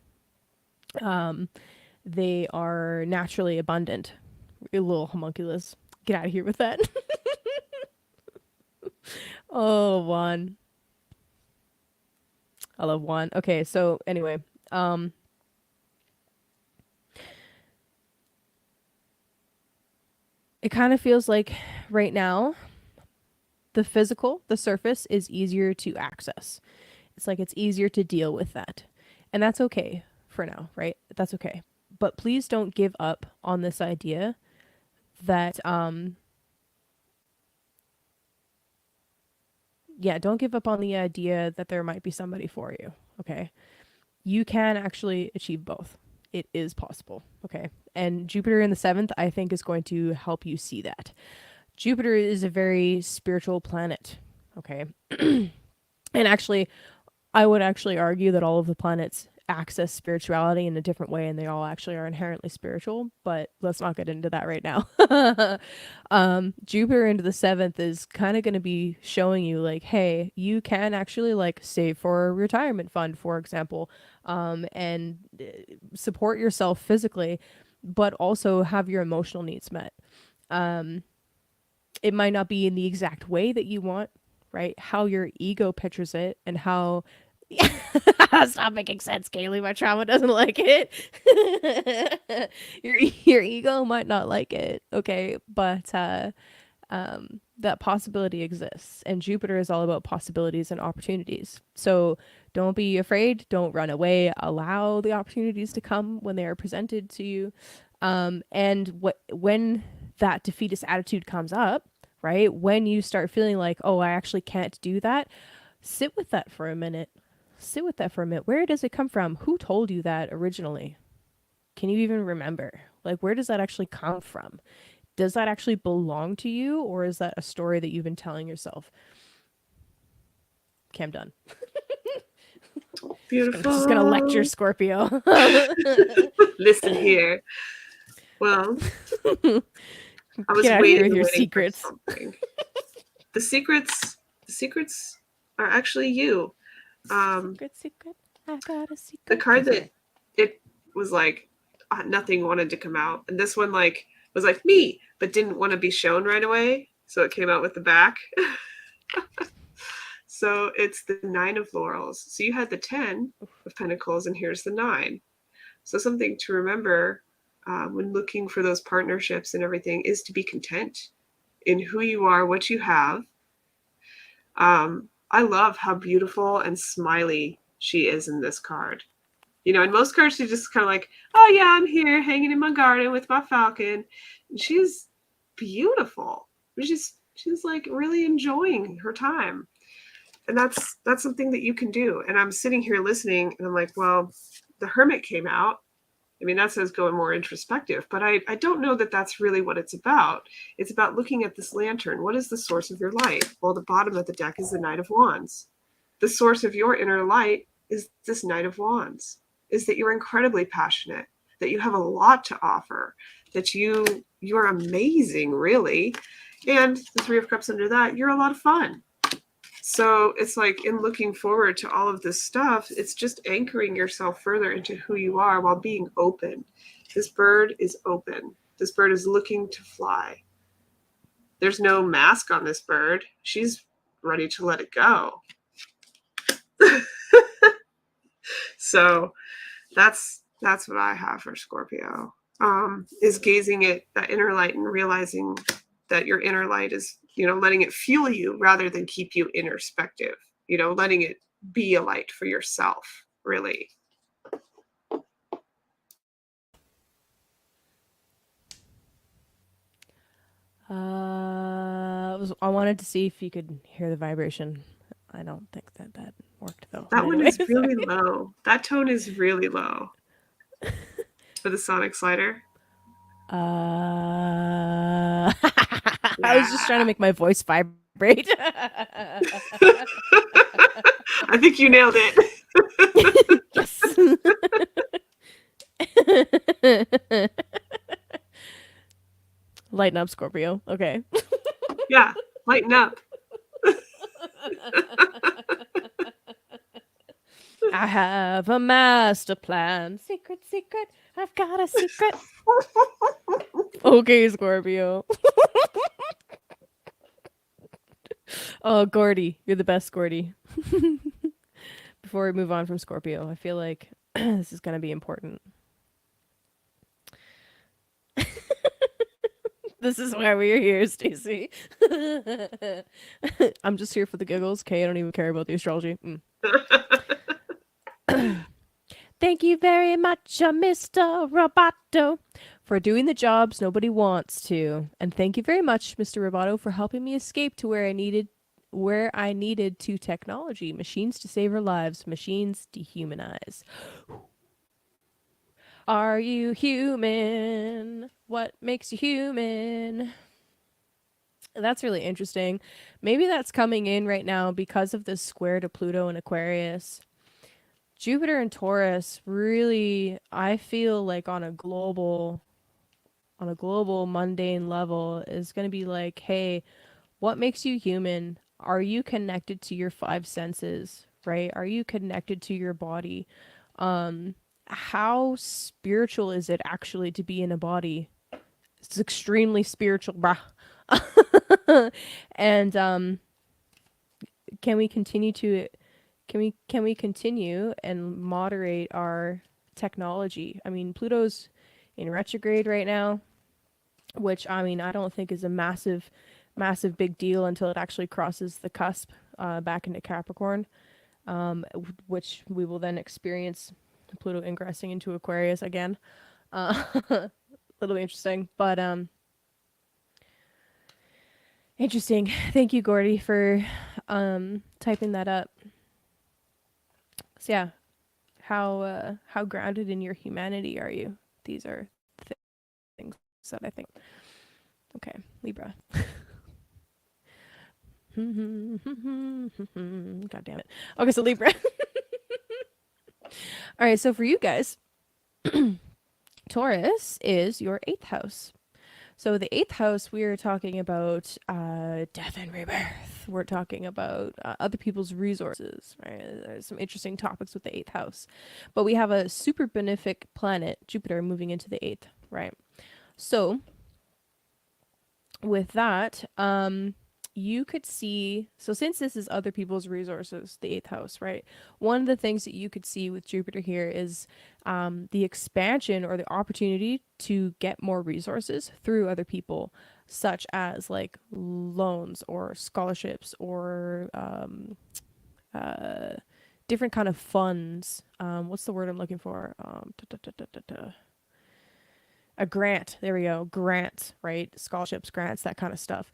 They are naturally abundant. A little homunculus. Get out of here with that. Oh, Juan. I love Juan. Okay, so anyway, it kind of feels like right now the physical, the surface is easier to access. It's like it's easier to deal with that. And that's okay for now, right? That's okay. But please don't give up on this idea that don't give up on the idea that there might be somebody for you, okay? You can actually achieve both. It is possible, okay? And Jupiter in the 7th, I think, is going to help you see that. Jupiter is a very spiritual planet, okay? And actually, I would actually argue that all of the planets access spirituality in a different way, and they all actually are inherently spiritual, but let's not get into that right now. Jupiter into the 7th is kind of going to be showing you like, hey, you can actually like save for a retirement fund, for example, and support yourself physically, but also have your emotional needs met. It might not be in the exact way that you want, right? How your ego pictures it, and how it's not making sense, Kaylee. My trauma doesn't like it. Your ego might not like it, okay? But that possibility exists, and Jupiter is all about possibilities and opportunities. So don't be afraid. Don't run away. Allow the opportunities to come when they are presented to you. And when that defeatist attitude comes up, right? When you start feeling like, oh, I actually can't do that, sit with that for a minute. Sit with that for a minute. Where does it come from? Who told you that originally? Can you even remember? Like, where does that actually come from? Does that actually belong to you, or is that a story that you've been telling yourself? Okay, I'm done. Beautiful. Just gonna lecture Scorpio. Listen here. Well, I was Get out of here with your secrets. The secrets are actually you. Secret. I got a secret. The card that it was like nothing wanted to come out, and this one like was like me, but didn't want to be shown right away, so it came out with the back. So it's the 9 of Laurels. So you had the 10 of Pentacles, and here's the 9. So something to remember when looking for those partnerships and everything is to be content in who you are, what you have. I love how beautiful and smiley she is in this card. You know, in most cards, she's just kind of like, oh yeah, I'm here hanging in my garden with my falcon. And she's beautiful. She's like really enjoying her time. And that's something that you can do. And I'm sitting here listening, and I'm like, well, the Hermit came out. I mean, that says going more introspective, but I don't know that that's really what it's about. It's about looking at this lantern. What is the source of your light? Well, the bottom of the deck is the Knight of Wands. The source of your inner light is this Knight of Wands, is that you're incredibly passionate, that you have a lot to offer, that you're amazing, really. And the Three of Cups under that, you're a lot of fun. So it's like in looking forward to all of this stuff, it's just anchoring yourself further into who you are while being open. This bird is open. This bird is looking to fly. There's no mask on this bird. She's ready to let it go. So that's what I have for Scorpio. Is gazing at that inner light and realizing that your inner light is, letting it fuel you rather than keep you introspective, letting it be a light for yourself, really. I wanted to see if you could hear the vibration. I don't think that worked though. That But one anyway, is really sorry. low. That tone is really low for the sonic slider. I was just trying to Yeah. make my voice vibrate. I think you nailed it. Yes. Lighten up, Scorpio. Okay. Yeah, lighten up. I have a master plan. Secret, secret. I've got a secret. Okay, Scorpio. Oh, Gordy. You're the best, Gordy. Before we move on from Scorpio, I feel like this is going to be important. This is why we're here, Stacy. I'm just here for the giggles. Okay, I don't even care about the astrology. Thank you very much, Mr. Roboto, for doing the jobs nobody wants to. And thank you very much, Mr. Roboto, for helping me escape to where I needed to technology. Machines to save our lives. Machines dehumanize. Are you human? What makes you human? That's really interesting. Maybe that's coming in right now because of this square to Pluto and Aquarius. Jupiter and Taurus really, I feel like on a global mundane level is going to be like, hey, what makes you human? Are you connected to your five senses, right? Are you connected to your body? How spiritual is it actually to be in a body? It's extremely spiritual, brah. And can we continue and moderate our technology? I mean, Pluto's in retrograde right now, which I mean, I don't think is a massive big deal until it actually crosses the cusp back into Capricorn, which we will then experience Pluto ingressing into Aquarius again. A little interesting, but interesting. Thank you, Gordy, for typing that up. So yeah, how grounded in your humanity are you? These are things that I think. Okay, Libra. God damn it. Okay, so Libra. All right, so for you guys, Taurus is your 8th house. So the 8th house, we are talking about death and rebirth. We're talking about other people's resources, right? There's some interesting topics with the 8th house. But we have a super benefic planet, Jupiter, moving into the 8th, right? So with that, you could see, so since this is other people's resources, the 8th house, right? One of the things that you could see with Jupiter here is the expansion or the opportunity to get more resources through other people, such as like loans or scholarships or different kind of funds. What's the word I'm looking for? A grant. There we go. Grants, right? Scholarships, grants, that kind of stuff.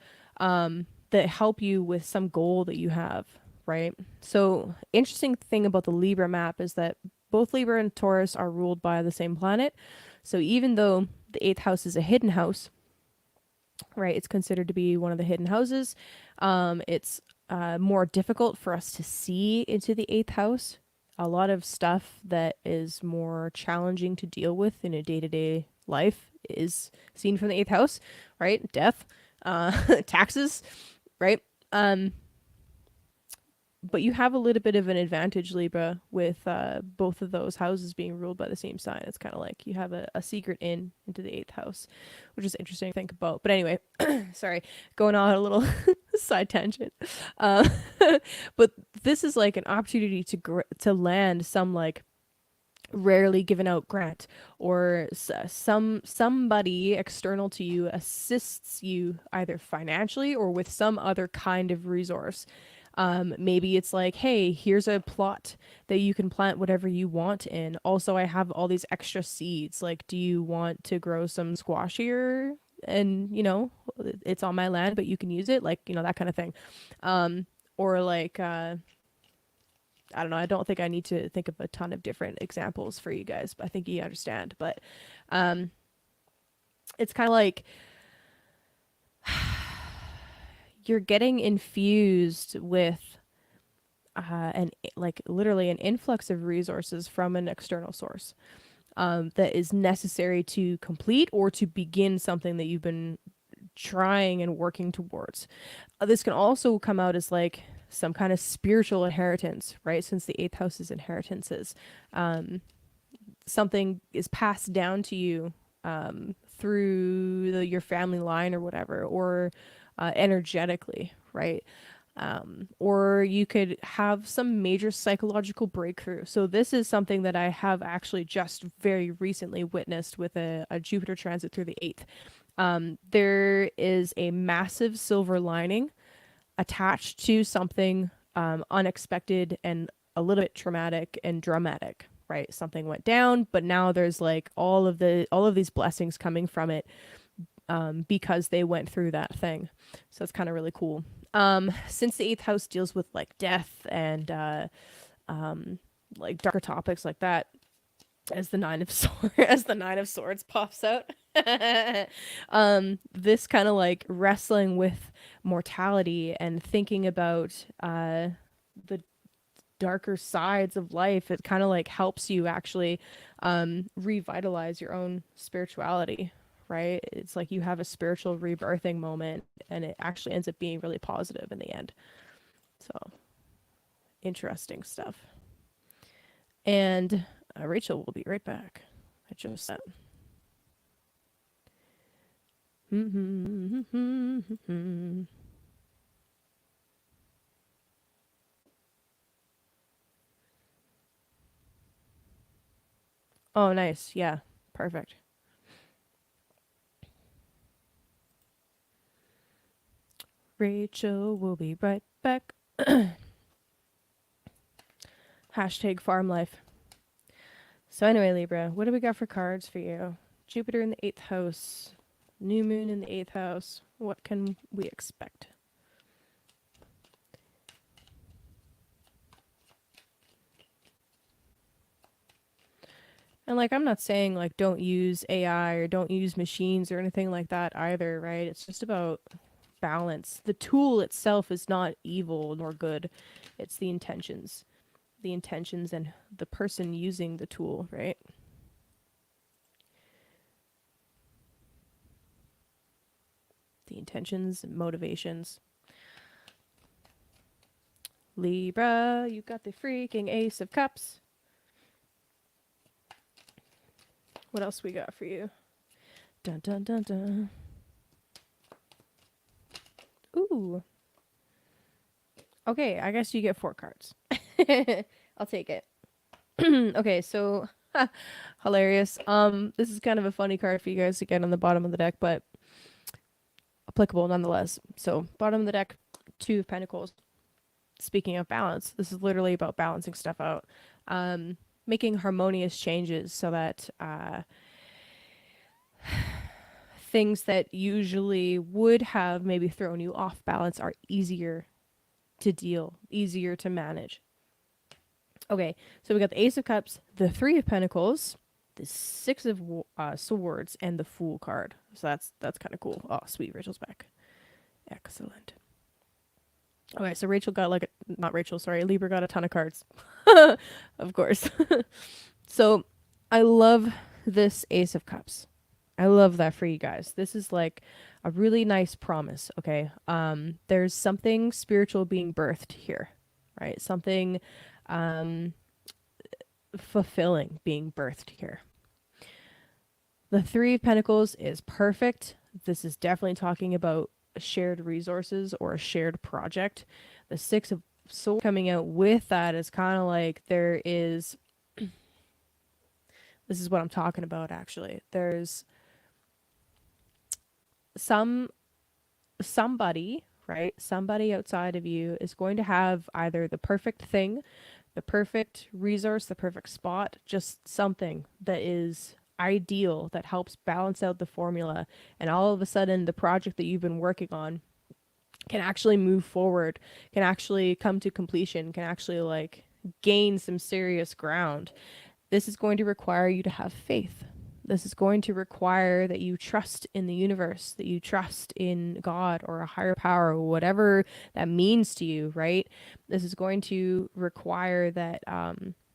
That help you with some goal that you have, right? So, interesting thing about the Libra map is that both Libra and Taurus are ruled by the same planet. So, even though the 8th house is a hidden house, right, it's considered to be one of the hidden houses. It's more difficult for us to see into the 8th house. A lot of stuff that is more challenging to deal with in a day-to-day life is seen from the 8th house, right? Death, taxes, right? But you have a little bit of an advantage, Libra, with both of those houses being ruled by the same sign. It's kind of like you have a secret into the 8th house, which is interesting to think about. But anyway, sorry, going on a little side tangent. Uh, but this is like an opportunity to land some like rarely given out grant, or somebody external to you assists you either financially or with some other kind of resource. Maybe it's like, hey, here's a plot that you can plant whatever you want in. Also, I have all these extra seeds. Like, do you want to grow some squash here? And, it's on my land, but you can use it. Like, that kind of thing. Or like, I don't know. I don't think I need to think of a ton of different examples for you guys, but I think you understand. But it's kind of like you're getting infused with literally an influx of resources from an external source that is necessary to complete or to begin something that you've been trying and working towards. This can also come out as like some kind of spiritual inheritance, right? Since the 8th house is inheritances. Something is passed down to you through your family line or whatever, or energetically, right? Or you could have some major psychological breakthrough. So this is something that I have actually just very recently witnessed with a Jupiter transit through the 8th. There is a massive silver lining attached to something unexpected and a little bit traumatic and dramatic, right? Something went down, but now there's like all of these blessings coming from it because they went through that thing. So it's kind of really cool. Since the 8th house deals with like death and like darker topics like that, as the nine of swords pops out. This kind of like wrestling with mortality and thinking about the darker sides of life, it kind of like helps you actually revitalize your own spirituality, right? It's like you have a spiritual rebirthing moment, and it actually ends up being really positive in the end. So interesting stuff. And Rachel will be right back. I just said. Oh, nice. Yeah, perfect. Rachel will be right back. Hashtag farm life. So anyway, Libra, what do we got for cards for you? Jupiter in the 8th house. New moon in the 8th house. What can we expect? And like, I'm not saying like don't use AI or don't use machines or anything like that either, right? It's just about balance. The tool itself is not evil nor good. It's the intentions. The intentions and the person using the tool, right? The intentions and motivations. Libra, you got the freaking Ace of Cups. What else we got for you? Dun dun dun dun. Ooh. Okay, I guess you get 4 cards. I'll take it. Okay, so hilarious. This is kind of a funny card for you guys to get on the bottom of the deck, but applicable nonetheless. So bottom of the deck, 2 of Pentacles. Speaking of balance, this is literally about balancing stuff out. Making harmonious changes so that things that usually would have maybe thrown you off balance are easier to deal, easier to manage. Okay, so we got the Ace of Cups, the 3 of Pentacles, the 6 of Swords, and the Fool card. So that's kind of cool. Oh, sweet, Rachel's back. Excellent. Okay, so Rachel got Libra got a ton of cards. Of course. So I love this Ace of Cups. I love that for you guys. This is like a really nice promise, okay? There's something spiritual being birthed here, right? Something fulfilling being birthed here. The Three of Pentacles is perfect. This is definitely talking about shared resources or a shared project. The Six of Swords coming out with that is kind of like there is, this is what I'm talking about actually. There's somebody, right? Somebody outside of you is going to have either the perfect thing, the perfect resource, the perfect spot, just something that is ideal that helps balance out the formula. And all of a sudden, the project that you've been working on can actually move forward, can actually come to completion, can actually like gain some serious ground. This is going to require you to have faith. This is going to require that you trust in the universe, that you trust in God or a higher power, whatever that means to you, right? This is going to require that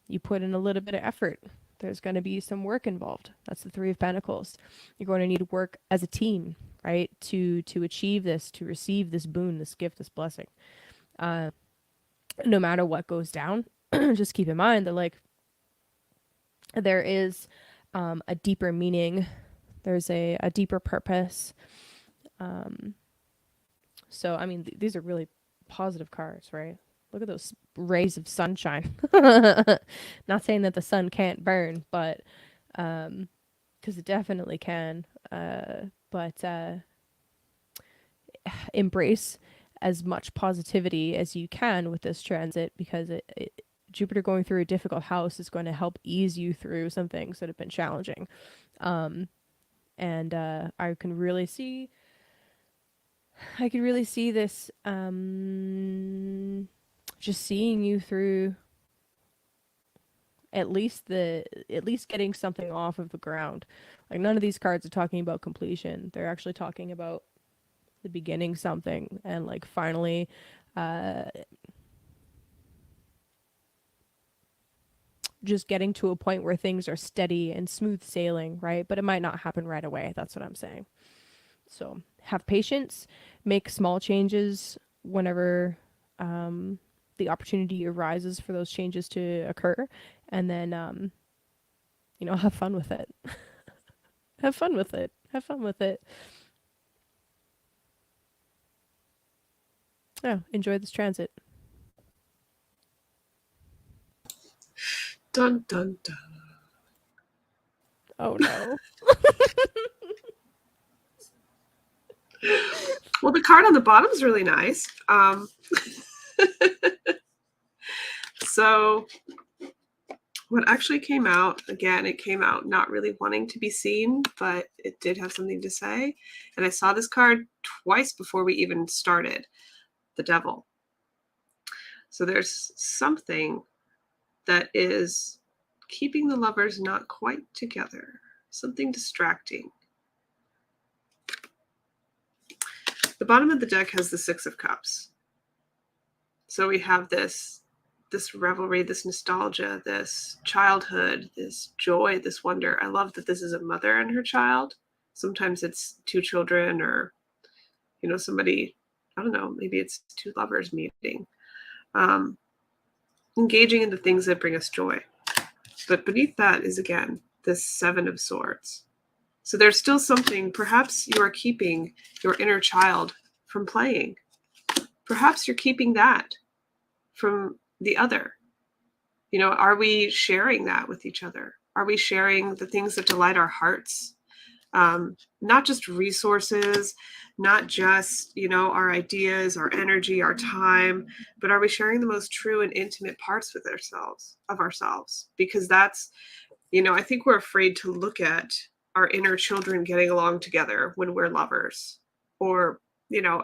you put in a little bit of effort. There's going to be some work involved. That's the Three of Pentacles. You're going to need to work as a team, right? To achieve this, to receive this boon, this gift, this blessing. No matter what goes down, just keep in mind that like there is a deeper meaning. There's a deeper purpose. So, I mean, these are really positive cards, right? Look at those rays of sunshine. Not saying that the sun can't burn, but because it definitely can. But embrace as much positivity as you can with this transit, because Jupiter going through a difficult house is going to help ease you through some things that have been challenging. And I can really see this just seeing you through at least getting something off of the ground. Like none of these cards are talking about completion. They're actually talking about the beginning something and like finally just getting to a point where things are steady and smooth sailing, right? But it might not happen right away. That's what I'm saying. So have patience, make small changes whenever the opportunity arises for those changes to occur, and then have fun with it. Have fun with it. Have fun with it. Yeah, enjoy this transit. Dun, dun, dun. Oh no. Well, the card on the bottom is really nice. So what actually came out, again, it came out not really wanting to be seen, but it did have something to say. And I saw this card twice before we even started, the Devil. So there's something that is keeping the lovers not quite together, something distracting. The bottom of the deck has the Six of Cups. So we have this revelry, this nostalgia, this childhood, this joy, this wonder. I love that this is a mother and her child. Sometimes it's two children or, somebody, I don't know, maybe it's two lovers meeting. Engaging in the things that bring us joy. But beneath that is, again, this Seven of Swords. So there's still something, perhaps you are keeping your inner child from playing. Perhaps you're keeping that from the other. Are we sharing that with each other? Are we sharing the things that delight our hearts? Not just resources, not just, our ideas, our energy, our time, but are we sharing the most true and intimate parts with ourselves? Because that's, I think we're afraid to look at our inner children getting along together when we're lovers, or,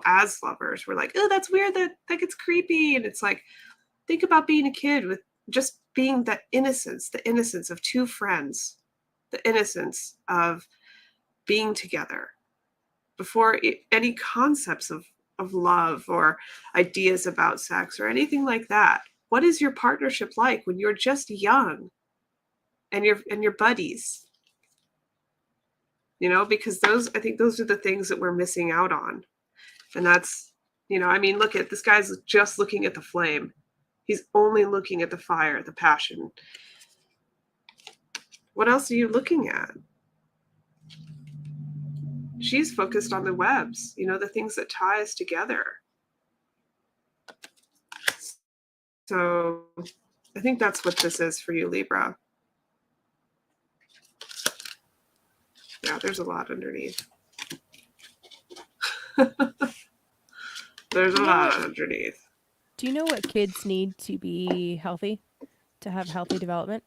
as lovers, we're like, oh, that's weird, that gets creepy. And it's like, think about being a kid with just being that innocence, the innocence of two friends, the innocence of being together before any concepts of love or ideas about sex or anything like that. What is your partnership like when you're just young and you're buddies? Because I think those are the things that we're missing out on. And that's, look at this guy's just looking at the flame. He's only looking at the fire, the passion. What else are you looking at? She's focused on the webs, the things that tie us together. So I think that's what this is for you, Libra. Yeah, there's a lot underneath. There's a lot underneath. Do you know what kids need to be healthy, to have healthy development?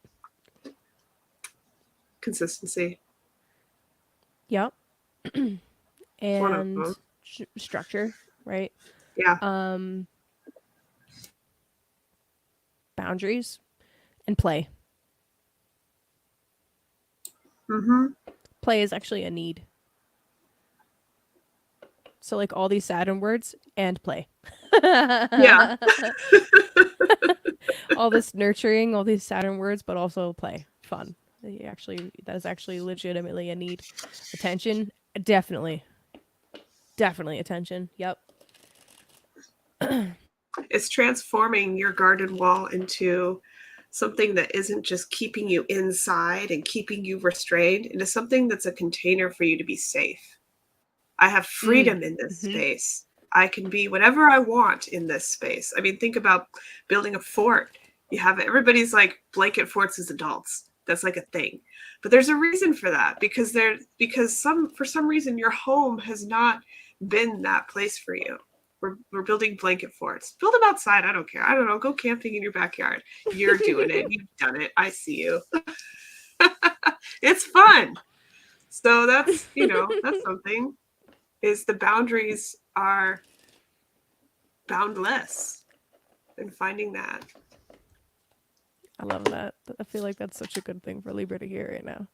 Consistency. Yep. One of And them. structure, right? Yeah. Boundaries and play. Mm-hmm. Play is actually a need. So like all these Saturn words and play. Yeah. All this nurturing, all these Saturn words, but also play. Fun. That is actually legitimately a need. Attention, definitely attention. Yep. It's transforming your garden wall into something that isn't just keeping you inside and keeping you restrained, into something that's a container for you to be safe. I have freedom in this space. I can be whatever I want in this space. I mean, think about building a fort. You have everybody's like blanket forts as adults. That's like a thing. But there's a reason for that, because for some reason your home has not been that place for you. We're building blanket forts. Build them outside. I don't care. I don't know. Go camping in your backyard. You're doing it. You've done it. I see you. It's fun. So that's, that's something. Is the boundaries are boundless, and finding that. I love that. I feel like that's such a good thing for Libra to hear right now.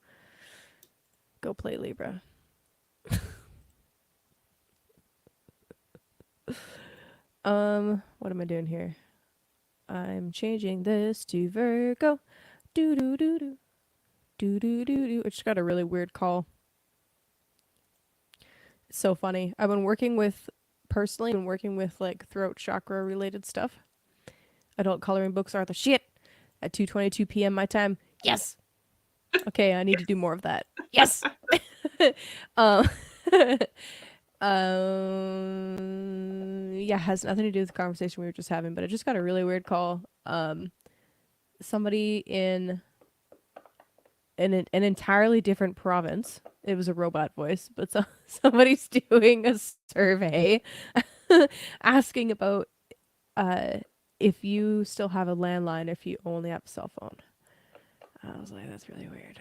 Go play, Libra. What am I doing here? I'm changing this to Virgo. Do do do do. Do do do do. I just got a really weird call. It's so funny. I've been working with like throat chakra related stuff. Adult coloring books are the shit at 2:22 p.m. my time. Yes. Okay, I need to do more of that. Yes. Yeah, has nothing to do with the conversation we were just having, but I just got a really weird call. Somebody in an entirely different province. It was a robot voice, but somebody's doing a survey asking about if you still have a landline, if you only have a cell phone. I was like, that's really weird.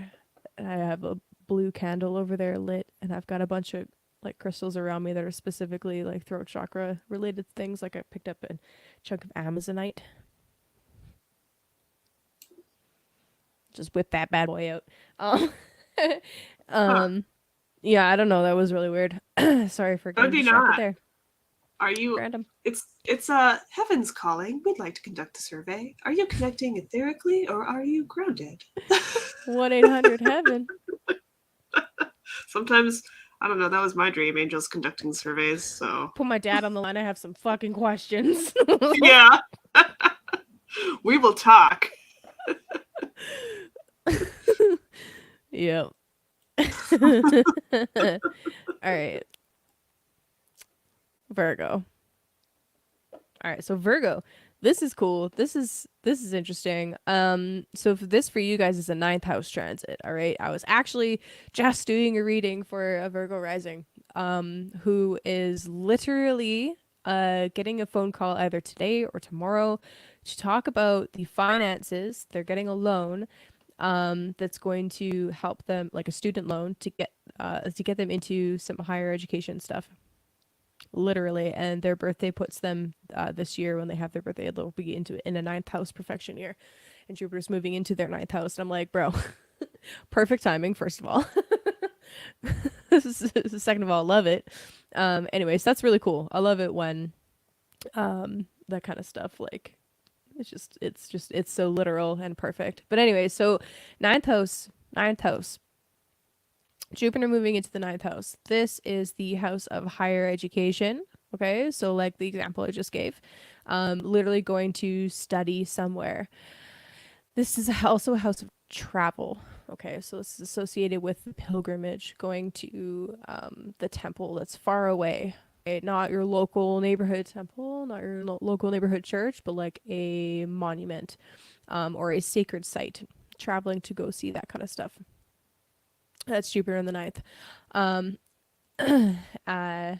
And I have a blue candle over there lit, and I've got a bunch of like crystals around me that are specifically like throat chakra related things. Like I picked up a chunk of Amazonite. Just whip that bad boy out. Yeah, I don't know. That was really weird. Sorry for getting distracted there. Are you random? It's heaven's calling. We'd like to conduct a survey. Are you connecting etherically or are you grounded? 1-800-HEAVEN. Sometimes, I don't know, that was my dream, angels conducting surveys, so. Put my dad on the line. I have some fucking questions. Yeah. We will talk. Yep. All right. Virgo. All right, so Virgo. This is cool. This is interesting. So this for you guys is a 9th house transit, all right? I was actually just doing a reading for a Virgo rising, who is literally getting a phone call either today or tomorrow to talk about the finances. They're getting a loan that's going to help them, like a student loan, to get them into some higher education stuff. Literally, and their birthday puts them this year, when they have their birthday, they'll be in a 9th house perfection year, and Jupiter's moving into their 9th house. And I'm like, bro, perfect timing, first of all. Second of all, love it. Anyways, that's really cool. I love it when that kind of stuff, like, it's so literal and perfect. But anyway, so 9th house. Jupiter moving into the 9th house. This is the house of higher education. Okay, so like the example I just gave, literally going to study somewhere. This is also a house of travel. Okay, so this is associated with pilgrimage, going to the temple that's far away. Okay, not your local neighborhood temple, not your local neighborhood church, but like a monument or a sacred site. Traveling to go see that kind of stuff. That's Jupiter in the ninth. Um, uh,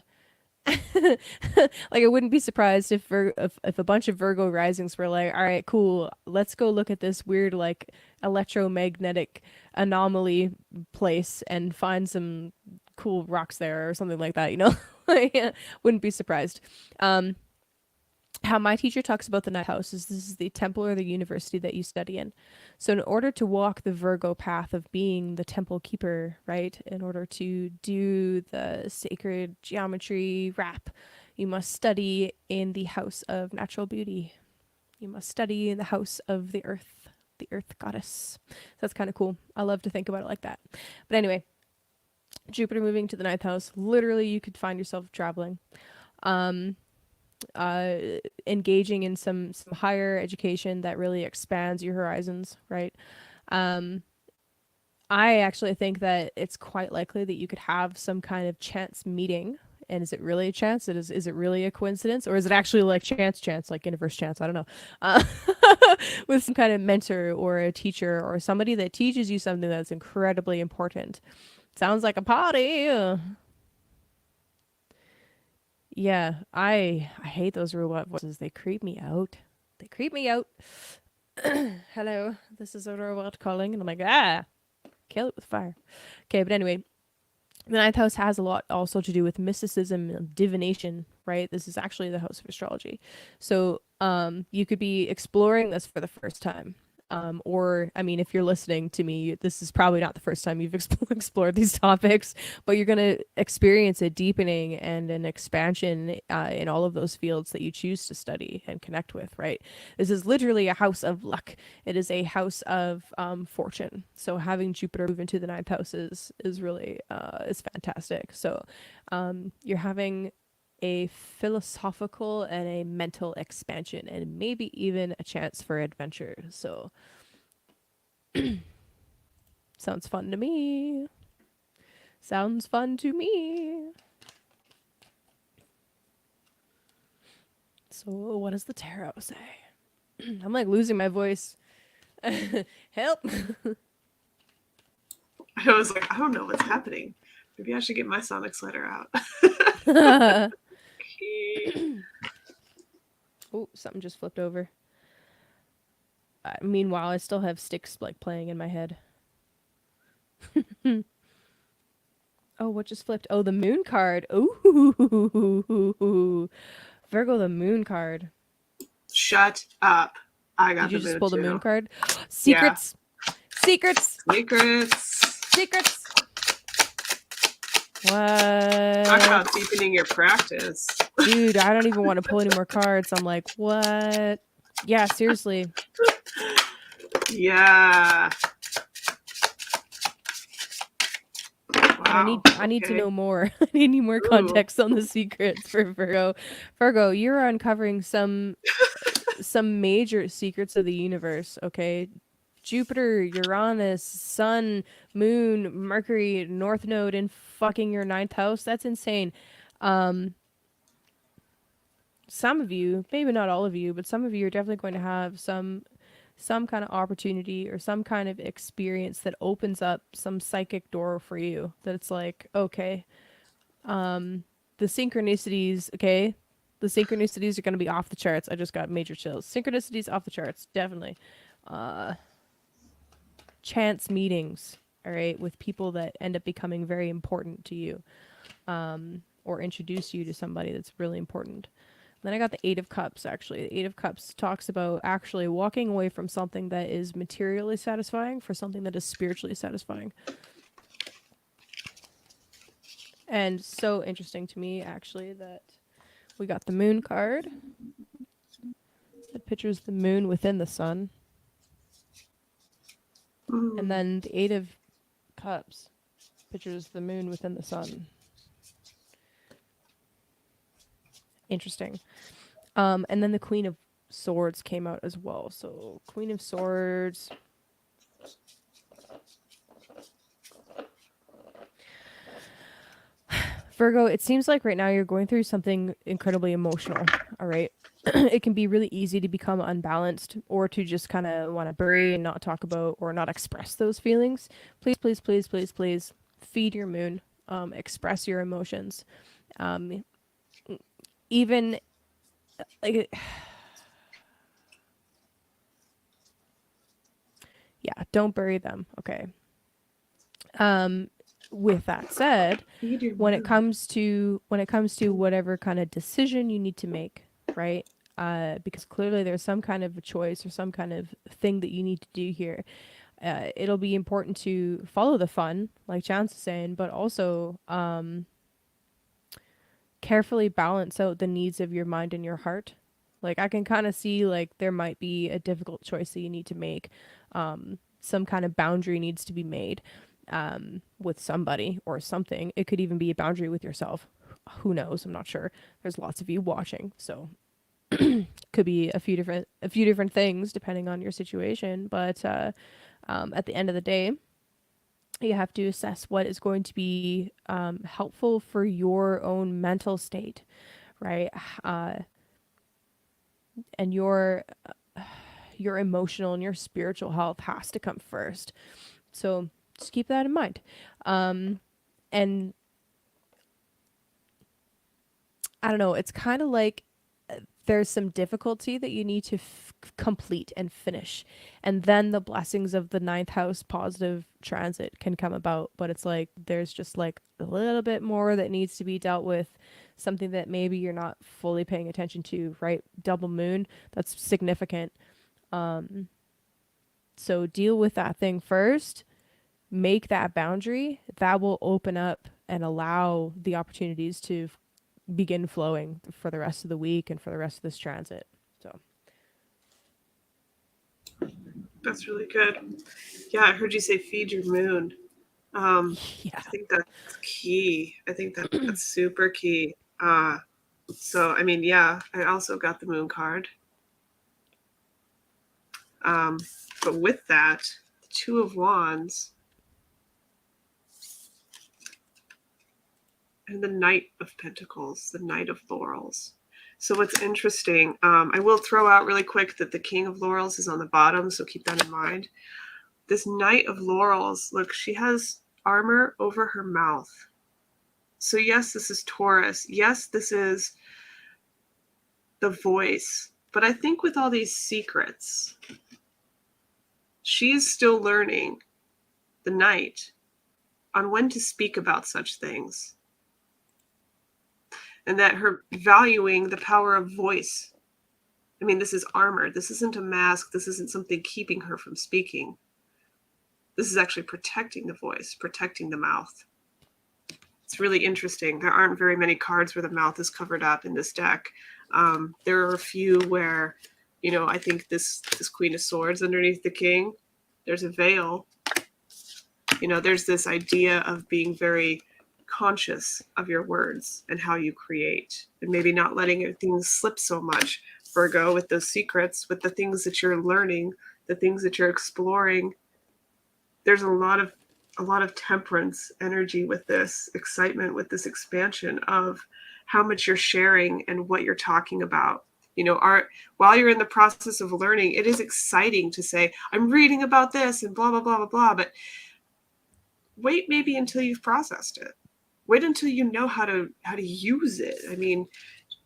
like I wouldn't be surprised if a bunch of Virgo risings were like, all right, cool, let's go look at this weird like electromagnetic anomaly place and find some cool rocks there or something like that, you know? Like, wouldn't be surprised. How my teacher talks about the ninth house is this is the temple or the university that you study in. So in order to walk the Virgo path of being the temple keeper, right? In order to do the sacred geometry rap, you must study in the house of natural beauty. You must study in the house of the earth goddess. So that's kind of cool. I love to think about it like that. But anyway, Jupiter moving to the ninth house, literally you could find yourself traveling. Engaging in some higher education that really expands your horizons, right? I actually think that it's quite likely that you could have some kind of chance meeting. And is it really a chance? Is it really a coincidence? Or is it actually like chance, like universe chance? I don't know. Uh, with some kind of mentor or a teacher or somebody that teaches you something that's incredibly important. Sounds like a party. Yeah, I hate those robot voices. They creep me out. They creep me out. Hello, this is a robot calling, and I'm like, kill it with fire. Okay, but anyway, the ninth house has a lot also to do with mysticism and divination, right? This is actually the house of astrology. So, you could be exploring this for the first time. Or, I mean, if you're listening to me, this is probably not the first time you've explored these topics, but you're going to experience a deepening and an expansion in all of those fields that you choose to study and connect with, right? This is literally a house of luck. It is a house of fortune. So having Jupiter move into the ninth house is really is fantastic. So you're having a philosophical and a mental expansion and maybe even a chance for adventure. So sounds fun to me. Sounds fun to me. So what does the tarot say? I'm like losing my voice. Help. I was like, I don't know what's happening. Maybe I should get my sonic slider out. Oh, something just flipped over. Meanwhile, I still have sticks like playing in my head. Oh, what just flipped? Oh, the moon card. Ooh, Virgo, the moon card. Shut up. I got Did you the just moon pull the too. moon card? Secrets. Yeah. Secrets. Secrets. What? Talk about deepening your practice. Dude, I don't even want to pull any more cards. I'm like, what? Yeah, seriously. Yeah. Wow. I need to know more. I need more context on the secrets for Virgo. Virgo, you're uncovering some major secrets of the universe, okay? Jupiter, Uranus, Sun, Moon, Mercury, North Node in fucking your ninth house. That's insane. Some of you, maybe not all of you, but some of you are definitely going to have some kind of opportunity or some kind of experience that opens up some psychic door for you. That it's like, okay, the synchronicities, okay? The synchronicities are going to be off the charts. I just got major chills. Synchronicities off the charts, definitely. Chance meetings, all right, with people that end up becoming very important to you, or introduce you to somebody that's really important. Then I got the Eight of Cups, actually. The Eight of Cups talks about actually walking away from something that is materially satisfying for something that is spiritually satisfying. And so interesting to me, actually, that we got the moon card. It pictures the moon within the sun. And then the Eight of Cups pictures the moon within the sun. Interesting. And then the Queen of Swords came out as well. So Queen of Swords. Virgo, it seems like right now you're going through something incredibly emotional, all right? It can be really easy to become unbalanced or to just kind of want to bury and not talk about or not express those feelings. Please, please, please, please, please feed your moon, express your emotions. Um, even like, yeah, don't bury them, okay? With that said, Feed your when it moon. comes to whatever kind of decision you need to make, right? Because clearly there's some kind of a choice or some kind of thing that you need to do here. It'll be important to follow the fun, like Chance is saying, but also carefully balance out the needs of your mind and your heart. Like I can kind of see like there might be a difficult choice that you need to make. Some kind of boundary needs to be made with somebody or something. It could even be a boundary with yourself. Who knows? I'm not sure. There's lots of you watching, so could be a few different things depending on your situation. But at the end of the day, you have to assess what is going to be helpful for your own mental state, right? Uh, and your emotional and your spiritual health has to come first. So just keep that in mind. And I don't know, it's kind of like there's some difficulty that you need to complete and finish. And then the blessings of the ninth house positive transit can come about. But it's like there's just like a little bit more that needs to be dealt with, something that maybe you're not fully paying attention to, right? Double moon, that's significant. So deal with that thing first, make that boundary. That will open up and allow the opportunities to begin flowing for the rest of the week and for the rest of this transit. So That's really good. Yeah, I heard you say feed your moon. yeah. I think that's key. I think that's super key. So I mean, yeah, I also got the moon card. Um, but with that, the Two of Wands and the Knight of Pentacles, the Knight of Laurels. So what's interesting, I will throw out really quick that the King of Laurels is on the bottom, so keep that in mind. This Knight of Laurels, look, she has armor over her mouth. So yes, this is Taurus. Yes, this is the voice. But I think with all these secrets, she's still learning, the Knight, on when to speak about such things. And that her valuing the power of voice. I mean, this is armor. This isn't a mask. This isn't something keeping her from speaking. This is actually protecting the voice, protecting the mouth. It's really interesting. There aren't very many cards where the mouth is covered up in this deck. There are a few where, you know, I think this Queen of Swords underneath the King, there's a veil. You know, there's this idea of being very conscious of your words and how you create, and maybe not letting things slip so much. Virgo, with those secrets, with the things that you're learning, the things that you're exploring, there's a lot of temperance energy with this excitement, with this expansion of how much you're sharing and what you're talking about. You know, while you're in the process of learning, it is exciting to say, I'm reading about this and blah, blah, blah, blah, blah. But wait maybe until you've processed it. Wait until you know how to use it. I mean,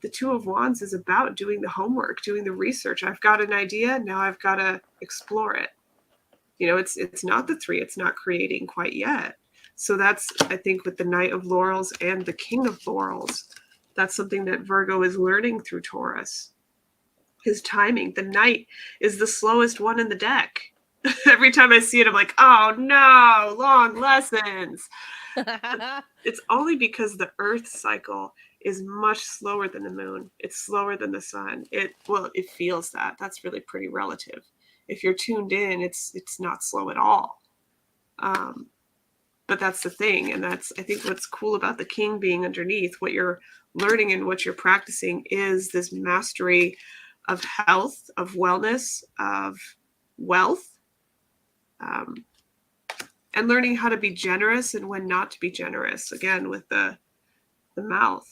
the Two of Wands is about doing the homework, doing the research. I've got an idea, now I've got to explore it. You know, it's not the three, it's not creating quite yet. So that's, I think, with the Knight of Laurels and the King of Laurels, that's something that Virgo is learning through Taurus. His timing. The Knight is the slowest one in the deck. Every time I see it, I'm like, oh no, long lessons. It's only because the Earth cycle is much slower than the moon. It's slower than the sun. It feels that. That's really pretty relative. If you're tuned in, it's not slow at all. But that's the thing, and that's, I think, what's cool about the king being underneath. What you're learning and what you're practicing is this mastery of health, of wellness, of wealth, um, and learning how to be generous and when not to be generous. Again, with the mouth,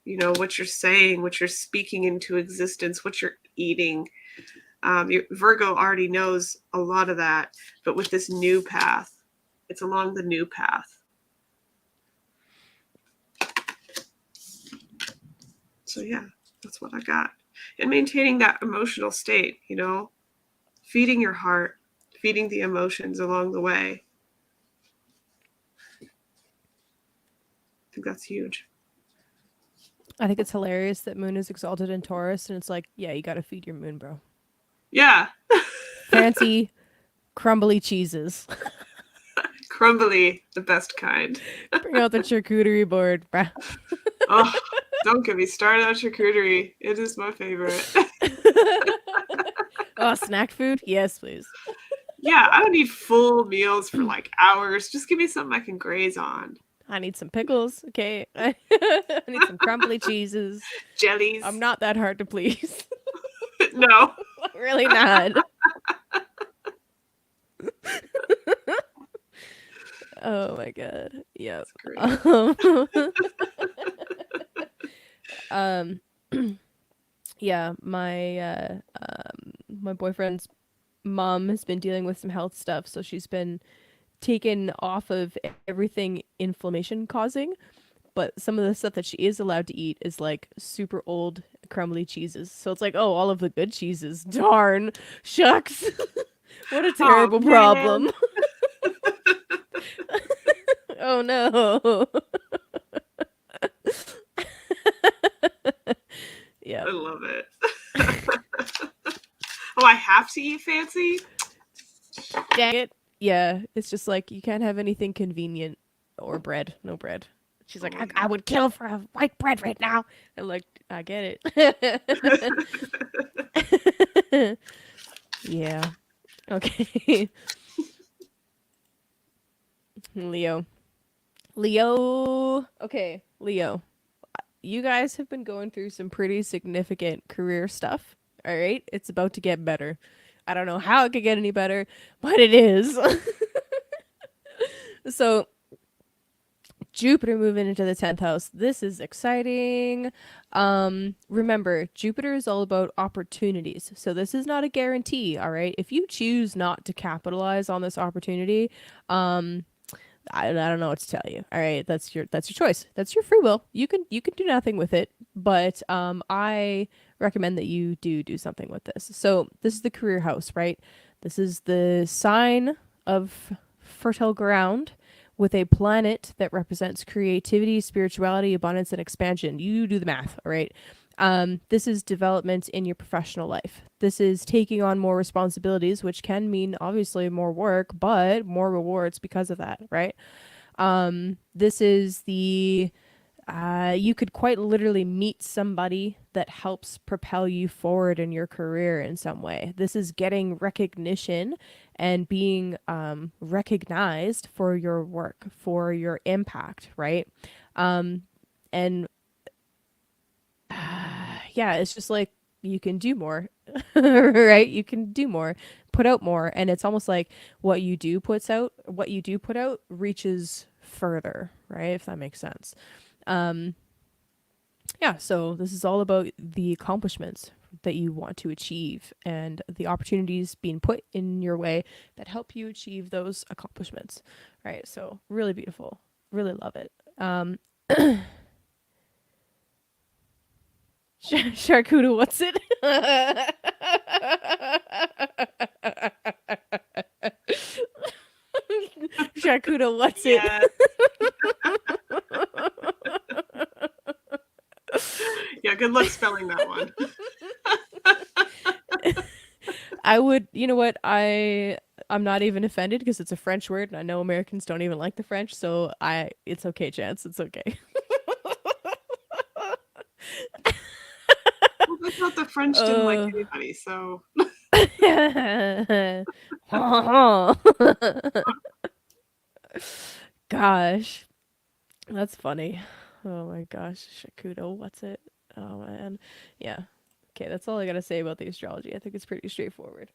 you know, what you're saying, what you're speaking into existence, what you're eating. Virgo already knows a lot of that, but with this new path, it's along the new path. So yeah, that's what I got. And maintaining that emotional state, you know, feeding your heart, feeding the emotions along the way. I think that's huge. I think it's hilarious that Moon is exalted in Taurus, and it's like, yeah, you got to feed your Moon, bro. Yeah. Fancy, crumbly cheeses. Crumbly, the best kind. Bring out the charcuterie board, bruh. Oh, don't get me started on charcuterie. It is my favorite. Oh, snack food? Yes, please. Yeah, I don't need full meals for like hours. Just give me something I can graze on. I need some pickles, okay? I need some crumbly cheeses. Jellies. I'm not that hard to please. No. Really not. Oh my god. Yeah. Yeah, my boyfriend's mom has been dealing with some health stuff, so she's been taken off of everything inflammation causing, but some of the stuff that she is allowed to eat is like super old crumbly cheeses. So it's like, oh, all of the good cheeses. Darn. Shucks. What a terrible problem. Oh no. Yeah. I love it. Oh, I have to eat fancy? Dang it. Yeah, it's just like you can't have anything convenient or bread. No bread. She's like, I would kill for a white bread right now. I'm like, I get it. Yeah. Okay. Leo. Okay, Leo. You guys have been going through some pretty significant career stuff. All right? It's about to get better. I don't know how it could get any better, but it is. So, Jupiter moving into the 10th house. This is exciting. Remember, Jupiter is all about opportunities. So this is not a guarantee, all right? If you choose not to capitalize on this opportunity, I don't know what to tell you. All right, that's your choice. That's your free will. You can do nothing with it, but I recommend that you do something with this. So this is the career house, right? This is the sign of fertile ground with a planet that represents creativity, spirituality, abundance, and expansion. You do the math, all right? This is development in your professional life. This is taking on more responsibilities, which can mean obviously more work, but more rewards because of that, right? This is the you could quite literally meet somebody that helps propel you forward in your career in some way. This is getting recognition and being recognized for your work, for your impact, right? And yeah, it's just like you can do more, right? You can do more, put out more, and it's almost like what you do put out reaches further, right? If that makes sense. Yeah, so this is all about the accomplishments that you want to achieve and the opportunities being put in your way that help you achieve those accomplishments, right? So really beautiful, really love it. Charcuterie, what's it? Charcuterie, what's it? Yeah, good luck spelling that one. I would, you know what? I'm not even offended because it's a French word and I know Americans don't even like the French, so it's okay, Chance. It's okay. I thought the French didn't like anybody, so. gosh. That's funny. Oh my gosh. Shakudo, what's it? Oh man. Yeah. Okay, that's all I gotta say about the astrology. I think it's pretty straightforward.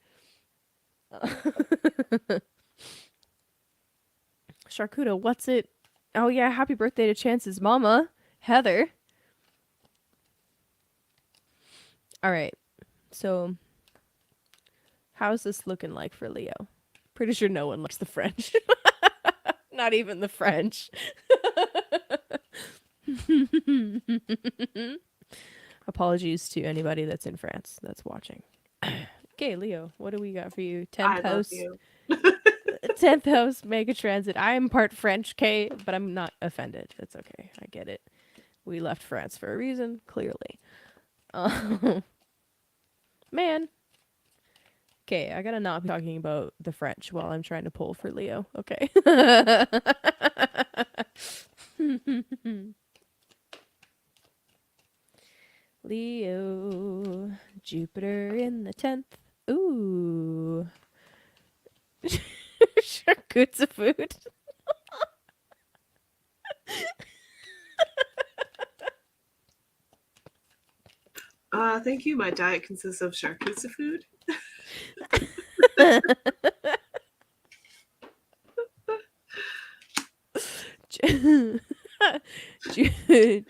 Charcuteau, what's it? Oh yeah, happy birthday to Chance's mama, Heather. All right. So, how's this looking like for Leo? Pretty sure no one likes the French. Not even the French. Apologies to anybody that's in France that's watching. Okay, Leo, what do we got for you? 10th I love house. you. 10th house mega transit. I am part French, Kay, but I'm not offended. It's okay. I get it. We left France for a reason, clearly. Man. Okay, I gotta not be talking about the French while I'm trying to pull for Leo. Okay. Leo, Jupiter in the 10th. Ooh. Charcuterie food. Thank you. My diet consists of charcuterie food.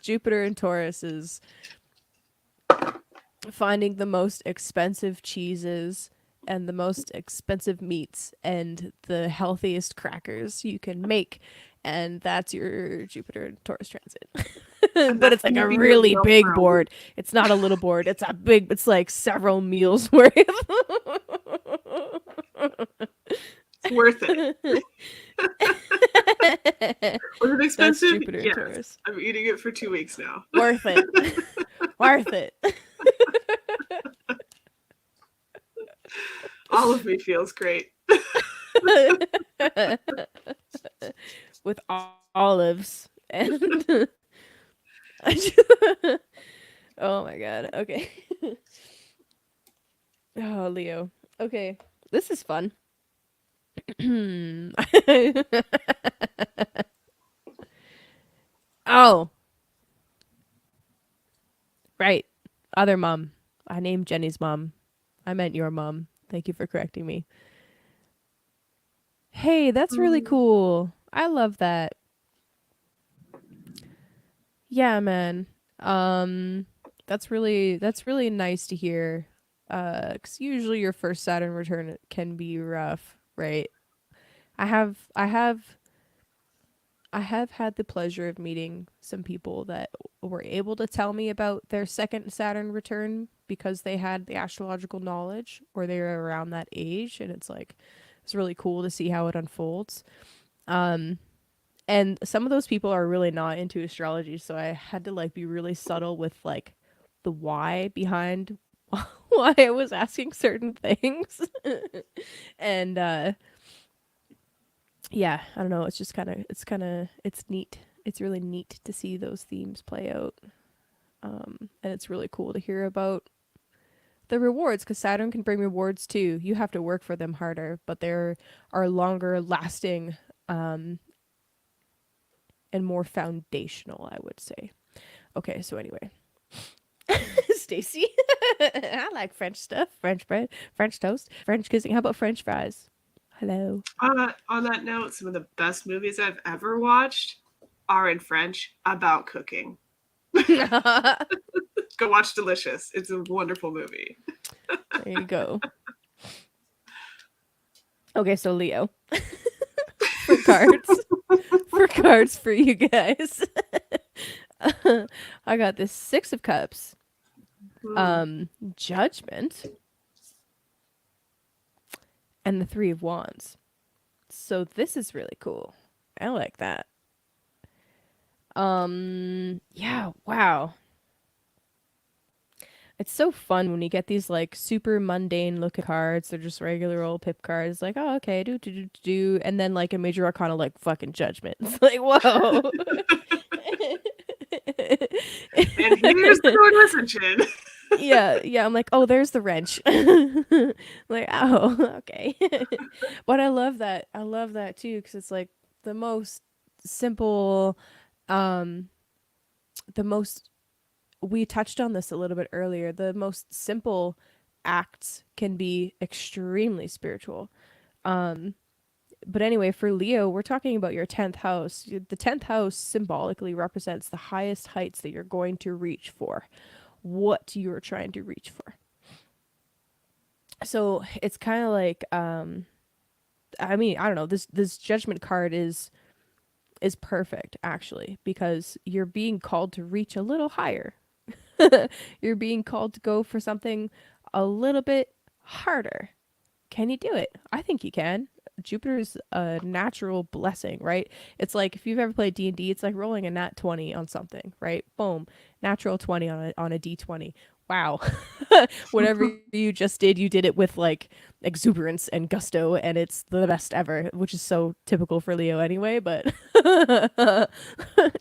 Jupiter and Taurus is finding the most expensive cheeses and the most expensive meats and the healthiest crackers you can make. And that's your Jupiter and Taurus transit. But it's like a really big board. It's not a little board. It's a big, it's like several meals worth. It's worth it. Was it expensive? Jupiter and yes. Taurus. I'm eating it for 2 weeks now. Worth it. Worth it. All of me feels great. With olives and oh my god. Okay. Oh, Leo. Okay. This is fun. Oh. Right. Other mom. I named Jenny's mom. I meant your mom. Thank you for correcting me. Hey, that's really cool. I love that. Yeah, man. That's really nice to hear. 'Cause usually your first Saturn return can be rough, right? I have had the pleasure of meeting some people that were able to tell me about their second Saturn return because they had the astrological knowledge or they were around that age, and it's really cool to see how it unfolds. And some of those people are really not into astrology, so I had to be really subtle with the why behind why I was asking certain things. And yeah, I don't know, it's neat. It's really neat to see those themes play out. And it's really cool to hear about the rewards, because Saturn can bring rewards too. You have to work for them harder, but there are longer lasting and more foundational, I would say. Okay, so anyway. Stacy. I like French stuff. French bread, French toast, French kissing. How about French fries? Hello. On that note, some of the best movies I've ever watched are in French about cooking. Go watch Delicious. It's a wonderful movie. There you go. Okay, so Leo. For cards for you guys. I got this 6 of Cups. Judgment. And the 3 of Wands. So this is really cool. I like that. Yeah, wow. It's so fun when you get these super mundane looking cards. They're just regular old pip cards. Oh, okay, do. And then a major arcana fucking Judgment. It's whoa. And here's the door to Ascension. Yeah, I'm oh, there's the wrench. Oh, okay. But I love that too, because it's the most simple, um, the most, we touched on this a little bit earlier, the most simple acts can be extremely spiritual. Um, but anyway, for Leo, we're talking about your 10th house. The 10th house symbolically represents the highest heights that you're going to reach for, what you're trying to reach for. So it's kind of like, I mean, I don't know, this judgment card is perfect actually, because you're being called to reach a little higher. You're being called to go for something a little bit harder. Can you do it? I think you can. Jupiter's a natural blessing, right? It's like if you've ever played D&D, it's like rolling a nat 20 on something, right? Boom. Natural 20 on a D20. Wow. Whatever you just did, you did it with like exuberance and gusto, and it's the best ever, which is so typical for Leo anyway, but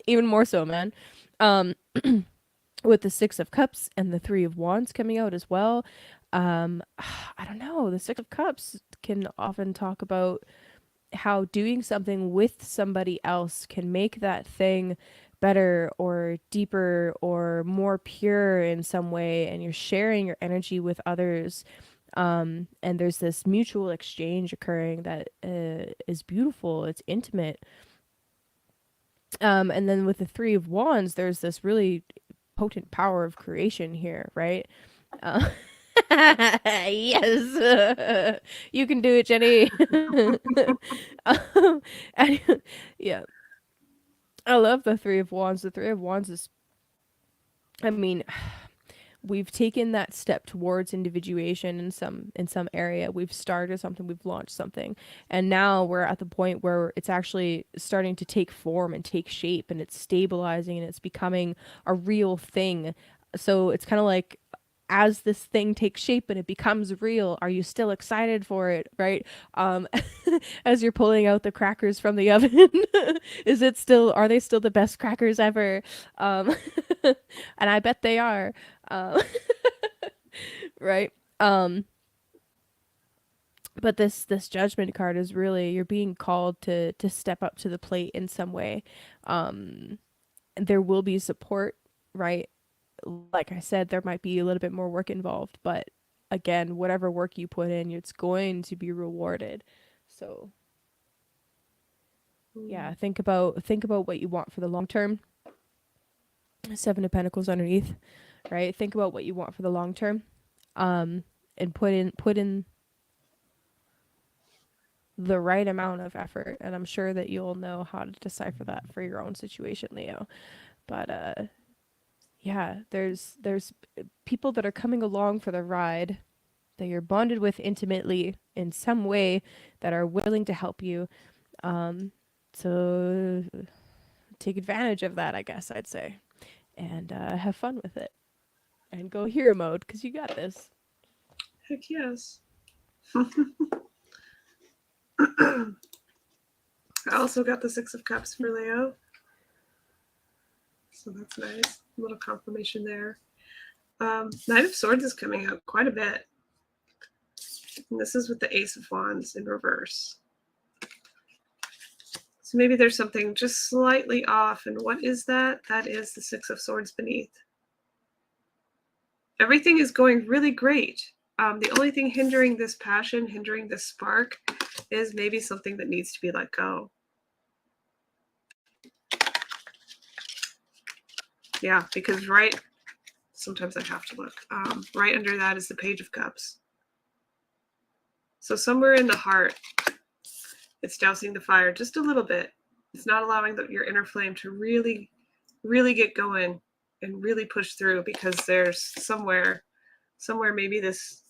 even more so, man. Um with the 6 of Cups and the 3 of Wands coming out as well. I don't know. The 6 of Cups can often talk about how doing something with somebody else can make that thing better or deeper or more pure in some way, and you're sharing your energy with others. And there's this mutual exchange occurring that is beautiful. It's intimate. And then with the 3 of Wands, there's this really potent power of creation here, right? Uh, yes, you can do it, Jenny. And, yeah, I love the 3 of Wands. The 3 of Wands is, I mean, we've taken that step towards individuation in some area. We've started something, we've launched something, and now we're at the point where it's actually starting to take form and take shape, and it's stabilizing and it's becoming a real thing. So it's kind of like, as this thing takes shape and it becomes real, are you still excited for it, right? As you're pulling out the crackers from the oven, are they still the best crackers ever? And I bet they are. um, right? But this judgment card is really, you're being called to step up to the plate in some way. There will be support, right? Like I said, there might be a little bit more work involved, but again, whatever work you put in, it's going to be rewarded. So yeah, think about what you want for the long term. 7 of Pentacles underneath, right? Think about what you want for the long term, and put in the right amount of effort. And I'm sure that you'll know how to decipher that for your own situation, Leo. But yeah, there's people that are coming along for the ride that you're bonded with intimately in some way, that are willing to help you. So take advantage of that, I guess I'd say, and have fun with it, and go hero mode, because you got this. Heck yes. I also got the 6 of Cups for Leo. So that's nice. A little confirmation there. Knight of Swords is coming out quite a bit. And this is with the Ace of Wands in reverse. So maybe there's something just slightly off. And what is that? That is the 6 of Swords beneath. Everything is going really great. The only thing hindering this passion, hindering this spark, is maybe something that needs to be let go. Yeah, because sometimes I have to look. Right under that is the Page of Cups. So somewhere in the heart, it's dousing the fire just a little bit. It's not allowing your inner flame to really, really get going and really push through, because there's somewhere maybe this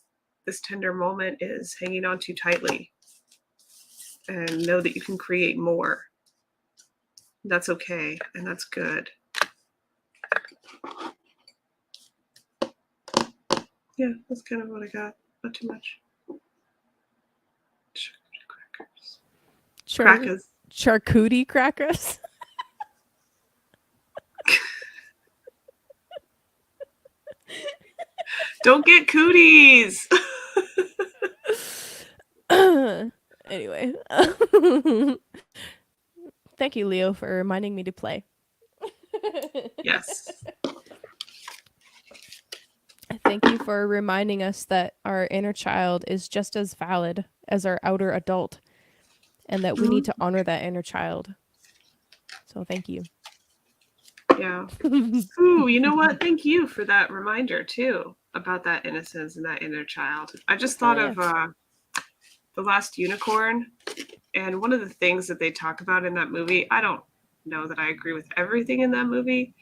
tender moment is hanging on too tightly. And know that you can create more. That's okay, and that's good. Yeah, that's kind of what I got. Not too much. Crackers. Charcuterie crackers. Don't get cooties. Anyway, Thank you, Leo, for reminding me to play. Yes. Thank you for reminding us that our inner child is just as valid as our outer adult, and that we need to honor that inner child. So thank you. Yeah. Ooh, you know what? Thank you for that reminder too about that innocence and that inner child. I just Oh thought yeah. of The Last Unicorn, and one of the things that they talk about in that movie, I don't know that I agree with everything in that movie,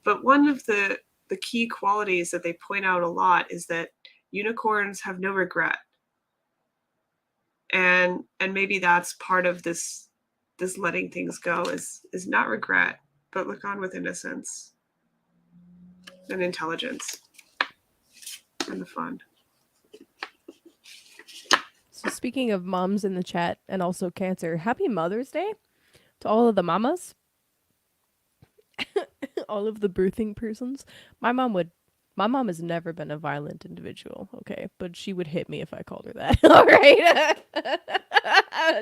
but one of the key qualities that they point out a lot is that unicorns have no regret. And maybe that's part of this letting things go is not regret, but look on with innocence and intelligence and the fun. So speaking of moms in the chat and also Cancer, happy Mother's Day to all of the mamas, all of the birthing persons. My mom has never been a violent individual, okay? But she would hit me if I called her that. All right.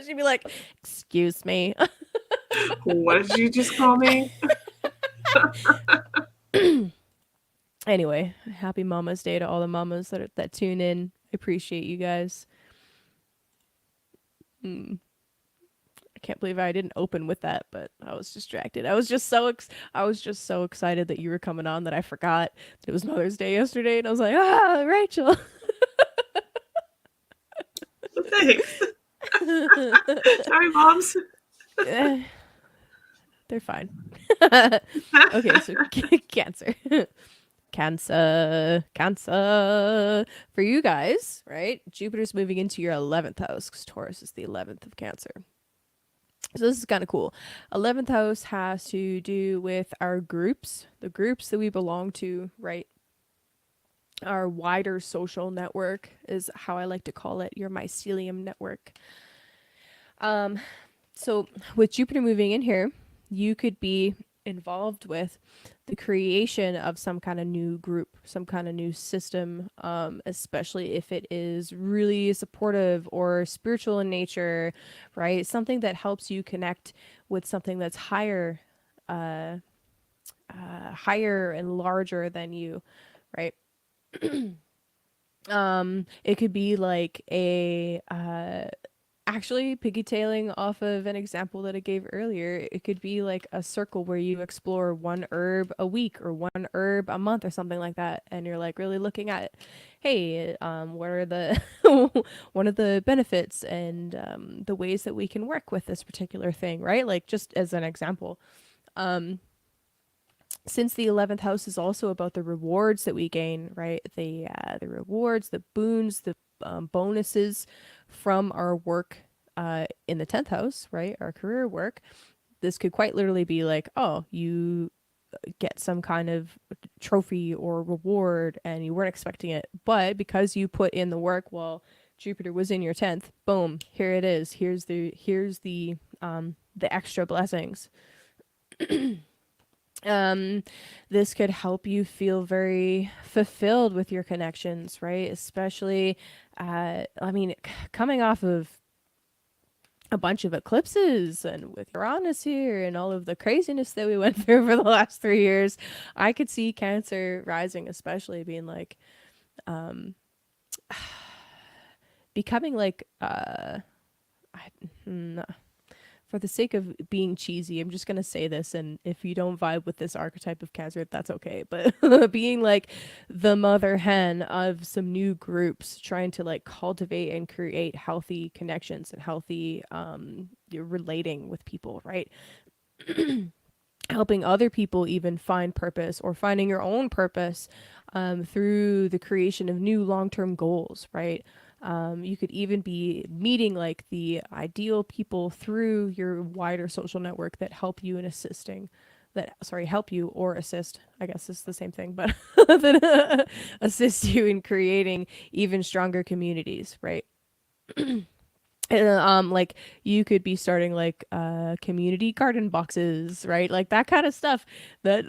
She'd be like, "Excuse me." What did you just call me? Anyway, happy Mama's Day to all the mamas that tune in. I appreciate you guys. I can't believe I didn't open with that, but I was distracted. I was just so excited that you were coming on that I forgot that it was Mother's Day yesterday, and I was like, Rachel. Thanks. Sorry, moms. They're fine. Okay, so Cancer. Cancer. For you guys, right? Jupiter's moving into your 11th house because Taurus is the 11th of Cancer. So this is kind of cool. 11th house has to do with our groups, the groups that we belong to, right? Our wider social network is how I like to call it, your mycelium network. So with Jupiter moving in here, you could be involved with the creation of some kind of new group, some kind of new system, especially if it is really supportive or spiritual in nature, right? Something that helps you connect with something that's higher and larger than you, right? It could be like a actually piggytailing off of an example that I gave earlier, it could be like a circle where you explore one herb a week or one herb a month or something like that, and you're like really looking at, hey, what are the one of the benefits and the ways that we can work with this particular thing, right? Like just as an example. Since the 11th house is also about the rewards that we gain, right? The rewards, the boons, the bonuses from our work in the 10th house, right? Our career work. This could quite literally be like, oh, you get some kind of trophy or reward and you weren't expecting it. But because you put in the work while Jupiter was in your 10th, boom, here it is. Here's the extra blessings. This could help you feel very fulfilled with your connections, right? Especially, coming off of a bunch of eclipses and with Uranus here and all of the craziness that we went through for the last 3 years, I could see Cancer rising, especially being like, becoming like, for the sake of being cheesy, I'm just going to say this. And if you don't vibe with this archetype of Cancer, that's okay. But being like the mother hen of some new groups, trying to like cultivate and create healthy connections and healthy relating with people, right? Helping other people even find purpose or finding your own purpose through the creation of new long-term goals, right? You could even be meeting like the ideal people through your wider social network that help you in help you or assist. I guess it's the same thing, but that assist you in creating even stronger communities, right? Like you could be starting like community garden boxes, right? Like that kind of stuff. That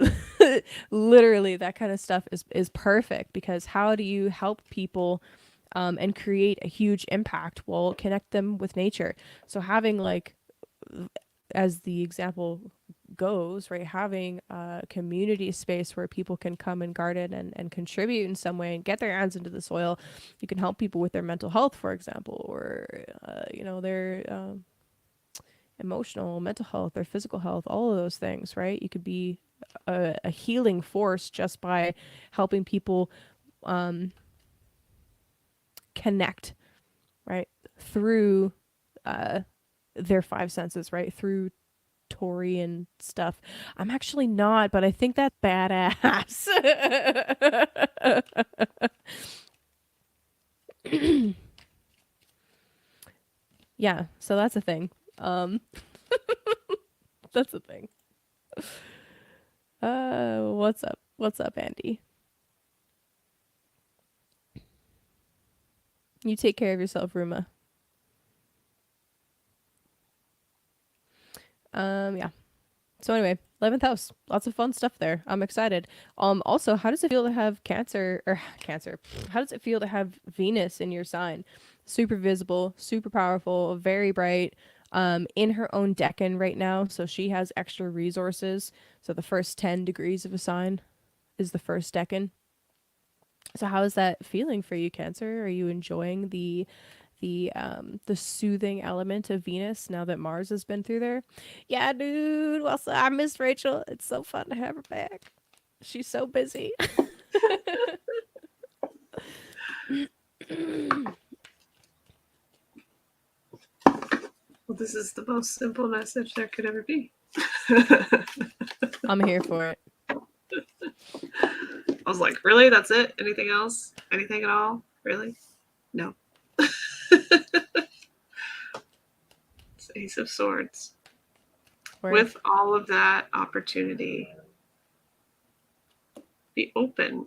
literally that kind of stuff is perfect, because how do you help people and create a huge impact while connect them with nature? So having like as the example goes, right, having a community space where people can come and garden and contribute in some way and get their hands into the soil. You can help people with their mental health, for example, or their emotional, mental health, their physical health, all of those things, right? You could be a healing force just by helping people connect, right, through their five senses, right, through Taurian stuff. I'm actually not, but I think that's badass. Yeah, so that's a thing. That's a thing. What's up? What's up, Andy? You take care of yourself, Ruma. Yeah. So anyway, 11th house. Lots of fun stuff there. I'm excited. Also, how does it feel to have Cancer? How does it feel to have Venus in your sign? Super visible, super powerful, very bright. In her own decan right now, so she has extra resources. So the first 10 degrees of a sign is the first decan. So how is that feeling for you, Cancer? Are you enjoying the soothing element of Venus now that Mars has been through there? Yeah, dude. Well, so I miss Rachel. It's so fun to have her back. She's so busy. Well, this is the most simple message there could ever be. I'm here for it. I was like, really? That's it? Anything else? Anything at all? Really? No. It's Ace of Swords. With all of that opportunity, be open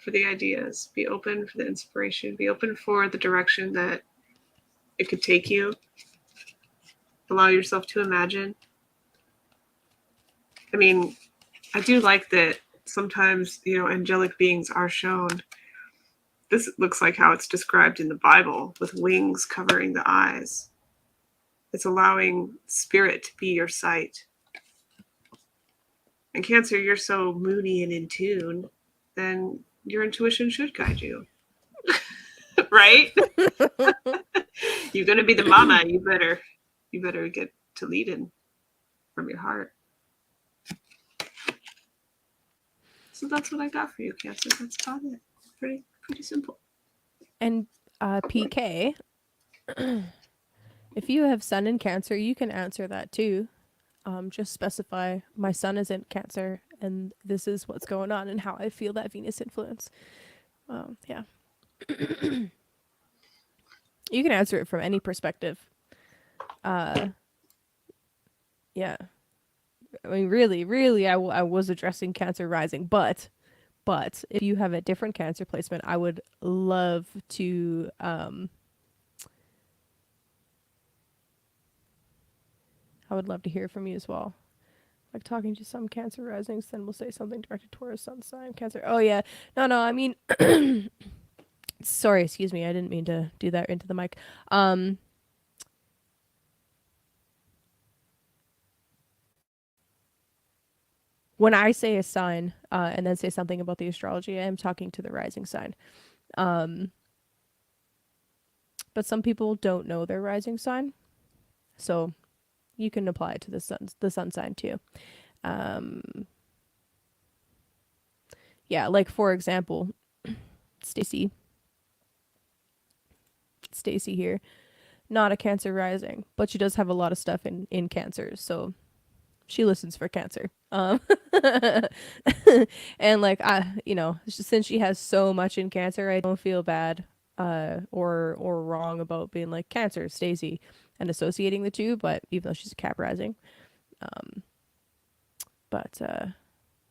for the ideas, be open for the inspiration, be open for the direction that it could take you. Allow yourself to imagine. I mean, I do like that sometimes, angelic beings are shown. This looks like how it's described in the Bible, with wings covering the eyes. It's allowing spirit to be your sight. And Cancer, you're so moody and in tune, then your intuition should guide you. Right? You're going to be the mama. You better get to leading from your heart. So that's what I got for you, Cancer. That's about it. Pretty simple. And PK, if you have Sun in Cancer, you can answer that too. Just specify my Sun is in Cancer, and this is what's going on and how I feel that Venus influence. Yeah. You can answer it from any perspective. Yeah. I mean, really, I was addressing Cancer rising, but if you have a different Cancer placement, I would love to hear from you as well. Like talking to some Cancer risings, then we'll say something directed towards Sun sign Cancer. Oh yeah, no, I mean, sorry, excuse me, I didn't mean to do that into the mic. When I say a sign and then say something about the astrology, I am talking to the rising sign. But some people don't know their rising sign, so you can apply it to the sun sign too. Yeah, like for example, Stacy here, not a Cancer rising, but she does have a lot of stuff in Cancer, so she listens for Cancer. And like since she has so much in Cancer, I don't feel bad or wrong about being like Cancer, Stacy, and associating the two, but even though she's a Cap rising.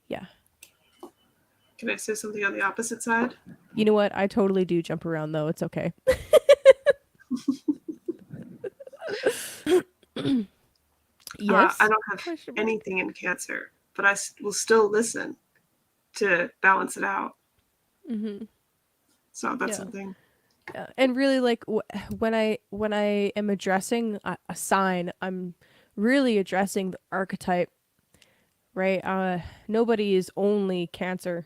Yeah. Can I say something on the opposite side? You know what? I totally do jump around though. It's okay. Yes. I don't have anything in Cancer, but I will still listen to balance it out. Mm-hmm. So that's something. Yeah. And really, like when I am addressing a sign, I'm really addressing the archetype, right? Nobody is only Cancer.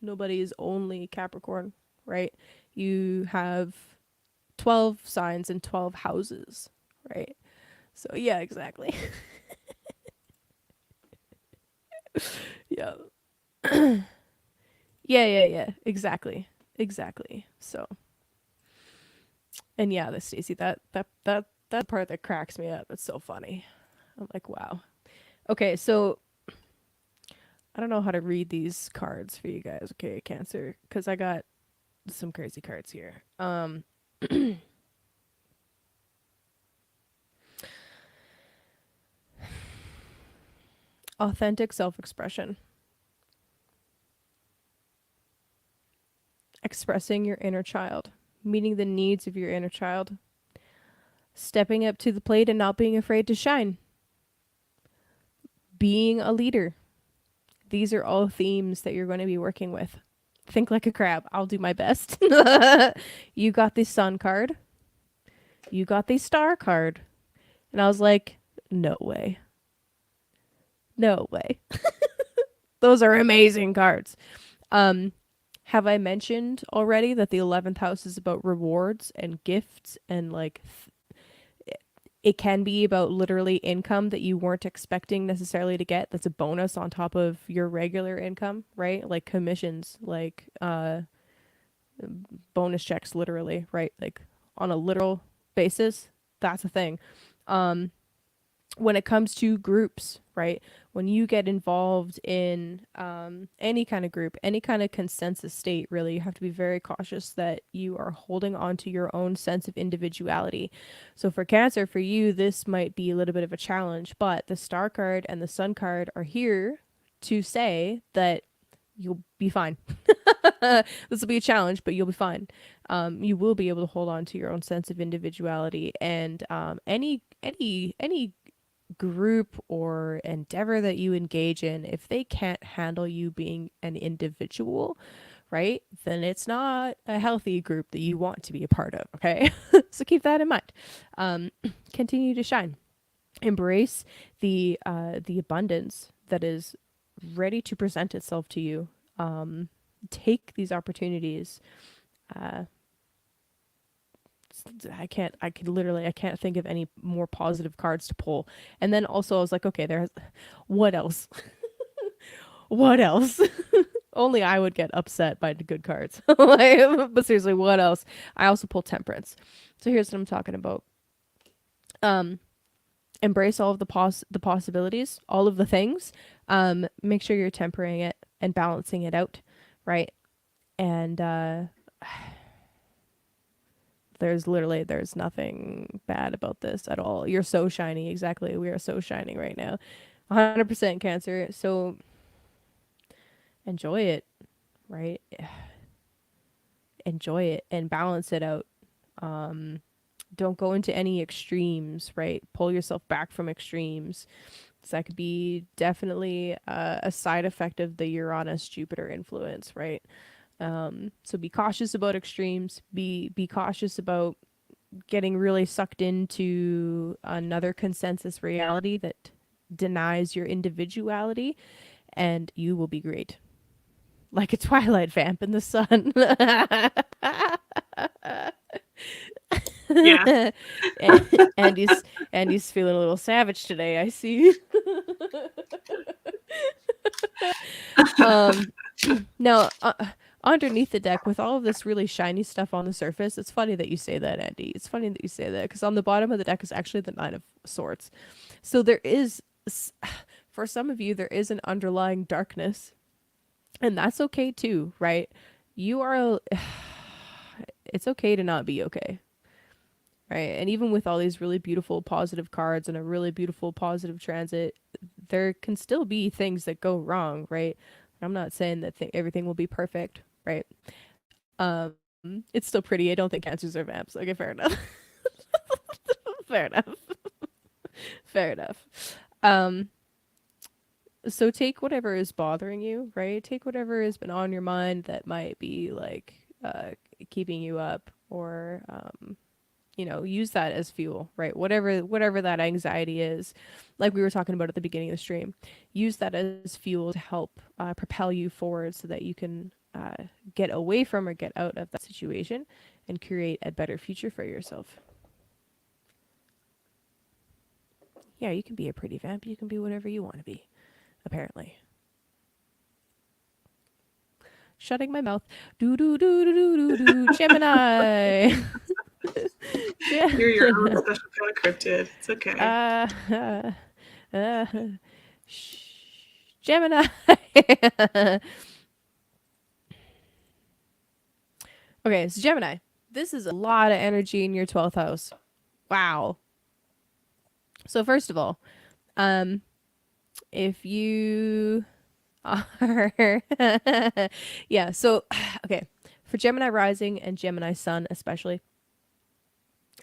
Nobody is only Capricorn, right? You have 12 signs and 12 houses, right? So yeah, exactly. Yeah. Yeah. Exactly. Exactly. So, and yeah, the Stacey, that part that cracks me up. It's so funny. I'm like, wow. Okay, so I don't know how to read these cards for you guys, okay, Cancer, because I got some crazy cards here. Authentic self-expression. Expressing your inner child, meeting the needs of your inner child, stepping up to the plate and not being afraid to shine, being a leader. These are all themes that you're going to be working with. Think like a crab. I'll do my best. You got the sun card. You got the star card. And I was like, no way. No way. Those are amazing cards. Have I mentioned already that the 11th house is about rewards and gifts and like it can be about literally income that you weren't expecting necessarily to get that's a bonus on top of your regular income, right? Like commissions, like bonus checks literally, right? Like on a literal basis, that's a thing. When it comes to groups, right? When you get involved in any kind of group, any kind of consensus state, really, you have to be very cautious that you are holding on to your own sense of individuality. So for Cancer, for you, this might be a little bit of a challenge, but the star card and the sun card are here to say that you'll be fine. This will be a challenge, but you'll be fine. You will be able to hold on to your own sense of individuality, and any group or endeavor that you engage in, if they can't handle you being an individual, right, then it's not a healthy group that you want to be a part of, okay? So keep that in mind. Continue to shine. Embrace the abundance that is ready to present itself to you. Take these opportunities. I can't think of any more positive cards to pull. And then also I was like, okay, what else? What else? Only I would get upset by the good cards. But seriously, what else? I also pull Temperance. So here's what I'm talking about. Embrace all of the possibilities, all of the things. Make sure you're tempering it and balancing it out, right? And there's nothing bad about this at all. You're so shiny. Exactly. We are so shining right now. 100% Cancer. So enjoy it, right? Enjoy it and balance it out. Don't go into any extremes, right? Pull yourself back from extremes. So that could be definitely a side effect of the Uranus Jupiter influence, right? So be cautious about extremes. Be cautious about getting really sucked into another consensus reality that denies your individuality, and you will be great. Like a twilight vamp in the sun. Yeah. Andy's feeling a little savage today, I see. Now, underneath the deck, with all of this really shiny stuff on the surface, it's funny that you say that, Andy. It's funny that you say that, because on the bottom of the deck is actually the Nine of Swords. So there is, for some of you, there is an underlying darkness, and that's okay too, right? You are, it's okay to not be okay, right? And even with all these really beautiful positive cards and a really beautiful positive transit, there can still be things that go wrong, right? I'm not saying that everything will be perfect, right? It's still pretty. I don't think cancers are vamps. Okay, fair enough. Fair enough. Fair enough. So take whatever is bothering you, right? Take whatever has been on your mind that might be like keeping you up, or use that as fuel, right? Whatever that anxiety is, like we were talking about at the beginning of the stream, use that as fuel to help propel you forward so that you can get away from or get out of that situation and create a better future for yourself. Yeah, you can be a pretty vamp. You can be whatever you want to be, apparently. Shutting my mouth. Do do do do do do do. Gemini. You're your own special kind of cryptid. It's okay. Uh, Gemini. Okay, so Gemini. This is a lot of energy in your 12th house. Wow. So first of all, if you are yeah, so okay, for Gemini rising and Gemini sun especially,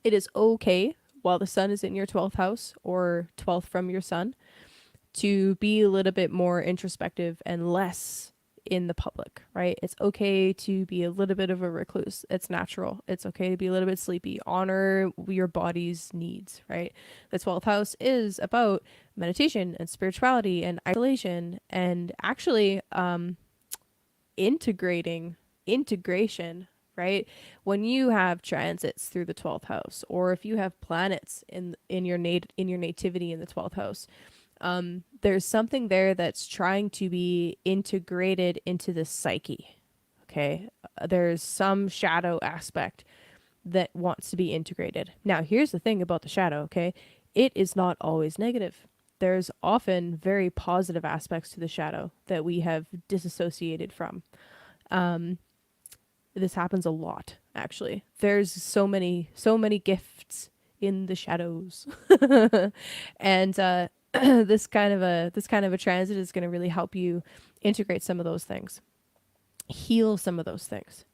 it is okay while the sun is in your 12th house or 12th from your sun to be a little bit more introspective and less in the public, right? It's okay to be a little bit of a recluse. It's natural. It's okay to be a little bit sleepy. Honor your body's needs, right? The 12th house is about meditation and spirituality and isolation and actually integration, right? When you have transits through the 12th house, or if you have planets in your nativity in the 12th house, there's something there that's trying to be integrated into the psyche. Okay. There's some shadow aspect that wants to be integrated. Now, here's the thing about the shadow. Okay. It is not always negative. There's often very positive aspects to the shadow that we have disassociated from. This happens a lot, actually. There's so many gifts in the shadows. And this kind of a transit is going to really help you integrate some of those things, heal some of those things.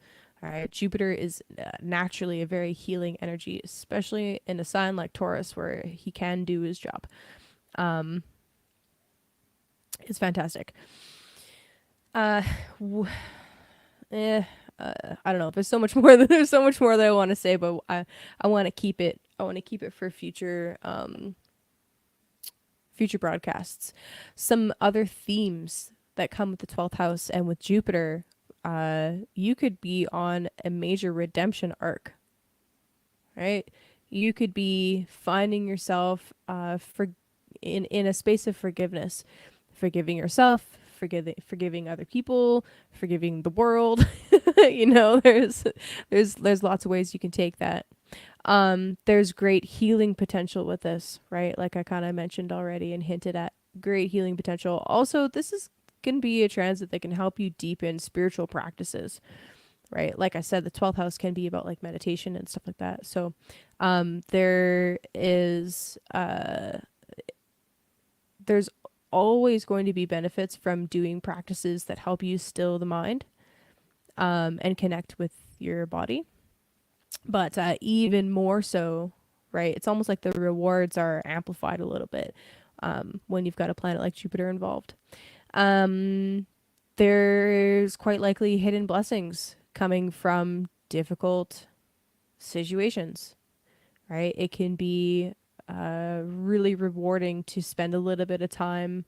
All right, Jupiter is naturally a very healing energy, especially in a sign like Taurus where he can do his job. It's fantastic. I don't know. There's so much more. There's so much more that I want to say, but I want to keep it. I want to keep it for future future broadcasts. Some other themes that come with the 12th house and with Jupiter, you could be on a major redemption arc, right? You could be finding yourself in a space of forgiveness, forgiving yourself, forgiving other people, forgiving the world. There's lots of ways you can take that. There's great healing potential with this, right? Like I kind of mentioned already and hinted at, great healing potential. Also, this can be a transit that can help you deepen spiritual practices, right? Like I said, the 12th house can be about like meditation and stuff like that. So, there's always going to be benefits from doing practices that help you still the mind, and connect with your body. But even more so, right? It's almost like the rewards are amplified a little bit when you've got a planet like Jupiter involved. There's quite likely hidden blessings coming from difficult situations, right? It can be really rewarding to spend a little bit of time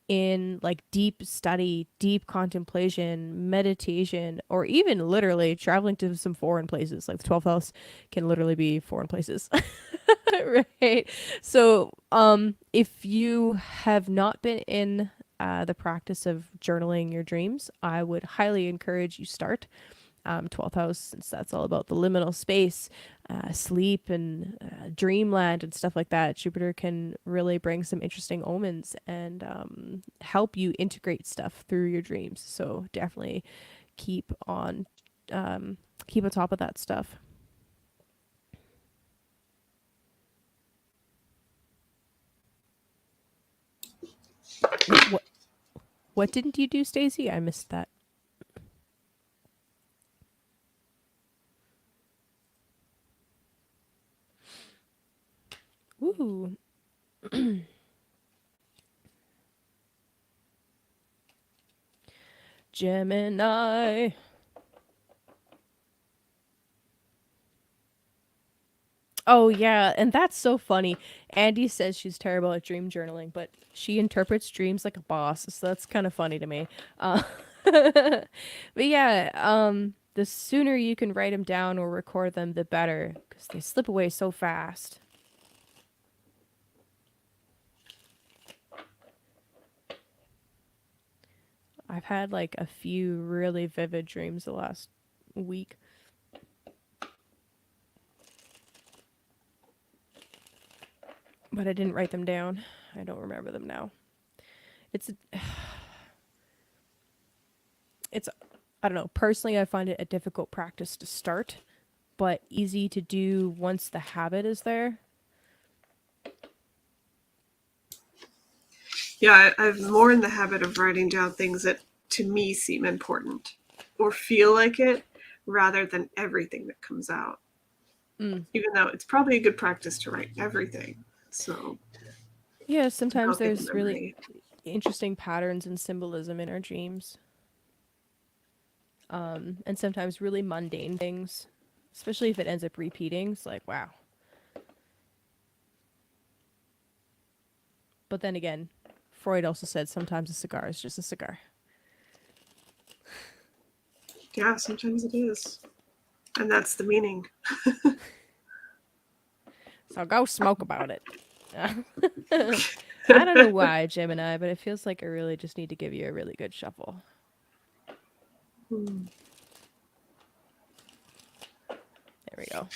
in like deep study, deep contemplation, meditation, or even literally traveling to some foreign places. Like the 12th house can literally be foreign places. Right? So, if you have not been in the practice of journaling your dreams, I would highly encourage you start. 12th house, since that's all about the liminal space, sleep and dreamland and stuff like that. Jupiter can really bring some interesting omens and help you integrate stuff through your dreams. So definitely keep on top of that stuff. What didn't you do, Stacey? I missed that. Ooh. Gemini. Oh yeah, and that's so funny. Andy says she's terrible at dream journaling, but she interprets dreams like a boss, so that's kind of funny to me. But yeah, the sooner you can write them down or record them, the better, because they slip away so fast. I've had like a few really vivid dreams the last week. But I didn't write them down. I don't remember them now. It's it's I don't know. Personally, I find it a difficult practice to start, but easy to do once the habit is there. Yeah, I'm more in the habit of writing down things that to me seem important or feel like it rather than everything that comes out. Even though it's probably a good practice to write everything. So, Yeah, sometimes developing a there's really memory. interesting patterns and symbolism in our dreams. And sometimes really mundane things, especially if it ends up repeating. It's like, wow. But then again, Freud also said sometimes a cigar is just a cigar. Yeah, sometimes it is. And that's the meaning. So go smoke about it. I don't know why, Gemini, but it feels like I really just need to give you a really good shuffle. Hmm. There we go.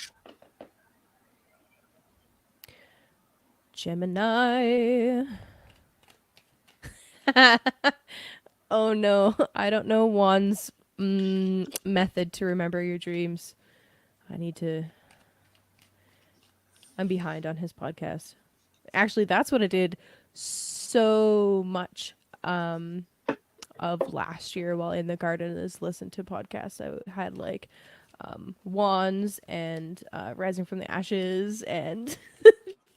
Gemini. Oh no, I don't know Juan's method to remember your dreams. I need to. I'm behind on his podcast. Actually, that's what I did so much of last year while in the garden is listen to podcasts. I had like Wands and Rising from the Ashes and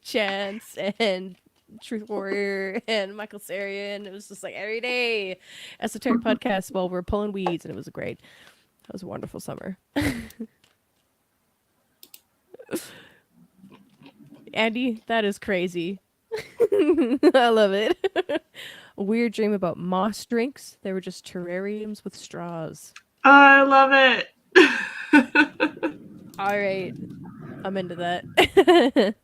Chance and Truth Warrior and Michael Sarian. It was just like every day esoteric podcast while we're pulling weeds, and it was great. That was a wonderful summer. Andy, that is crazy. I love it. A weird dream about moss drinks. They were just terrariums with straws. Oh, I love it. All right, I'm into that.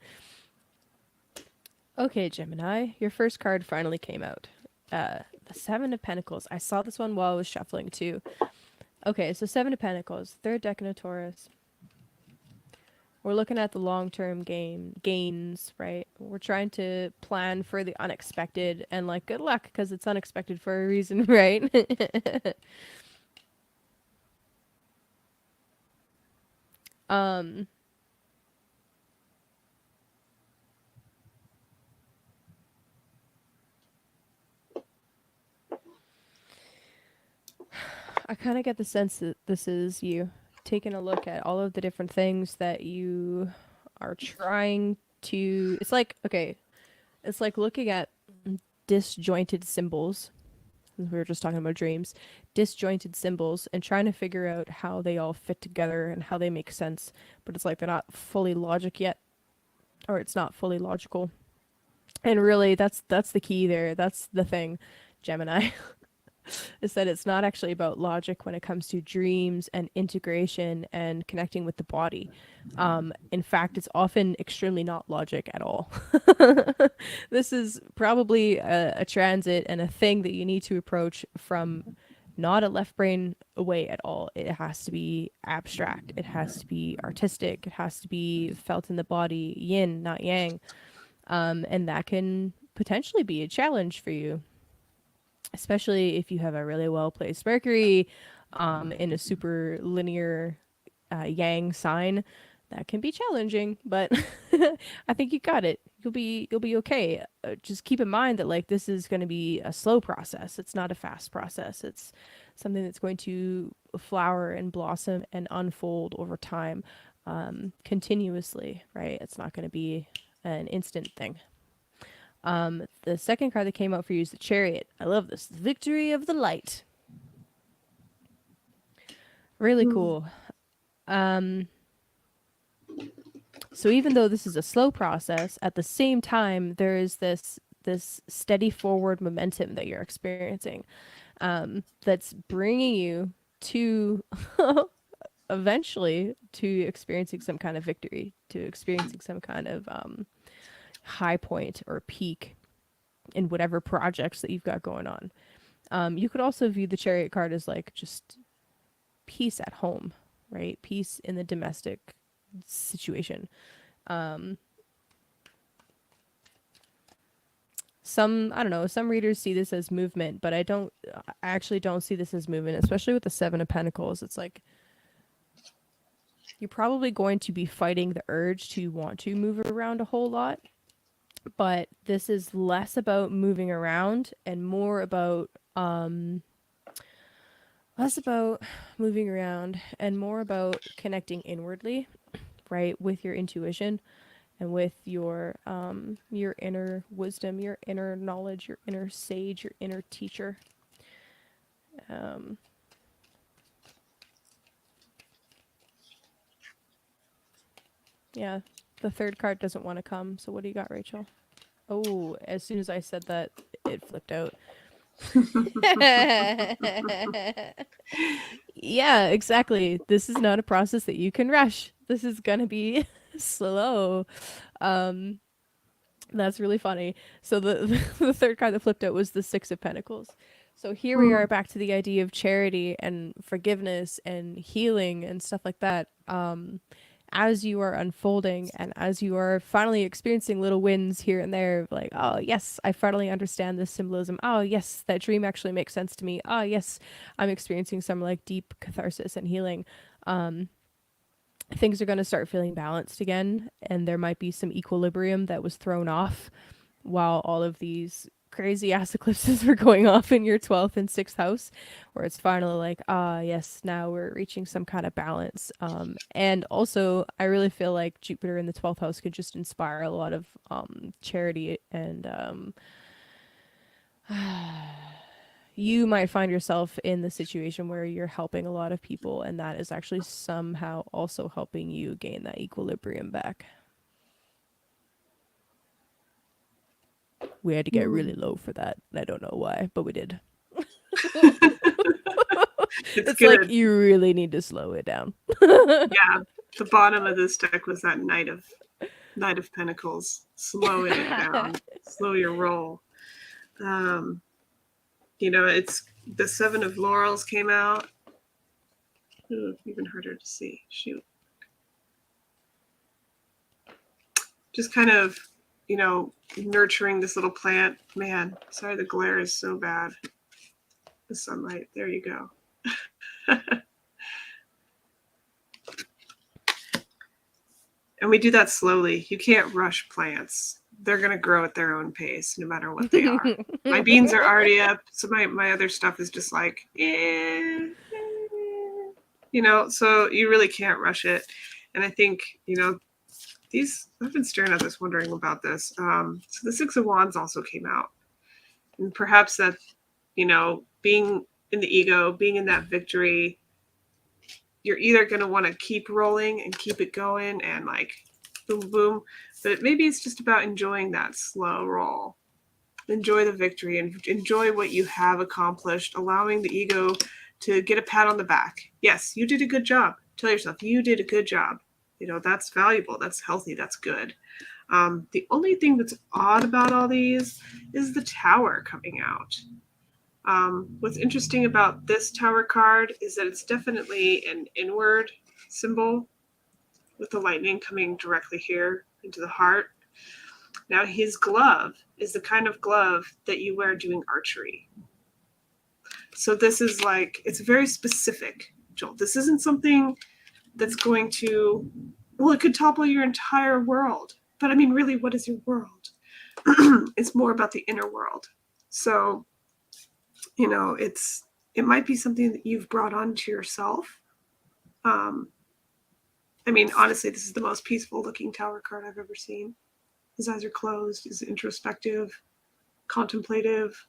Okay, Gemini, your first card finally came out. The Seven of Pentacles. I saw this one while I was shuffling too. Okay, so Seven of Pentacles, third decan of Taurus. We're looking at the long-term gains, right? We're trying to plan for the unexpected, and like good luck because it's unexpected for a reason, right? um I kind of get the sense that this is you taking a look at all of the different things that you are trying to. It's like, okay, it's like looking at disjointed symbols. We were just talking about dreams, disjointed symbols, and trying to figure out how they all fit together and how they make sense. But it's like they're not fully logic yet, or it's not fully logical. And really, that's the key there. That's the thing, Gemini. Is that it's not actually about logic when it comes to dreams and integration and connecting with the body. In fact, it's often extremely not logic at all. This is probably a transit and a thing that you need to approach from not a left brain way at all. It has to be abstract. It has to be artistic. It has to be felt in the body, yin, not yang. And that can potentially be a challenge for you, especially if you have a really well placed Mercury in a super linear Yang sign. That can be challenging, but I think you got it. You'll be okay. Just keep in mind that like this is going to be a slow process. It's not a fast process. It's something that's going to flower and blossom and unfold over time, continuously. Right? It's not going to be an instant thing. The second card that came out for you is the Chariot. I love this. Victory of the Light. Really cool. So even though this is a slow process, at the same time there is this steady forward momentum that you're experiencing, that's bringing you to eventually to experiencing some kind of victory, to experiencing some kind of high point or peak in whatever projects that you've got going on. You could also view the Chariot card as like just peace at home, right? Peace in the domestic situation. Some, I don't know, some readers see this as movement, but I actually don't see this as movement, especially with the Seven of Pentacles. It's like you're probably going to be fighting the urge to want to move around a whole lot, but this is less about moving around and more about less about moving around and more about connecting inwardly, right, with your intuition and with your inner wisdom, your inner knowledge, your inner sage, your inner teacher. Yeah, the third card doesn't want to come. So what do you got, Rachel? Oh, as soon as I said that, it flipped out. Yeah, exactly. This is not a process that you can rush. This is gonna be slow. That's really funny. So the third card that flipped out was the Six of Pentacles. So here we are back to the idea of charity and forgiveness and healing and stuff like that. As you are unfolding and as you are finally experiencing little wins here and there, like, oh yes, I finally understand this symbolism. Oh yes, that dream actually makes sense to me. Oh yes, I'm experiencing some like deep catharsis and healing. Things are going to start feeling balanced again, and there might be some equilibrium that was thrown off while all of these crazy ass eclipses were going off in your 12th and 6th house, where it's finally like, yes, now we're reaching some kind of balance. And also, I really feel like Jupiter in the 12th house could just inspire a lot of charity, and you might find yourself in the situation where you're helping a lot of people, and that is actually somehow also helping you gain that equilibrium back. We had to get really low for that. I don't know why, but we did. It's good. like you really need to slow it down. Yeah, the bottom of this deck was that Knight of Pentacles, slowing it down, slow your roll. It's the Seven of Laurels came out. Ooh, even harder to see. Shoot. Just kind of, nurturing this little plant. Man, sorry, the glare is so bad. The sunlight. There you go. And we do that slowly. You can't rush plants. They're going to grow at their own pace, no matter what they are. My beans are already up, so my other stuff is just like, so you really can't rush it. And I think, I've been staring at this, wondering about this. So the Six of Wands also came out. And perhaps that, being in the ego, being in that victory, you're either going to want to keep rolling and keep it going and like boom, boom. But maybe it's just about enjoying that slow roll. Enjoy the victory and enjoy what you have accomplished, allowing the ego to get a pat on the back. Yes, you did a good job. Tell yourself you did a good job. That's valuable. That's healthy. That's good. The only thing that's odd about all these is the Tower coming out. What's interesting about this Tower card is that it's definitely an inward symbol with the lightning coming directly here into the heart. Now, his glove is the kind of glove that you wear doing archery. So this is like, it's very specific, Joel. This isn't something that's going to, it could topple your entire world. But I mean, really, what is your world? It's more about the inner world. So, it might be something that you've brought onto yourself. Honestly, this is the most peaceful looking Tower card I've ever seen. His eyes are closed. He's introspective, contemplative,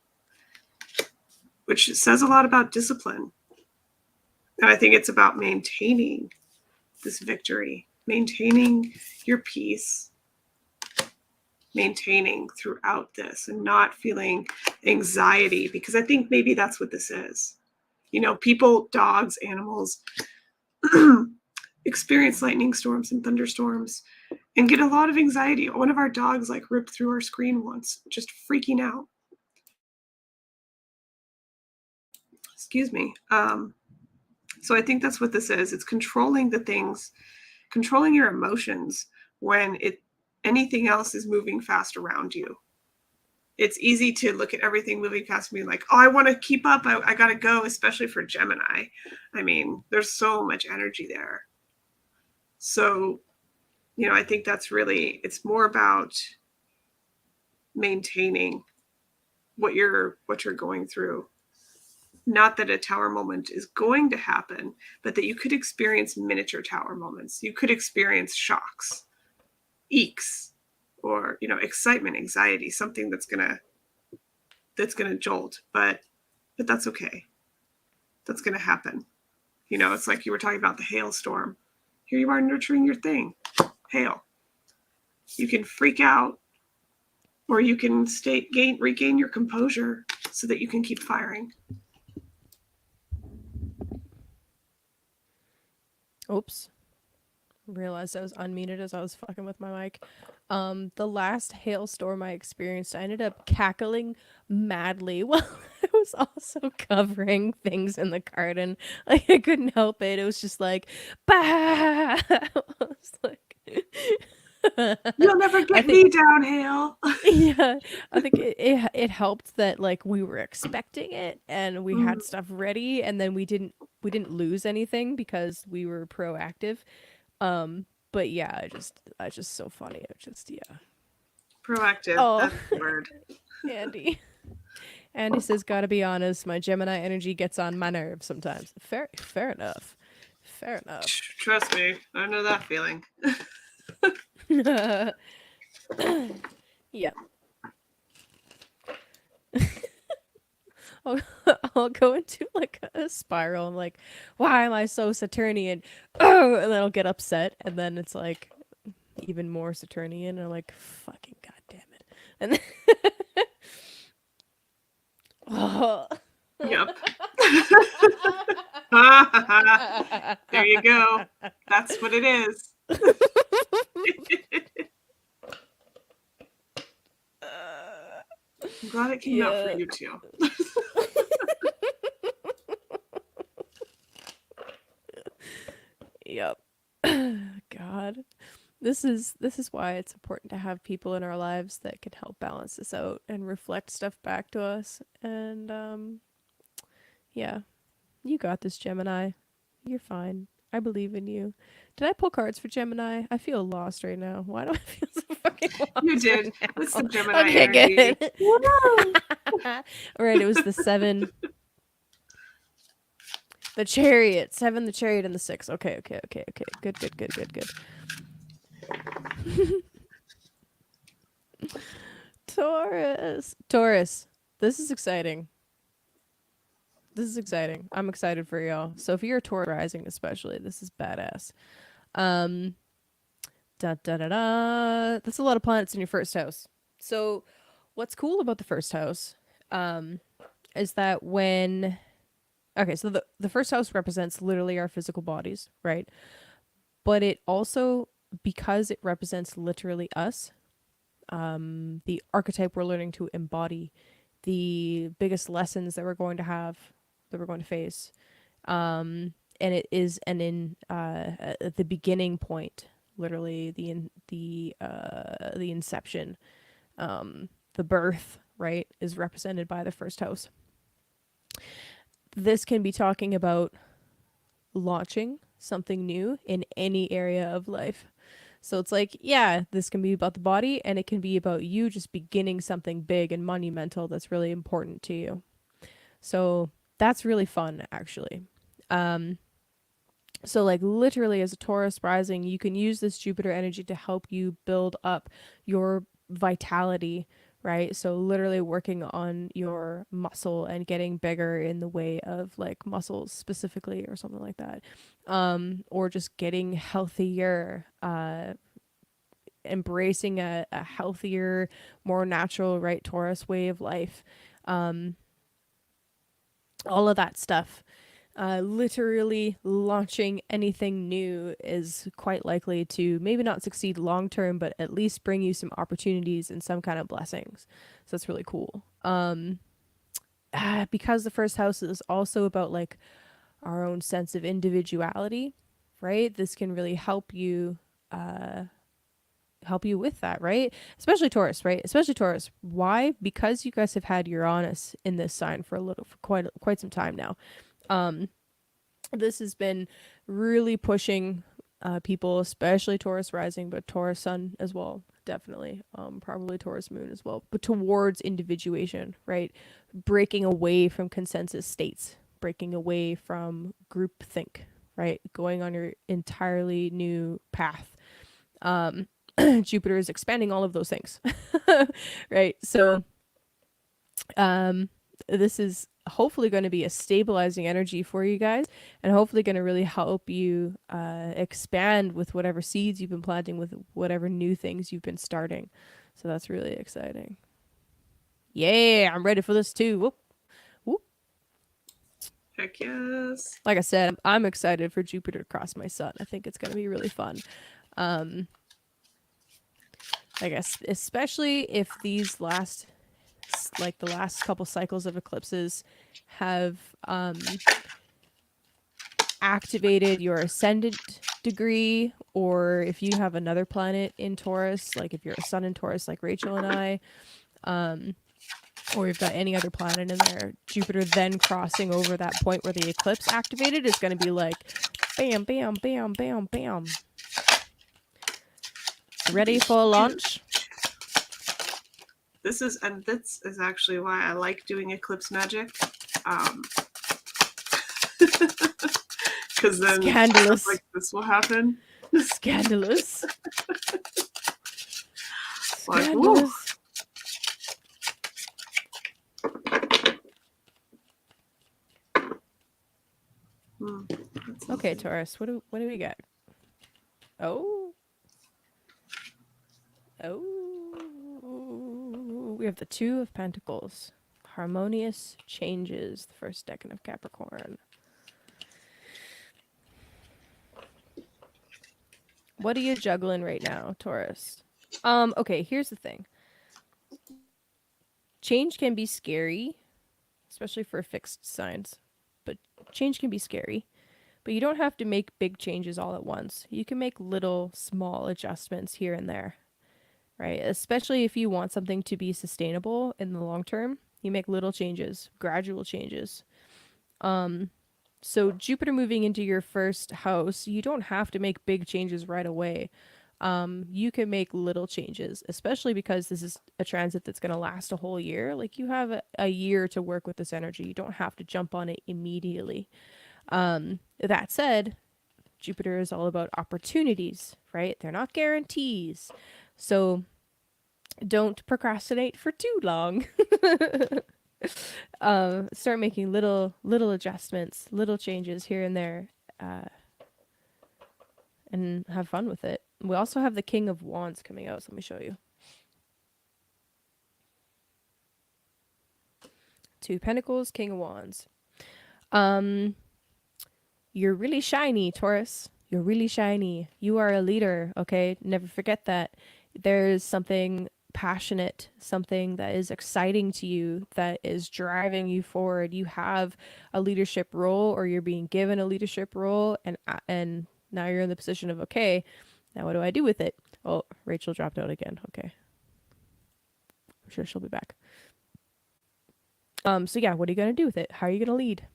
which says a lot about discipline. And I think it's about maintaining this victory maintaining your peace, maintaining throughout this, and not feeling anxiety, because I think maybe that's what this is. You know, people, dogs, animals experience lightning storms and thunderstorms and get a lot of anxiety. One of our dogs like ripped through our screen once, just freaking out. Excuse me. So I think that's what this is. It's controlling the things, controlling your emotions when anything else is moving fast around you. It's easy to look at everything moving fast and be like, oh, I want to keep up. I got to go, especially for Gemini. I mean, there's so much energy there. So, you know, I think that's really, it's more about maintaining what you're going through. Not that a tower moment is going to happen, but that you could experience miniature tower moments. You could experience shocks, eeks, or, you know, excitement, anxiety, something that's gonna jolt. But that's okay. That's gonna happen. You know, it's like you were talking about the hailstorm. Here you are nurturing your thing. Hail. You can freak out, or you can regain your composure so that you can keep firing. Oops. Realized I was unmuted as I was fucking with my mic. The last hailstorm I experienced, I ended up cackling madly while I was also covering things in the garden. Like, I couldn't help it. It was just like, bah! I was like... You'll never get me down, Hail. Yeah, I think it helped that like we were expecting it and we had stuff ready, and then we didn't lose anything because we were proactive. But yeah, I just so funny. It just, yeah. Proactive. Oh, That's the word. Andy says, gotta be honest, my Gemini energy gets on my nerves sometimes. Fair enough. Fair enough. Trust me, I know that feeling. Yeah. I'll go into like a spiral. I'm like, why am I so Saturnian? Oh, and then I'll get upset, and then it's like even more Saturnian. And I'm like, fucking goddamn it! And then oh. Yep. There you go. That's what it is. I'm glad it came out for you too. Yep. God. This is why it's important to have people in our lives that can help balance this out and reflect stuff back to us. And yeah. You got this, Gemini. You're fine. I believe in you. Did I pull cards for Gemini? I feel lost right now. Why do I feel so fucking lost? You did. Right, It's the Gemini okay, energy. good. All right, it was the 7. The Chariot. 7, the Chariot, and the 6. Okay. Good. Taurus. This is exciting. I'm excited for y'all. So if you're a Taurus rising especially, this is badass. That's a lot of planets in your first house. So what's cool about the first house is that when... Okay, so the first house represents literally our physical bodies, right? But it also, because it represents literally us, the archetype we're learning to embody, the biggest lessons that we're going to have, that we're going to face, and it is at the beginning point, literally the inception, the birth, right, is represented by the first house. This can be talking about launching something new in any area of life. So it's like, yeah, this can be about the body, and it can be about you just beginning something big and monumental that's really important to you. So that's really fun, actually. So like literally as a Taurus rising, you can use this Jupiter energy to help you build up your vitality right? So literally working on your muscle and getting bigger in the way of like muscles specifically or something like that. Or just getting healthier, embracing a healthier, more natural, right, Taurus way of life. All of that stuff. Literally launching anything new is quite likely to maybe not succeed long term, but at least bring you some opportunities and some kind of blessings. So that's really cool. Because the first house is also about like our own sense of individuality, right? This can really help you with that, right? Especially Taurus, right? Especially Taurus. Why? Because you guys have had Uranus in this sign for quite some time now. This has been really pushing people, especially Taurus rising, but Taurus sun as well, definitely. Probably Taurus moon as well, but towards individuation, right? Breaking away from consensus states, breaking away from groupthink, right? Going on your entirely new path. Jupiter is expanding all of those things, right? So, this is hopefully going to be a stabilizing energy for you guys, and hopefully going to really help you expand with whatever seeds you've been planting, with whatever new things you've been starting. So that's really exciting. Yeah, I'm ready for this too. Whoop, whoop. Heck yes. Like I said, I'm excited for Jupiter to cross my sun. I think it's going to be really fun. I guess, especially if these last, like the last couple cycles of eclipses have activated your ascendant degree, or if you have another planet in Taurus, like if you're a sun in Taurus like Rachel and I, or you've got any other planet in there, Jupiter then crossing over that point where the eclipse activated is going to be like bam, bam, bam, bam, bam. Ready for launch? This is actually why I like doing eclipse magic. Because then Scandalous. stuff like this will happen. Scandalous. Like, Scandalous. Okay, Taurus, what do we got? Oh, we have the Two of Pentacles. Harmonious changes, the first decan of Capricorn. What are you juggling right now, Taurus? Okay, here's the thing. Change can be scary, especially for fixed signs. But change can be scary. But you don't have to make big changes all at once. You can make little, small adjustments here and there, right? Especially if you want something to be sustainable in the long term. You make little changes, gradual changes. So Jupiter moving into your first house, you don't have to make big changes right away. You can make little changes, especially because this is a transit that's going to last a whole year. Like, you have a year to work with this energy. You don't have to jump on it immediately. That said, Jupiter is all about opportunities, right? They're not guarantees. So don't procrastinate for too long. Start making little adjustments, little changes here and there, and have fun with it. We also have the King of Wands coming out, so let me show you. Two of Pentacles, King of Wands. You're really shiny, Taurus. You're really shiny. You are a leader, okay? Never forget that. There's something passionate, something that is exciting to you, that is driving you forward. You have a leadership role, or you're being given a leadership role, and now you're in the position of, okay, now what do I do with it? Oh, Rachel dropped out again. Okay. I'm sure she'll be back. So yeah, what are you going to do with it? How are you going to lead?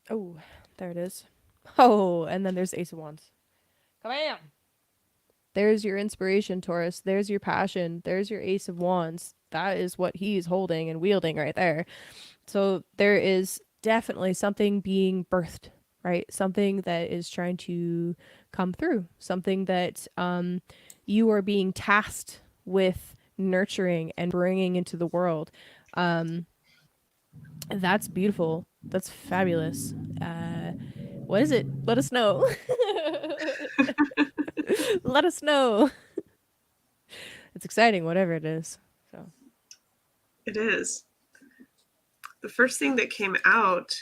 Oh, there it is. Oh, and then there's Ace of Wands. Come on. There's your inspiration, Taurus. There's your passion. There's your Ace of Wands. That is what he's holding and wielding right there. So there is definitely something being birthed, right? Something that is trying to come through. Something that you are being tasked with nurturing and bringing into the world. That's beautiful. That's fabulous. What is it? Let us know. Let us know. It's exciting, whatever it is. So It is. The first thing that came out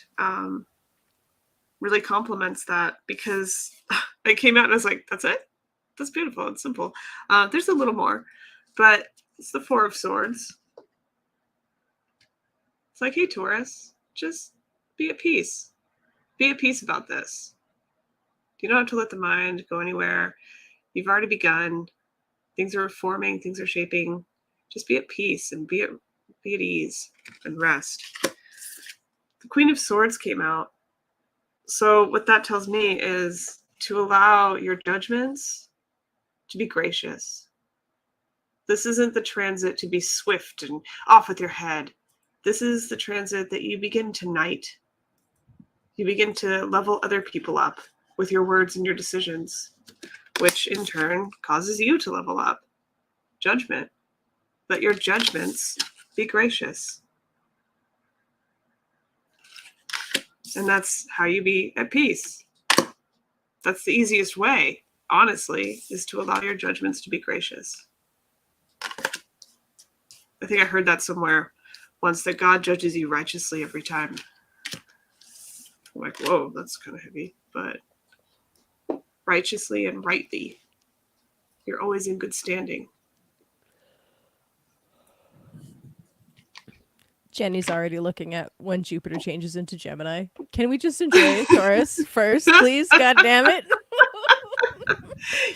really complements that, because it came out and I was like, that's it? That's beautiful. It's simple. There's a little more, but it's the Four of Swords. It's like, hey, Taurus, just be at peace. Be at peace about this. You don't have to let the mind go anywhere. You've already begun. Things are forming, things are shaping. Just be at peace and be at ease and rest. The Queen of Swords came out. So what that tells me is to allow your judgments to be gracious. This isn't the transit to be swift and off with your head. This is the transit that you begin to knight. You begin to level other people up with your words and your decisions, which in turn causes you to level up. Judgment. Let your judgments be gracious. And that's how you be at peace. That's the easiest way, honestly, is to allow your judgments to be gracious. I think I heard that somewhere once, that God judges you righteously every time. I'm like, whoa, that's kind of heavy. But righteously and rightly, you're always in good standing. Jenny's already looking at when Jupiter changes into Gemini. Can we just enjoy Taurus first, please? God damn it.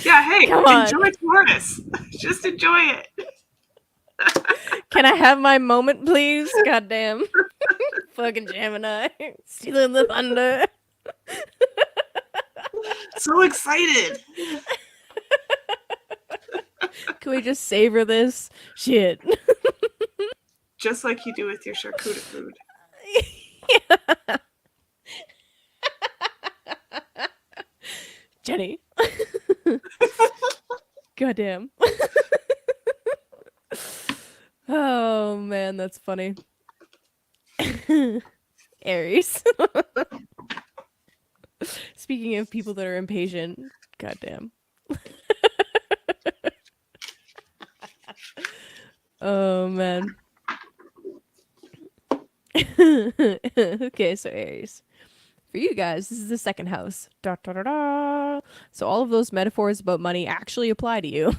Yeah, hey, Come on. enjoy Taurus. Just enjoy it. Can I have my moment, please? God damn. Fucking Gemini. Stealing the thunder. So excited. Can we just savor this? Shit. Just like you do with your charcuterie food. Jenny. Goddamn. Oh man, that's funny. Aries. Speaking of people that are impatient, goddamn. Oh man. Okay, so Aries. For you guys, this is the second house. Da, da, da, da. So all of those metaphors about money actually apply to you.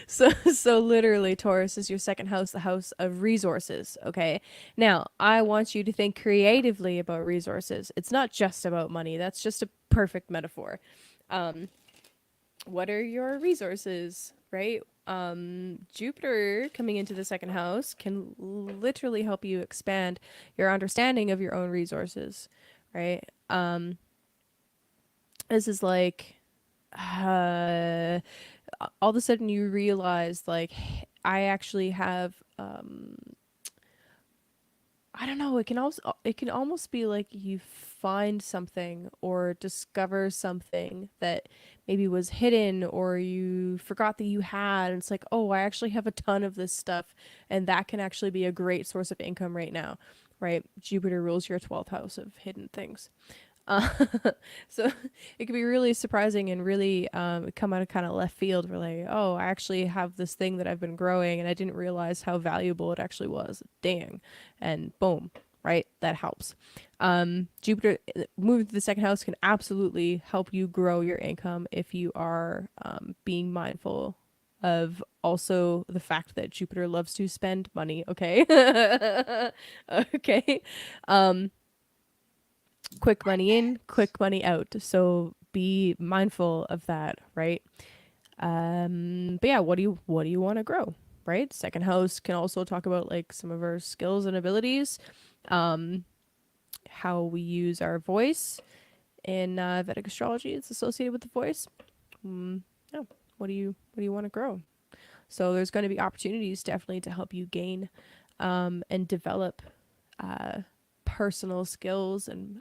So literally Taurus is your second house, the house of resources, okay? Now, I want you to think creatively about resources. It's not just about money. That's just a perfect metaphor. What are your resources, right? Jupiter coming into the second house can literally help you expand your understanding of your own resources, right? This is like all of a sudden you realize, like, I actually have I don't know, it can almost be like you find something or discover something that maybe was hidden or you forgot that you had, and it's like, oh, I actually have a ton of this stuff, and that can actually be a great source of income right now, right? Jupiter rules your 12th house of hidden things. Uh, so it could be really surprising and really come out of kind of left field. We're like, oh, I actually have this thing that I've been growing and I didn't realize how valuable it actually was. Dang. And boom, right? That helps. Jupiter moving to the second house can absolutely help you grow your income if you are being mindful of also the fact that Jupiter loves to spend money. Okay. Okay. Quick money in, quick money out. So be mindful of that, right? But yeah, what do you want to grow, right? Second house can also talk about like some of our skills and abilities, how we use our voice in Vedic astrology. It's associated with the voice. Yeah, what do you want to grow? So there's going to be opportunities definitely to help you gain and develop personal skills and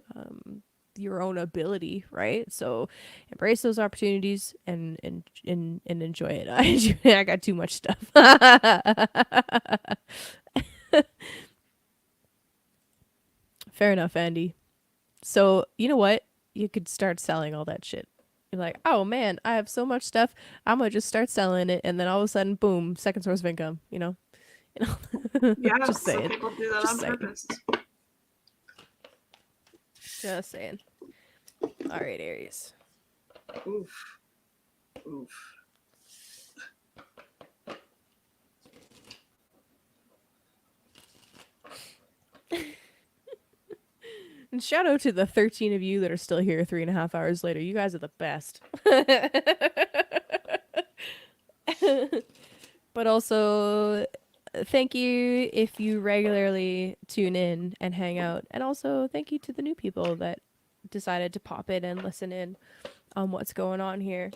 your own ability, right? So embrace those opportunities and enjoy it. I got too much stuff. Fair enough, Andy. So you know what? You could start selling all that shit. You're like, oh man, I have so much stuff. I'm gonna just start selling it, and then all of a sudden, boom, second source of income. You know. Yeah, Just some saying. people do that Just on saying. purpose. Just saying. All right, Aries. Oof. Oof. And shout out to the 13 of you that are still here 3.5 hours later. You guys are the best. But also, thank you if you regularly tune in and hang out. And also, thank you to the new people that decided to pop in and listen in on what's going on here.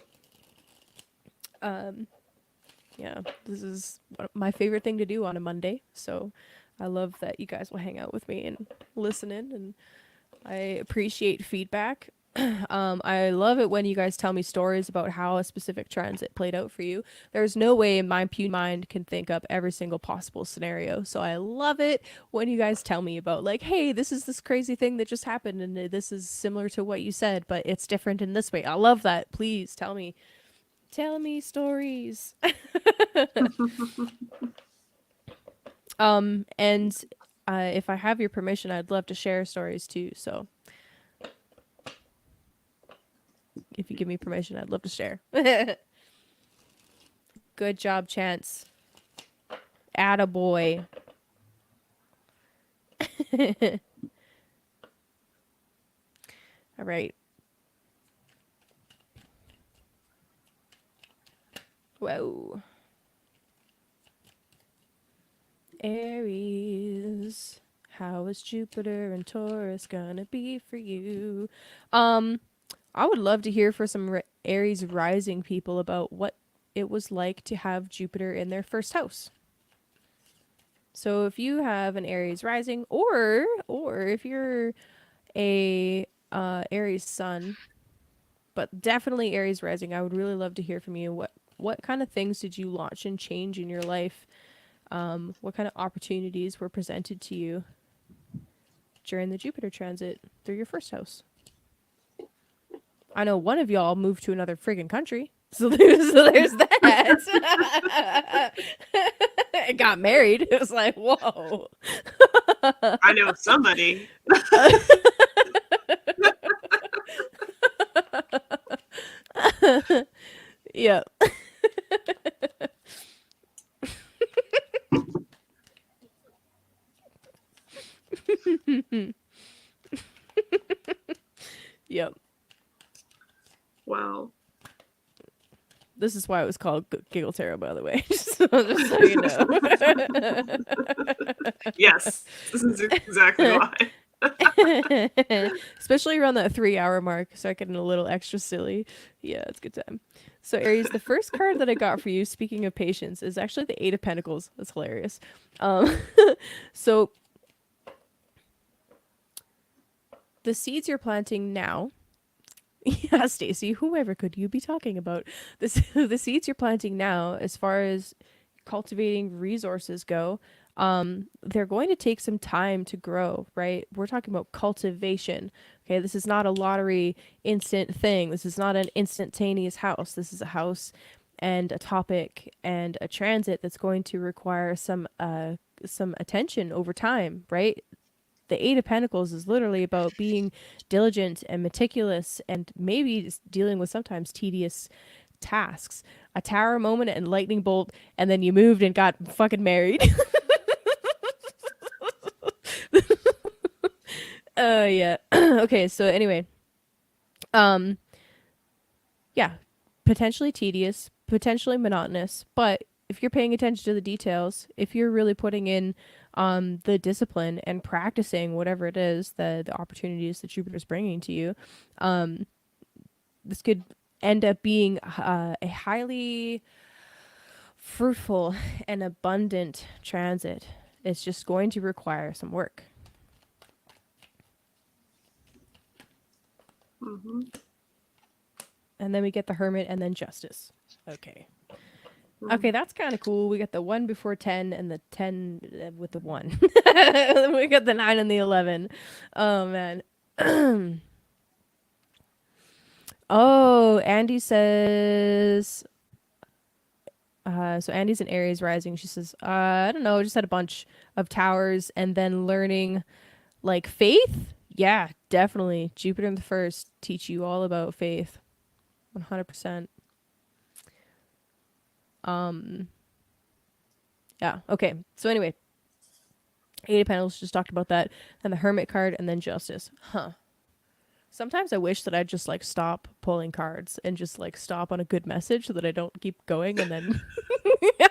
Yeah, this is my favorite thing to do on a Monday. So I love that you guys will hang out with me and listen in, and I appreciate feedback. I love it when you guys tell me stories about how a specific transit played out for you. There's no way my puny mind can think up every single possible scenario. So I love it when you guys tell me about, like, hey, this is this crazy thing that just happened and this is similar to what you said, but it's different in this way. I love that. Please tell me. Tell me stories. And if I have your permission, I'd love to share stories too. So if you give me permission, I'd love to share. Good job, Chance. Attaboy. All right. Whoa. Aries, how is Jupiter and Taurus gonna be for you? I would love to hear for some Aries rising people about what it was like to have Jupiter in their first house. So if you have an Aries rising, or if you're a Aries sun, but definitely Aries rising, I would really love to hear from you. What kind of things did you launch and change in your life? What kind of opportunities were presented to you during the Jupiter transit through your first house? I know one of y'all moved to another friggin' country, so there's that. And got married. It was like, whoa. I know somebody. Yeah. Yep. Wow. This is why it was called Giggle Tarot, by the way. just so you know. Yes, this is exactly why. Especially around that 3-hour mark, start getting a little extra silly. Yeah, it's a good time. So Aries, the first card that I got for you, speaking of patience, is actually the 8 of Pentacles. That's hilarious. So the seeds you're planting now. Yeah, Stacy, whoever could you be talking about? The seeds you're planting now, as far as cultivating resources go, they're going to take some time to grow, right? We're talking about cultivation. Okay, this is not a lottery instant thing. This is not an instantaneous house. This is a house and a topic and a transit that's going to require some attention over time, right? The 8 of Pentacles is literally about being diligent and meticulous and maybe just dealing with sometimes tedious tasks. A tower moment and lightning bolt, and then you moved and got fucking married. Yeah. Okay, so anyway. Yeah. Potentially tedious, potentially monotonous, but if you're paying attention to the details, if you're really putting in the discipline and practicing whatever it is, the opportunities that Jupiter's bringing to you, this could end up being a highly fruitful and abundant transit. It's just going to require some work. Mm-hmm. And then we get the Hermit and then Justice. Okay. Mm. Okay, that's kind of cool. We got the 1 before 10 and the 10 with the 1. We got the 9 and the 11. Oh, man. Oh, Andy says... so Andy's an Aries rising. She says, I don't know, just had a bunch of towers and then learning, like, faith? Yeah, definitely. Jupiter in the first teach you all about faith. 100%. Yeah, okay. So anyway, 8 of Pentacles, just talked about that. And the Hermit card and then Justice. Huh. Sometimes I wish that I'd just, like, stop pulling cards and just, like, stop on a good message so that I don't keep going and then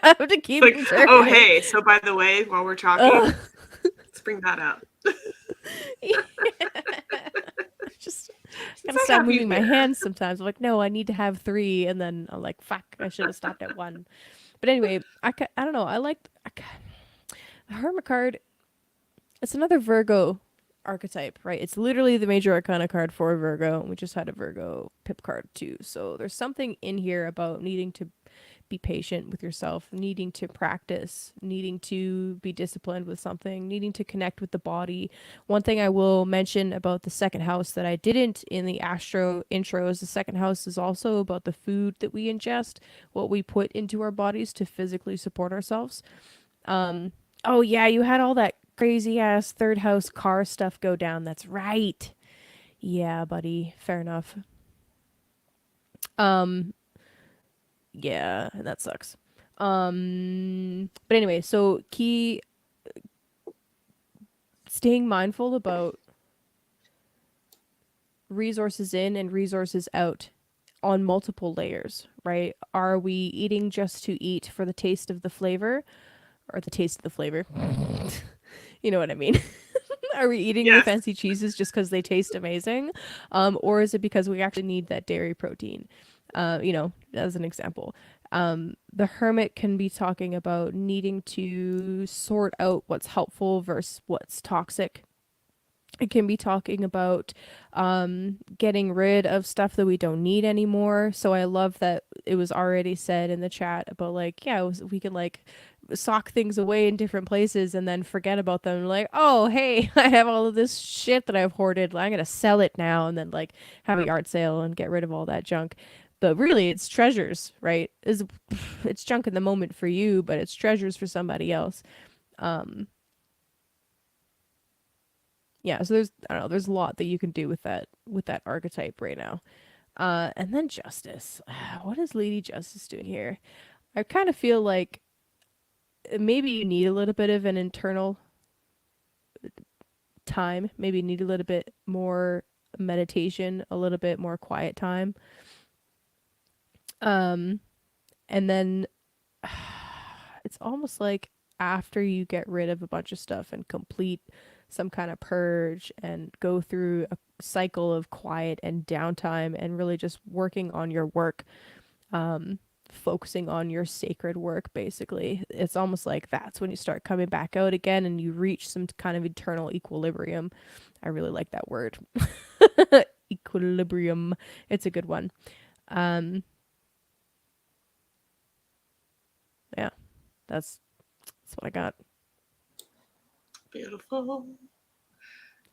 I have to keep Like, turning. oh, hey, so by the way, while we're talking, let's bring that up. Just Since gotta I stop have you moving my here. hands sometimes. I'm like, no, I need to have 3, and then I'm like, fuck, I should have stopped at 1. But anyway, I don't know. The Hermit card. It's another Virgo archetype, right? It's literally the major arcana card for Virgo. We just had a Virgo pip card too. So there's something in here about needing to be patient with yourself, needing to practice, needing to be disciplined with something, needing to connect with the body. One thing I will mention about the second house that I didn't in the astro intro is the second house is also about the food that we ingest, what we put into our bodies to physically support ourselves. Oh yeah, you had all that crazy ass third house car stuff go down. That's right. Yeah, buddy. Fair enough. Yeah, that sucks. But anyway, so key staying mindful about resources in and resources out on multiple layers, right? Are we eating just to eat for the taste of the flavor or the taste of the flavor? You know what I mean? Are we eating the Yes. fancy cheeses just because they taste amazing? Or is it because we actually need that dairy protein? As an example. The hermit can be talking about needing to sort out what's helpful versus what's toxic. It can be talking about getting rid of stuff that we don't need anymore. So I love that it was already said in the chat about, like, yeah, we can, like, sock things away in different places and then forget about them. Like, oh, hey, I have all of this shit that I've hoarded. I'm going to sell it now, and then, like, have a yard sale and get rid of all that junk. But really, it's treasures, right? It's junk in the moment for you, but it's treasures for somebody else. Yeah, so there's a lot that you can do with that archetype right now. And then Justice. What is Lady Justice doing here? I kind of feel like maybe you need a little bit of an internal time. Maybe you need a little bit more meditation, a little bit more quiet time. And then it's almost like after you get rid of a bunch of stuff and complete some kind of purge and go through a cycle of quiet and downtime and really just working on your work, focusing on your sacred work, basically. It's almost like that's when you start coming back out again and you reach some kind of eternal equilibrium. I really like that word. Equilibrium. It's a good one. Yeah, that's what I got. Beautiful.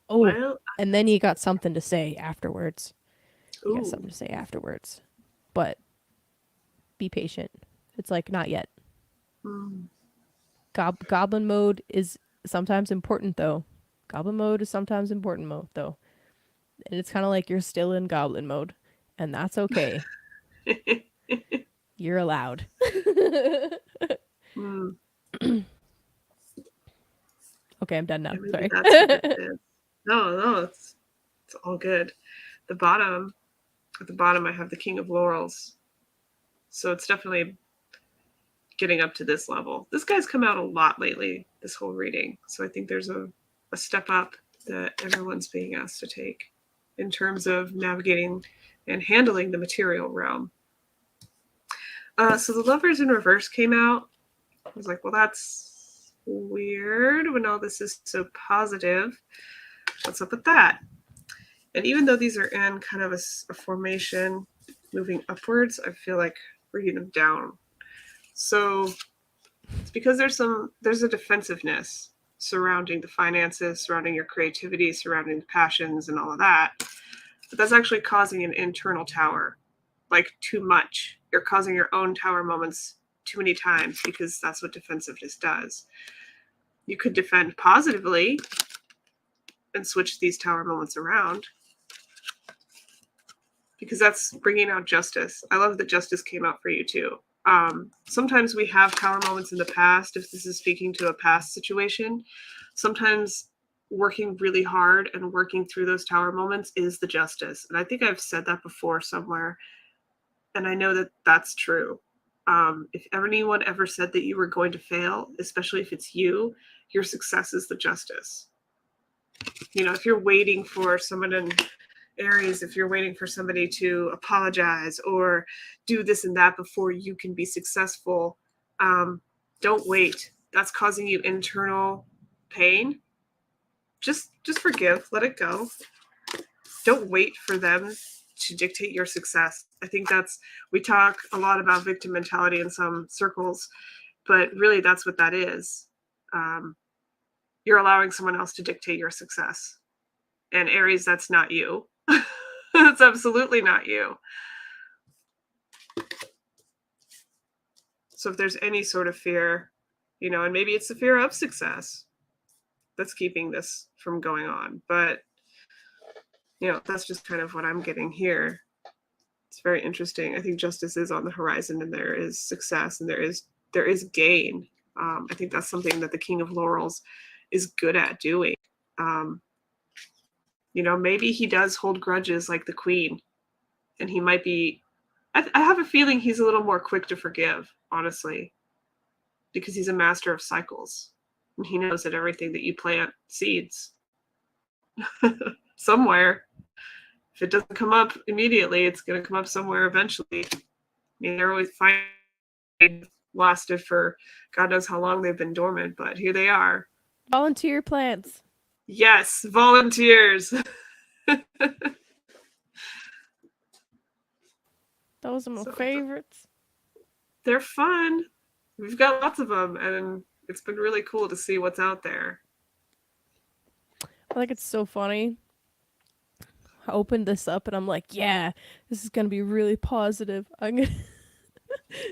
Oh, Well, and then you got something to say afterwards. You got ooh. something to say afterwards. But be patient. It's like, not yet. Mm. Goblin mode is sometimes important, though. Goblin mode is sometimes important though. And it's kind of like you're still in goblin mode. And that's okay. You're allowed. Mm. Okay, I'm done now. Yeah, maybe Sorry. that's what it is. No, it's all good. At the bottom, I have the King of Laurels. So it's definitely getting up to this level. This guy's come out a lot lately, this whole reading. So I think there's a step up that everyone's being asked to take in terms of navigating and handling the material realm. So the Lovers in Reverse came out. I was like, well, that's weird when all this is so positive. What's up with that? And even though these are in kind of a formation moving upwards, I feel like bringing them down. So it's because there's a defensiveness surrounding the finances, surrounding your creativity, surrounding the passions and all of that. But that's actually causing an internal tower, like too much. You're causing your own tower moments too many times because that's what defensiveness does. You could defend positively and switch these tower moments around because that's bringing out justice. I love that justice came out for you too. Sometimes we have tower moments in the past, if this is speaking to a past situation. Sometimes working really hard and working through those tower moments is the justice. And I think I've said that before somewhere. And I know that that's true. If anyone ever said that you were going to fail, especially if it's you, your success is the justice. You know, if you're waiting for someone in Aries, if you're waiting for somebody to apologize or do this and that before you can be successful, don't wait. That's causing you internal pain. Just forgive, let it go. Don't wait for them to dictate your success. I think we talk a lot about victim mentality in some circles, but really that's what that is. You're allowing someone else to dictate your success. And Aries, that's not you. That's absolutely not you. So if there's any sort of fear, you know, and maybe it's the fear of success that's keeping this from going on. But, you know, that's just kind of what I'm getting here. It's very interesting. I think justice is on the horizon and there is success and there is gain. I think that's something that the King of Laurels is good at doing. You know, maybe he does hold grudges like the Queen, and he might be, I have a feeling he's a little more quick to forgive, honestly, because he's a master of cycles. And he knows that everything that you plant seeds somewhere. If it doesn't come up immediately, it's going to come up somewhere eventually. I mean, they're always fine, lasted for God knows how long they've been dormant, but here they are. Volunteer plants. Yes, volunteers. Those are my favorites. They're fun. We've got lots of them, and it's been really cool to see what's out there. I think it's so funny. I opened this up and I'm like, yeah, this is gonna be really positive. I'm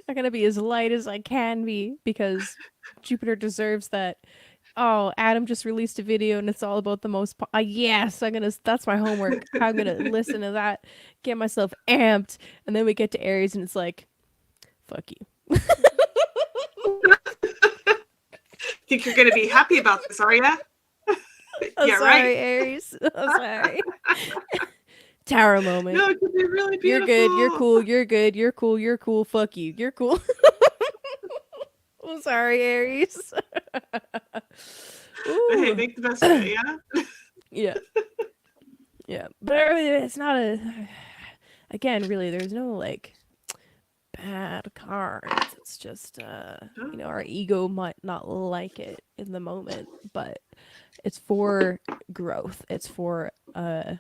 gonna be as light as I can be because Jupiter deserves that. Oh, Adam just released a video and it's all about the most. Yes, that's my homework. I'm gonna listen to that, get myself amped, and then we get to Aries and it's like, fuck you. Think you're gonna be happy about this, are ya? I'm yeah, sorry, right. Aries. I'm sorry. Tower moment. No, it could be really beautiful. You're good. You're cool. You're good. You're cool. You're cool. Fuck you. You're cool. I'm sorry, Aries. Hey, make the best of it, yeah? Yeah. Yeah. But it's not again, really, there's no like bad cards. It's just you know, our ego might not like it in the moment, but it's for growth. It's for a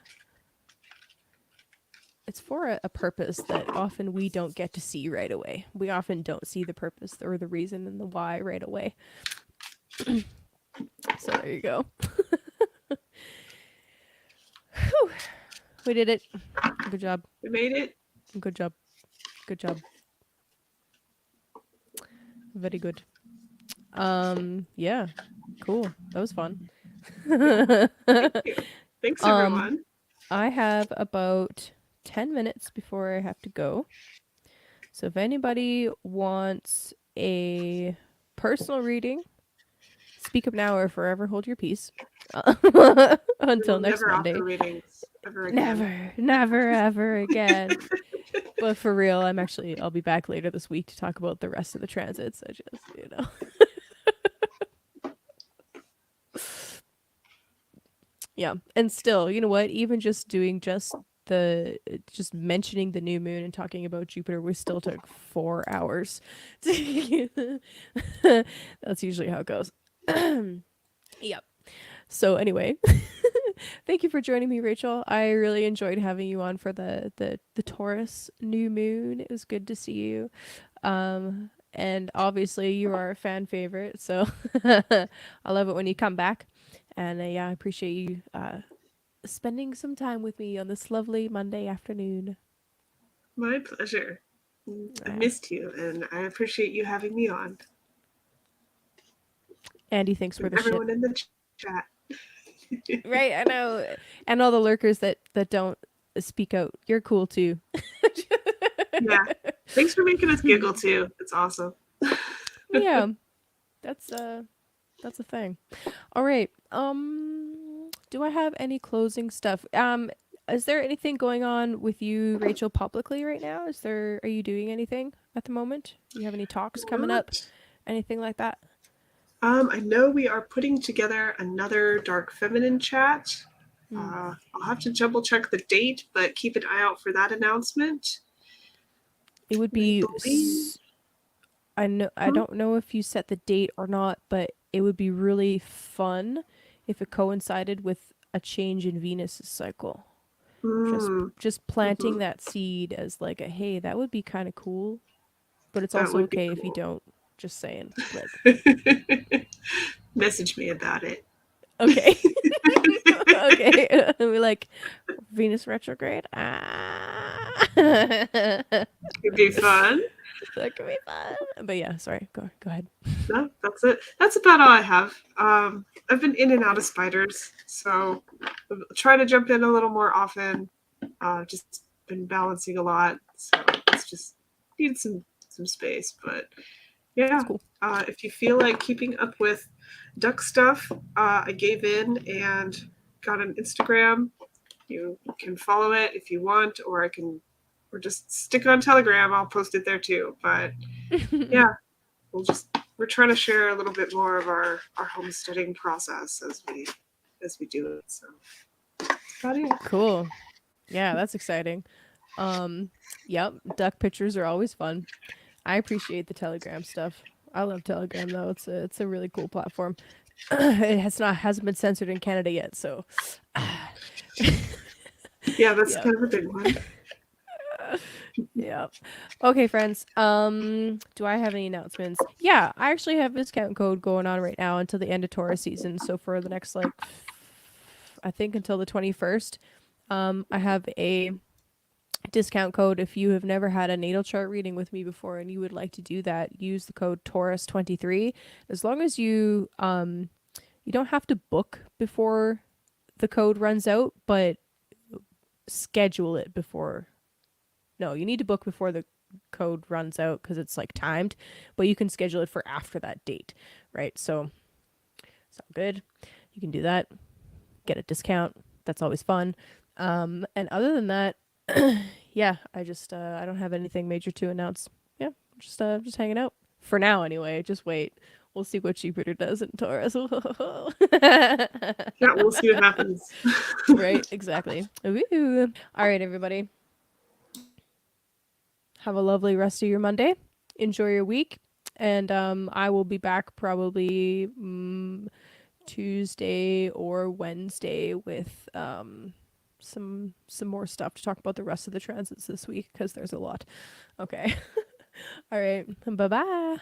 purpose that often we don't get to see right away. We often don't see the purpose or the reason and the why right away. So there you go. We did it. Good job. We made it. Good job. Good job. Very good. Yeah. Cool. That was fun. Thank you. Thanks, everyone. I have about 10 minutes before I have to go. So if anybody wants a personal reading, speak up now or forever hold your peace. Until next Monday. Never, ever again. But for real, I'll be back later this week to talk about the rest of the transits. I just, you know. Yeah. And still, you know what? Even just doing just mentioning the new moon and talking about Jupiter, we still took 4 hours. That's usually how it goes. Yep. So anyway, Thank you for joining me, Rachel. I really enjoyed having you on for the Taurus new moon. It was good to see you. And obviously you are a fan favorite, so I love it when you come back. And yeah, I appreciate you spending some time with me on this lovely Monday afternoon. My pleasure. I Yeah. missed you, and I appreciate you having me on. Andy, thanks for And the shit. everyone in the chat. Right, I know. And all the lurkers that don't speak out. You're cool too. Yeah. Thanks for making us giggle too. It's awesome. Yeah. That's that's a thing. All right. Do I have any closing stuff? Is there anything going on with you, Rachel, publicly right now? Are you doing anything at the moment? You have any talks coming up? Not. Anything like that? I know we are putting together another Dark Feminine chat. Hmm. I'll have to double check the date, but keep an eye out for that announcement. It would I be believe. I know I Hmm? don't know if you set the date or not, but it would be really fun if it coincided with a change in Venus's cycle. Just Mm, just planting mhm. that seed as like a hey, that would be kind of cool, but it's That also would be okay if you cool. don't. Just saying. Like, Message me about it. okay. Okay. We're like Venus retrograde. Ah. That It'd be fun. could be fun. But yeah, sorry. Go ahead. No, that's it. That's about all I have. I've been in and out of spiders, so I'm trying to jump in a little more often. Just been balancing a lot, so it's just need some space. But That's yeah, cool. if you feel like keeping up with duck stuff, I gave in and got an Instagram. You can follow it if you want, or just stick it on Telegram. I'll post it there too. But yeah, we're trying to share a little bit more of our homesteading process as we do it. So that's about it. Cool. Yeah, that's exciting. Um, yep, duck pictures are always fun. I appreciate the Telegram stuff. I love Telegram though. It's a really cool platform. It hasn't been censored in Canada yet, so Yeah, that's yep. kind of a big one. Yep. Okay, friends. Do I have any announcements? Yeah, I actually have a discount code going on right now until the end of Taurus season. So for the next I think until the 21st, I have a discount code. If you have never had a natal chart reading with me before and you would like to do that, use the code Taurus23. As long as you don't have to book before the code runs out, but schedule it before. No, you need to book before the code runs out because it's like timed, but you can schedule it for after that date, right? So it's all good. You can do that. Get a discount. That's always fun. And other than that, yeah, I don't have anything major to announce. Yeah, just hanging out for now anyway. Just wait. We'll see what Jupiter does in Taurus. Yeah, we'll see what happens. Right, exactly. Woo. All right, everybody. Have a lovely rest of your Monday. Enjoy your week. And I will be back probably Tuesday or Wednesday with some more stuff to talk about the rest of the transits this week because there's a lot. Okay. All right. Bye bye.